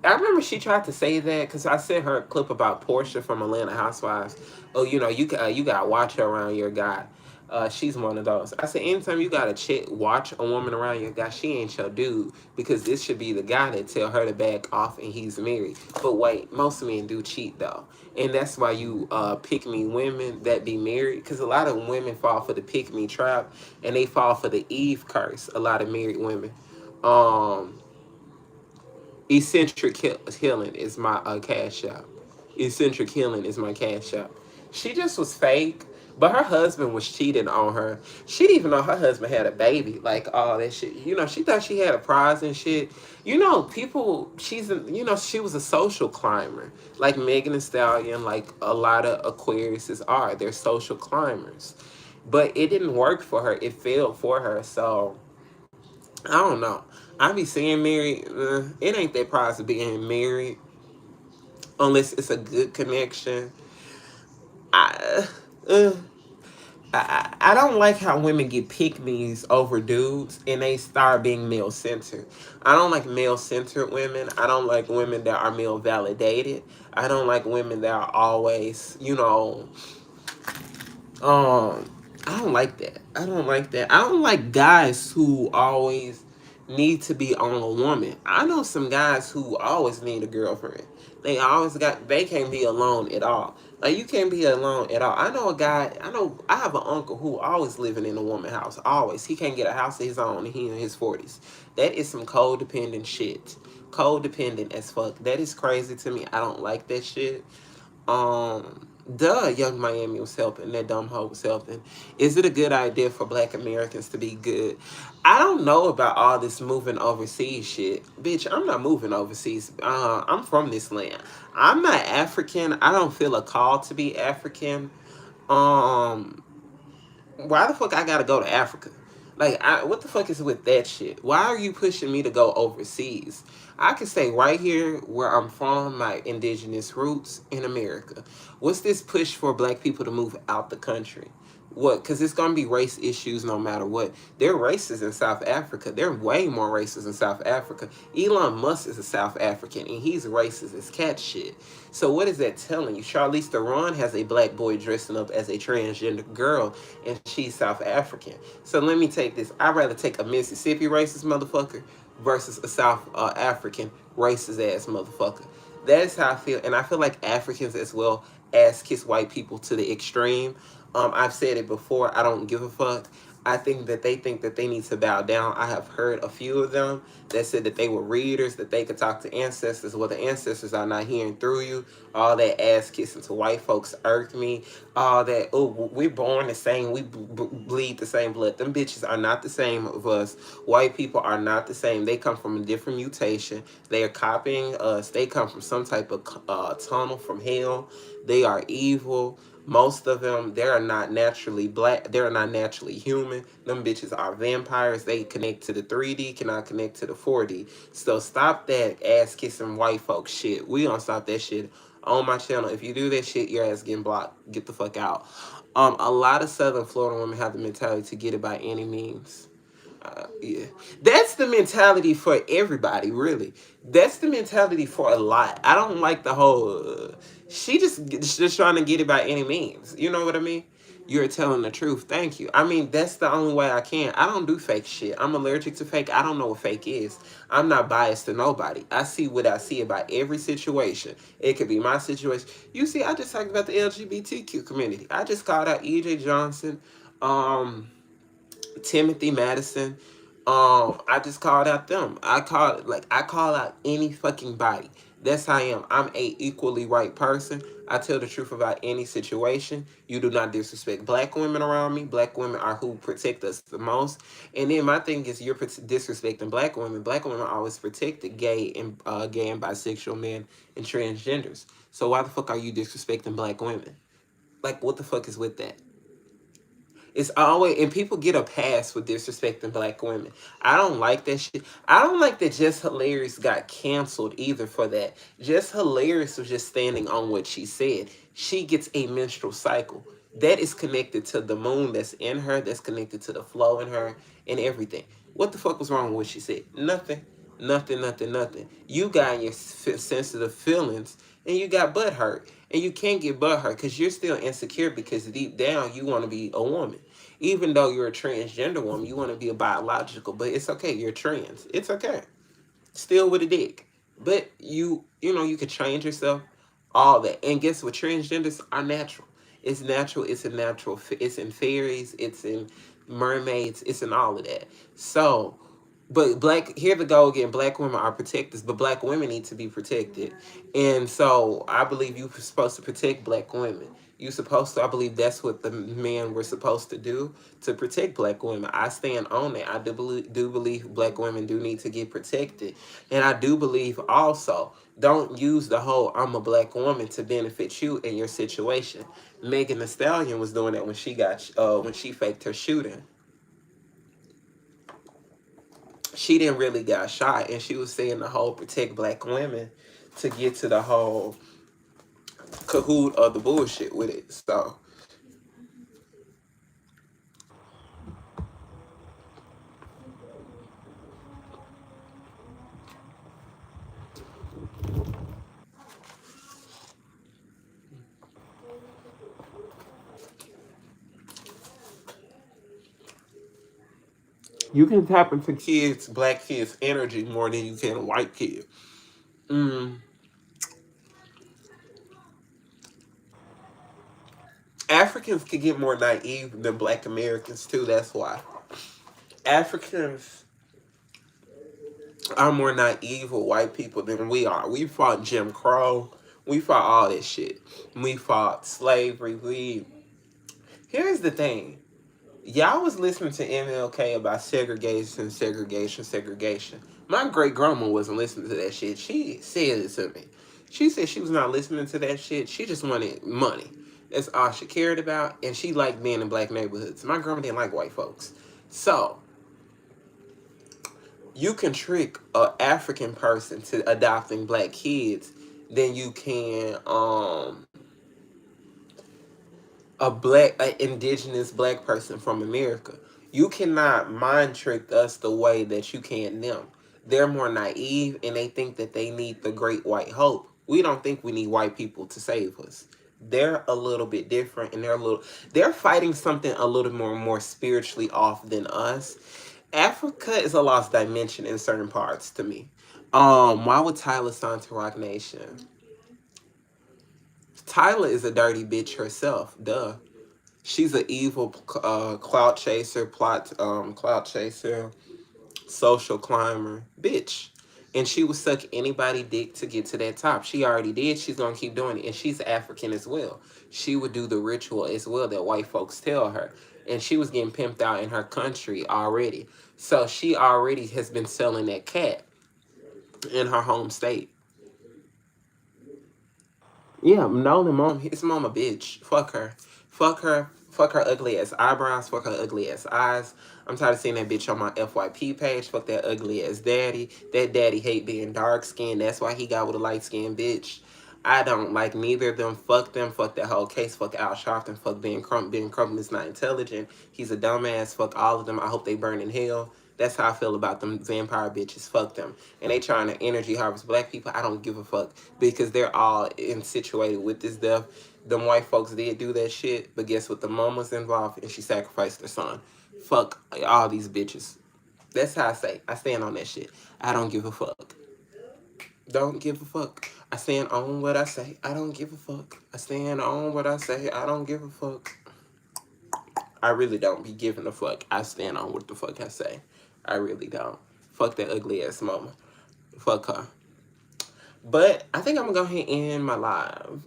I remember she tried to say that because I sent her a clip about Portia from Atlanta Housewives. Oh, you gotta watch her around your guy. She's one of those. I said, anytime you gotta watch a woman around your guy, she ain't your dude, because this should be the guy that tell her to back off and he's married. But wait, most men do cheat though, and that's why you pick me women that be married, because a lot of women fall for the pick me trap, and they fall for the Eve curse. A lot of married women. Um, Eccentric Healing is my cash app. Eccentric Healing is my cash app. She just was fake, but her husband was cheating on her. She didn't even know her husband had a baby, like all that shit. You know, she thought she had a prize and shit. You know, people, she was a social climber. Like Megan Thee Stallion, like a lot of Aquariuses are. They're social climbers. But it didn't work for her. It failed for her. So, I don't know. I be saying married, it ain't that prize of being married unless it's a good connection. I, uh, I don't like how women get pick me's over dudes and they start being male centered. I don't like male centered women. I don't like women that are male validated. I don't like women that are always, um, I don't like that. I don't like that. I don't like guys who always need to be on a woman. I know some guys who always need a girlfriend. They can't be alone at all. Like, you can't be alone at all. I have an uncle who always living in a woman house. Always. He can't get a house of his own and he in his 40s. That is some codependent shit. Codependent as fuck. That is crazy to me. I don't like that shit. Young Miami was helping. That dumb hoe was helping. Is it a good idea for Black Americans to be good? I don't know about all this moving overseas shit. Bitch, I'm not moving overseas. I'm from this land. I'm not African. I don't feel a call to be African. Um, why the fuck I gotta go to Africa? Like, what the fuck is with that shit? Why are you pushing me to go overseas? I can stay right here where I'm from, my indigenous roots in America. What's this push for black people to move out the country? What? Because it's going to be race issues no matter what. They're racist in South Africa. They're way more racist in South Africa. Elon Musk is a South African, and he's racist as cat shit. So what is that telling you? Charlize Theron has a black boy dressing up as a transgender girl, and she's South African. So let me take this. I'd rather take a Mississippi racist motherfucker versus a South African racist ass motherfucker. That's how I feel, and I feel like Africans as well ass kiss white people to the extreme. I've said it before. I don't give a fuck. I think that they need to bow down. I have heard a few of them that said that they were readers, that they could talk to ancestors. Well, the ancestors are not hearing through you. All that ass kissing to white folks irk me. All that, oh, we're born the same. We bleed the same blood. Them bitches are not the same of us. White people are not the same. They come from a different mutation. They are copying us. They come from some type of tunnel from hell. They are evil. Most of them, they are not naturally black. They're not naturally human. Them bitches are vampires. They connect to the 3D, cannot connect to the 4D. So stop that ass kissing white folks shit. We gonna stop that shit on my channel. If you do that shit, your ass getting blocked. Get the fuck out. A lot of Southern Florida women have the mentality to get it by any means. Yeah, that's the mentality for everybody, really. That's the mentality for a lot. I don't like the whole. She just trying to get it by any means. You know what I mean? You're telling the truth. Thank you. I mean, that's the only way I can. I don't do fake shit. I'm allergic to fake. I don't know what fake is. I'm not biased to nobody. I see what I see about every situation. It could be my situation. You see, I just talked about the LGBTQ community. I just called out EJ Johnson. Timothy Madison. I just called out them. I call out any fucking body. That's how I am. I'm a equally right person. I tell the truth about any situation. You do not disrespect black women around me. Black women are who protect us the most. And then my thing is, you're disrespecting black women. Black women always protect the gay and bisexual men and transgenders. So why the fuck are you disrespecting black women? Like, what the fuck is with that? It's always, and people get a pass for disrespecting black women. I don't like that shit. I don't like that Just Hilarious got canceled either for that. Just Hilarious was just standing on what she said. She gets a menstrual cycle. That is connected to the moon that's in her, that's connected to the flow in her, and everything. What the fuck was wrong with what she said? Nothing. Nothing, nothing, nothing. You got your sensitive feelings and you got butt hurt. And you can't get butt hurt because you're still insecure because deep down you want to be a woman. Even though you're a transgender woman, you want to be a biological, but it's okay. You're trans. It's okay. Still with a dick. But you could change yourself, all that. And guess what? Transgenders are natural. It's natural. It's a natural. It's in fairies. It's in mermaids. It's in all of that. So, but black here to go again. Black women are protectors, but black women need to be protected. And so I believe you're supposed to protect black women. You supposed to. I believe that's what the men were supposed to do, to protect black women. I stand on that. I do believe black women do need to get protected, and I do believe also, don't use the whole "I'm a black woman" to benefit you in your situation. Megan Thee Stallion was doing that when she faked her shooting. She didn't really got shot, and she was saying the whole protect black women to get to the whole cahoot of the bullshit with it. So you can tap into black kids' energy more than you can a white kid. Mm. Africans can get more naive than black Americans too. That's why Africans are more naive with white people than we are. We fought Jim Crow. We fought all this shit. We fought slavery. We Here's the thing. Y'all was listening to MLK about segregation, segregation, segregation. My great grandma wasn't listening to that shit. She said it to me. She said she was not listening to that shit. She just wanted money. That's all she cared about. And she liked being in black neighborhoods. My grandma didn't like white folks. So you can trick a African person to adopting black kids than you can a indigenous black person from America. You cannot mind trick us the way that you can them. They're more naive and they think that they need the great white hope. We don't think we need white people to save us. They're a little bit different, and they're fighting something a little more spiritually off than us. Africa is a lost dimension in certain parts to me. Why would Tyler sign to Rock Nation? Tyler is a dirty bitch herself. Duh. She's an evil clout chaser, clout chaser, social climber, bitch. And she would suck anybody dick to get to that top. She already did. She's gonna keep doing it. And she's African as well. She would do the ritual as well that white folks tell her. And she was getting pimped out in her country already. So she already has been selling that cat in her home state. Yeah, Nolan mom, his mom a bitch. Fuck her. Fuck her. Fuck her ugly ass eyebrows. Fuck her ugly ass eyes. I'm tired of seeing that bitch on my FYP page. Fuck that ugly ass daddy. That daddy hate being dark skinned. That's why he got with a light skinned bitch. I don't like neither of them. Fuck them. Fuck that whole case. Fuck Al Sharpton. Fuck Ben Crump. Ben Crump is not intelligent. He's a dumbass. Fuck all of them. I hope they burn in hell. That's how I feel about them vampire bitches. Fuck them. And they trying to energy harvest black people. I don't give a fuck because they're all in situated with this death. Them white folks did do that shit, but guess what? The mom was involved and she sacrificed her son. Fuck all these bitches. That's how I say. I stand on that shit. I don't give a fuck. Don't give a fuck. I stand on what I say. I don't give a fuck. I stand on what I say. I don't give a fuck. I really don't be giving a fuck. I stand on what the fuck I say. I really don't. Fuck that ugly ass mama. Fuck her. But I think I'm gonna go ahead and end my live.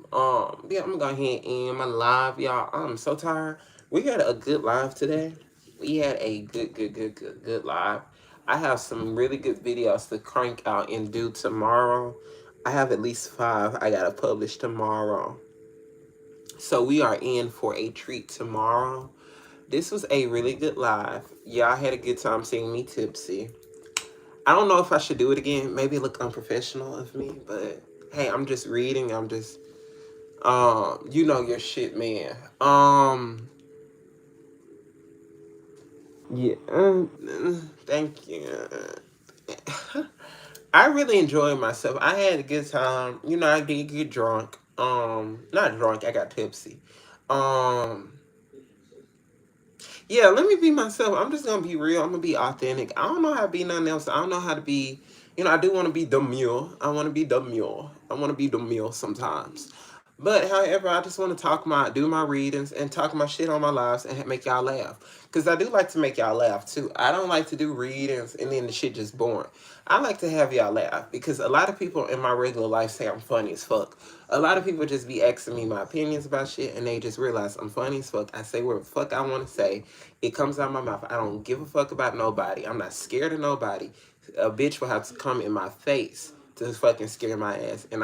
Yeah, I'm gonna go ahead and end my live, y'all. I'm so tired. We had a good live today. We had a good live. I have some really good videos to crank out and do tomorrow. I have at least 5 I gotta publish tomorrow. So we are in for a treat tomorrow. This was a really good live. Y'all had a good time seeing me tipsy. I don't know if I should do it again. Maybe it look unprofessional of me, but hey, I'm just reading. I'm just you know your shit, man. Yeah. Thank you. I really enjoyed myself. I had a good time. You know, I did get drunk. Not drunk. I got tipsy. Um, Yeah, let me be myself. I'm just gonna be real. I'm gonna be authentic. I don't know how to be nothing else. I don't know how to be. I do want to be demure. I want to be demure. I want to be demure sometimes. But however, I just want to do my readings and talk my shit on my lives and make y'all laugh. Cause I do like to make y'all laugh too. I don't like to do readings and then the shit just boring. I like to have y'all laugh because a lot of people in my regular life say I'm funny as fuck. A lot of people just be asking me my opinions about shit and they just realize I'm funny as fuck. I say what the fuck I want to say. It comes out my mouth. I don't give a fuck about nobody. I'm not scared of nobody. A bitch will have to come in my face to fucking scare my ass. And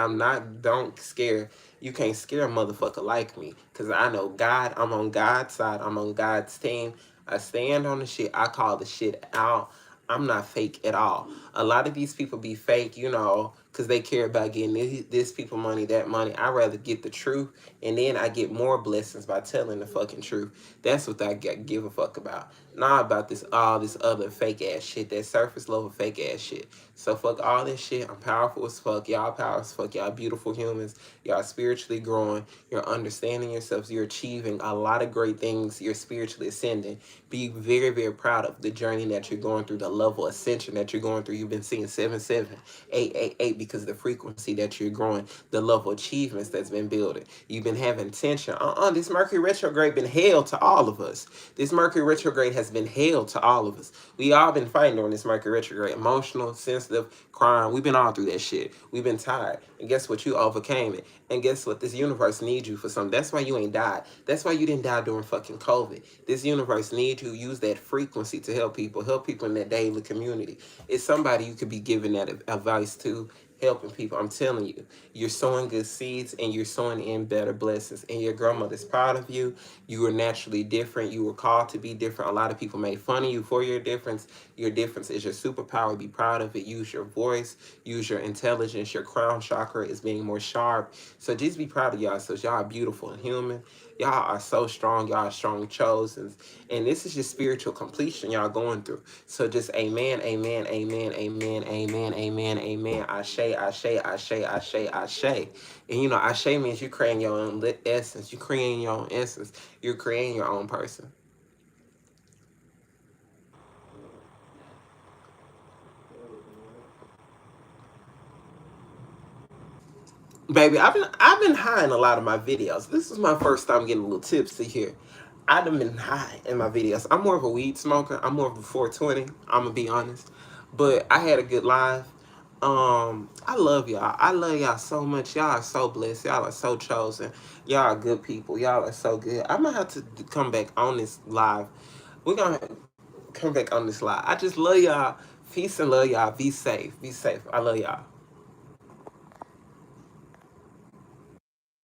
don't scare. You can't scare a motherfucker like me. Because I know God. I'm on God's side. I'm on God's team. I stand on the shit. I call the shit out. I'm not fake at all. A lot of these people be fake, because they care about getting this people money, that money. I rather get the truth, and then I get more blessings by telling the fucking truth. That's what give a fuck about. Not about all this other fake ass shit, that surface level fake ass shit. So fuck all this shit. I'm powerful as fuck. Y'all powerful as fuck. Y'all beautiful humans. Y'all spiritually growing. You're understanding yourselves. You're achieving a lot of great things. You're spiritually ascending. Be very, very proud of the journey that you're going through, the level of ascension that you're going through. You've been seeing 77888 because of the frequency that you're growing, the level of achievements that's been building. You've been having tension. This Mercury retrograde been hell to all of us. This Mercury retrograde has been hell to all of us. We all been fighting during this Mercury retrograde. Emotional, sensitive, crying. We've been all through that shit. We've been tired. And guess what? You overcame it. And guess what? This universe needs you for something. That's why you ain't died. That's why you didn't die during fucking COVID. This universe needs you. Use that frequency to help people in that daily community. It's somebody you could be giving that advice to, helping people. I'm telling you, you're sowing good seeds and you're sowing in better blessings. And your grandmother's proud of you. You are naturally different. You were called to be different. A lot of people made fun of you for your difference. Your difference is your superpower. Be proud of it. Use your voice. Use your intelligence. Your crown chakra is being more sharp. So just be proud of y'all. So y'all are beautiful and human. Y'all are so strong. Y'all are strong chosen. And this is your spiritual completion y'all going through. So just amen, amen, amen, amen, amen, amen, amen. Ashe, ashe, ashe, ashe, ashe. And ashe means you creating your own essence. You creating your own essence. You're creating your own person. Baby, I've been high in a lot of my videos. This is my first time getting a little tipsy here. I've been high in my videos. I'm more of a weed smoker. I'm more of a 420. I'm gonna be honest, but I had a good live. I love y'all. I love y'all so much. Y'all are so blessed. Y'all are so chosen. Y'all are good people. Y'all are so good. I'm gonna have to come back on this live. We're gonna come back on this live. I just love y'all. Peace and love y'all. Be safe. Be safe. I love y'all.